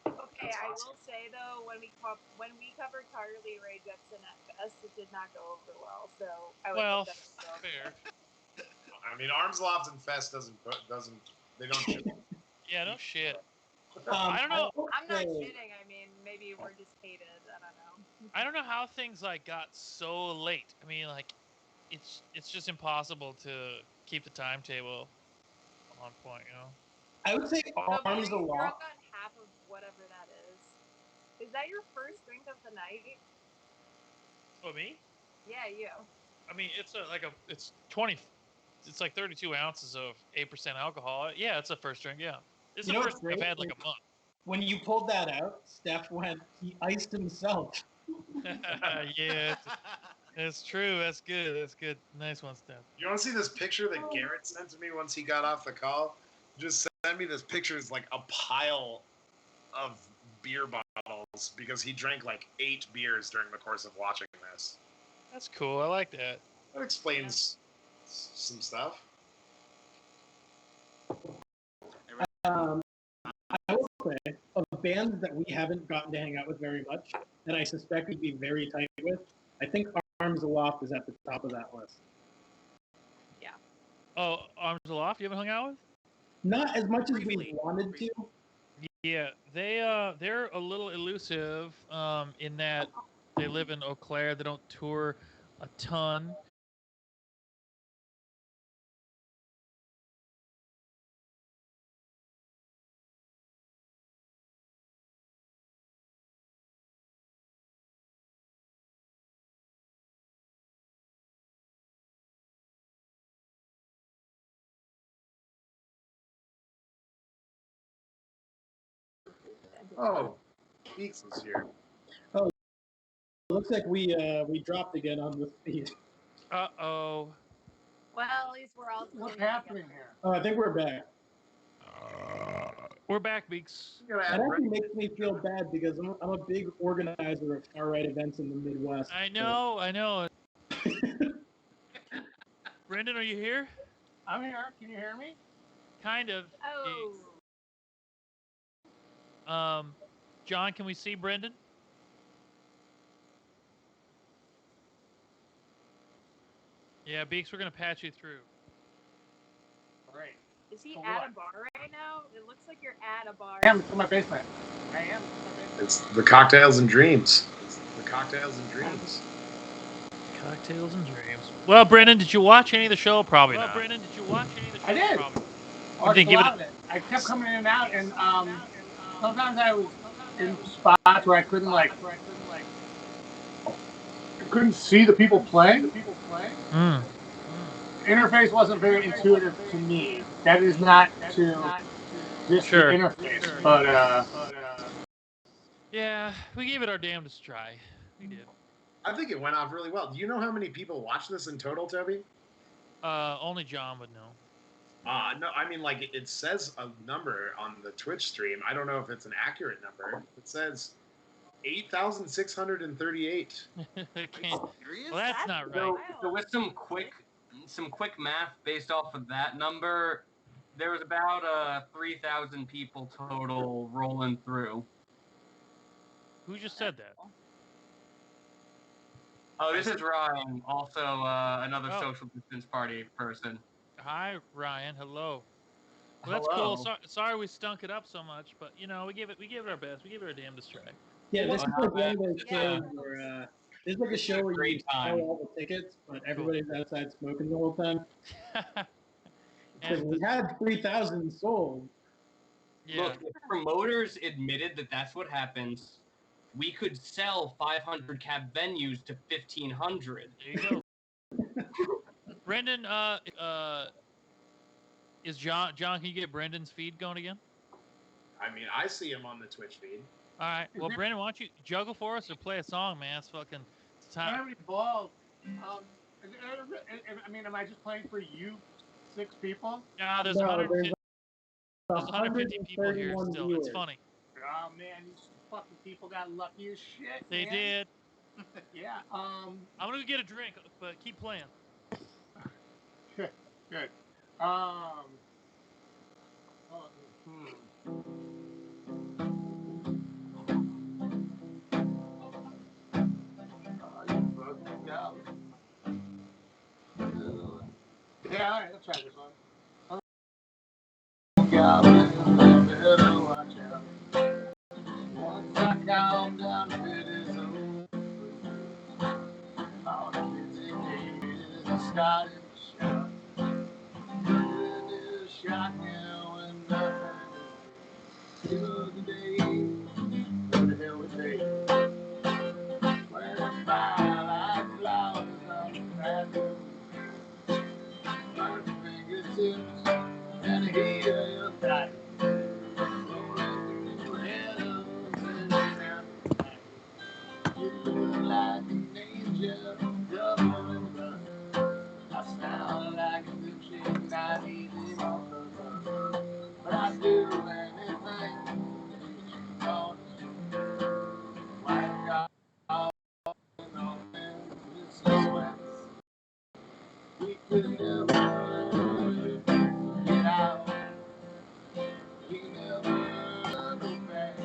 Okay, I will say though, when we covered Carly Rae Jepsen at Fest, it did not go over well. So I would hope that's fair. I mean, Arms Loft and Fest doesn't they don't shit. Yeah, no shit. I don't know. I'm not kidding. I mean, maybe we're just hated. I don't know. I don't know how things like got so late. I mean, like, it's just impossible to keep the timetable on point, you know. I would say Arms You're Aloft. on half of whatever that is. Is that your first drink of the night? Oh, me? Yeah, you. I mean, it's like 32 ounces of 8% alcohol. Yeah, it's a first drink. Yeah, it's the first drink I've had like a month. When you pulled that out, Steph he iced himself. Yeah, it's true. That's good. That's good. Nice one, Steph. You want to see this picture that Garrett sent to me once he got off the call? Just send me this picture. It's like a pile of beer bottles because he drank like 8 beers during the course of watching this. That's cool. I like that. That explains some stuff. I will say, of bands that we haven't gotten to hang out with very much, and I suspect we'd be very tight with, I think Arms Aloft is at the top of that list. Yeah. Oh, Arms Aloft, you haven't hung out with? Not as much as we wanted to. Yeah, they're a little elusive in that they live in Eau Claire. They don't tour a ton. Oh, Beaks is here. Oh, looks like we dropped again on the feed. Uh-oh. Well, at least we're all. What's happening here? Oh, I think we're back. We're back, Beaks. That actually makes me feel bad because I'm a big organizer of far-right events in the Midwest. I know. Brendan, are you here? I'm here. Can you hear me? Kind of. Oh. John, can we see Brendan? Yeah, Beaks, we're gonna patch you through. Great. Is he at a bar right now? It looks like you're at a bar. I am in my basement. It's the Cocktails and Dreams. The Cocktails and Dreams. Cocktails and Dreams. Well, Brendan, did you watch any of the show? Probably not. I did. I kept coming in and out, and sometimes I was in spots where I couldn't couldn't see the people playing. Interface wasn't very intuitive to me. That is not to this interface, but yeah, we gave it our damnedest try. We did. I think it went off really well. Do you know how many people watched this in total, Toby? Only John would know. No, I mean, like, it says a number on the Twitch stream. I don't know if it's an accurate number. It says 8,638. Well, that's not right. So with some quick math based off of that number, there was about 3,000 people total rolling through. Who just said that? Oh, this is Ryan, also another social distance party person. Hi, Ryan. Hello. Well, that's cool. Sorry we stunk it up so much, but you know we gave it our best. We gave it our damnedest try. Yeah, this is like one of those shows where there's like a show where you sell all the tickets, but everybody's outside smoking the whole time. We had 3,000 sold. Yeah. Look, if promoters admitted that that's what happens, we could sell 500 cap venues to 1,500. There you go. Brendan, is John? Can you get Brendan's feed going again? I mean, I see him on the Twitch feed. All right. Well, Brendan, why don't you juggle for us or play a song, man? It's time. Very involved. I mean, am I just playing for you 6 people? Nah, there's 150 people here still. Viewers. It's funny. Oh man, these fucking people got lucky as shit. They man. did. Yeah. I'm gonna go get a drink, but keep playing. Good. Yeah, all right, let's try this one. Better watch out. Once I calm down, it is over. All the kids in the starting to shout. It is shotgun when nothing is the other day. What the hell was they? When I smile like flowers on the patio. My fingertips and the heat of your thighs. Rolling through your head up and down the back. You look like an angel, double in love. I sound like a milkshake, not eating on the run. But I do anything you want to do. White dog and all them sweats. We could never get out. We never go back.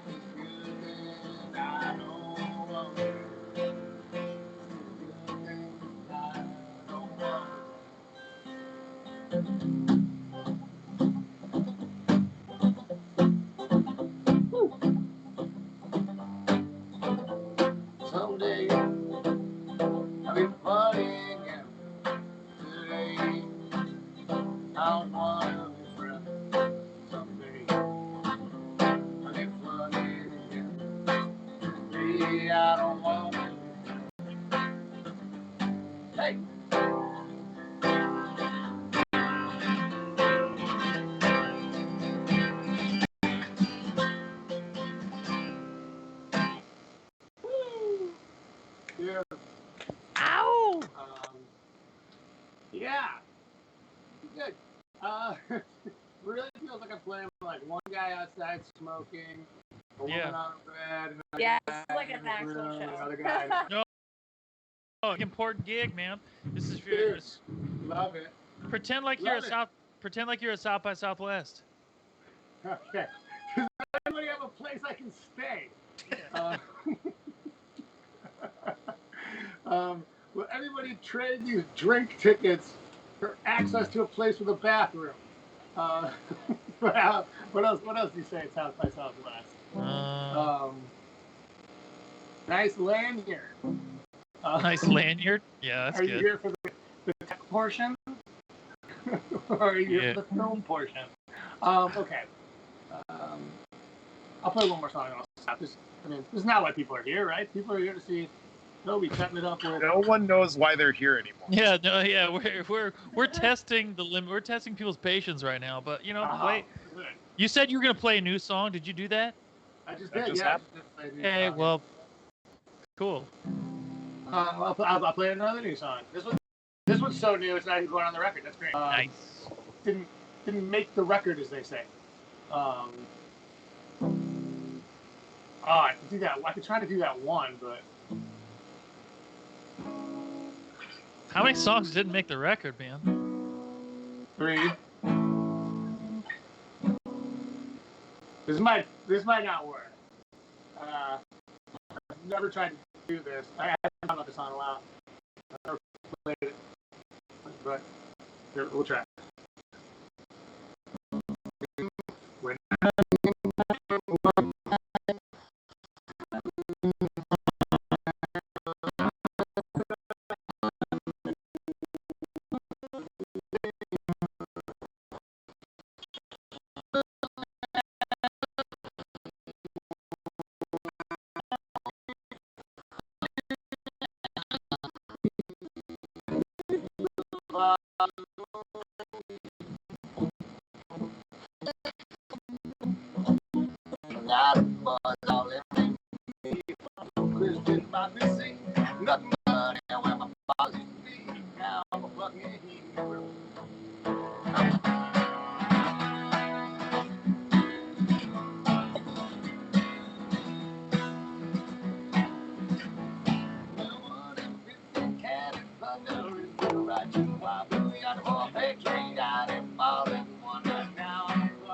It's good and I don't want it. It's good and I don't want it. Someday I'll be partying again. Today I'm one of your friends. Someday I'll be flooding again. Today I don't want to. Hey! Yeah. Ow! Yeah. Good. Really feels like I'm playing with like one guy outside smoking, a woman on a bed, another Yeah, guy it's like a in the Maxwell room, show. another guy. No. Oh, important gig, man. This is Dude, yours. love it. Pretend like you're at South by Southwest. Okay. Does anybody have a place I can stay? Will everybody trade these drink tickets for access to a place with a bathroom? What else do you say at South by Southwest? Nice lanyard. Nice lanyard? Yeah, that's are good. Are you here for the tech portion? Or are you here for the film portion? Okay. I'll play one more song and I'll stop. This is not why people are here, right? People are here to see Toby cutting it up with. No one knows why they're here anymore. Yeah, no, yeah, we're testing the limit. We're testing people's patience right now. But wait. Good. You said you were gonna play a new song. Did you do that? I just did. Yeah. Hey, well, cool. I'll play another new song. This one's so new. It's not even going on the record. That's great. Nice. Didn't make the record, as they say. I could do that. I could try to do that one, but. How many songs didn't make the record, man? 3. This might not work. I've never tried to do this. I haven't done this on a while. I've never played it, but here, we'll try. When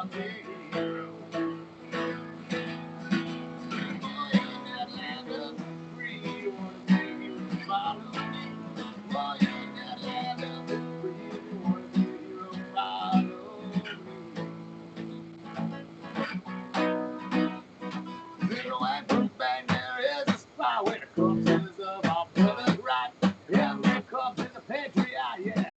wanna be a hero. Boy, in that land of the free, you wanna be a hero, follow me. Boy, in that land of the free, you wanna be a hero, follow me. Little white book bang, there is a spot where the corpses of our brothers rot. Yeah, the corpse in the patriot, yeah.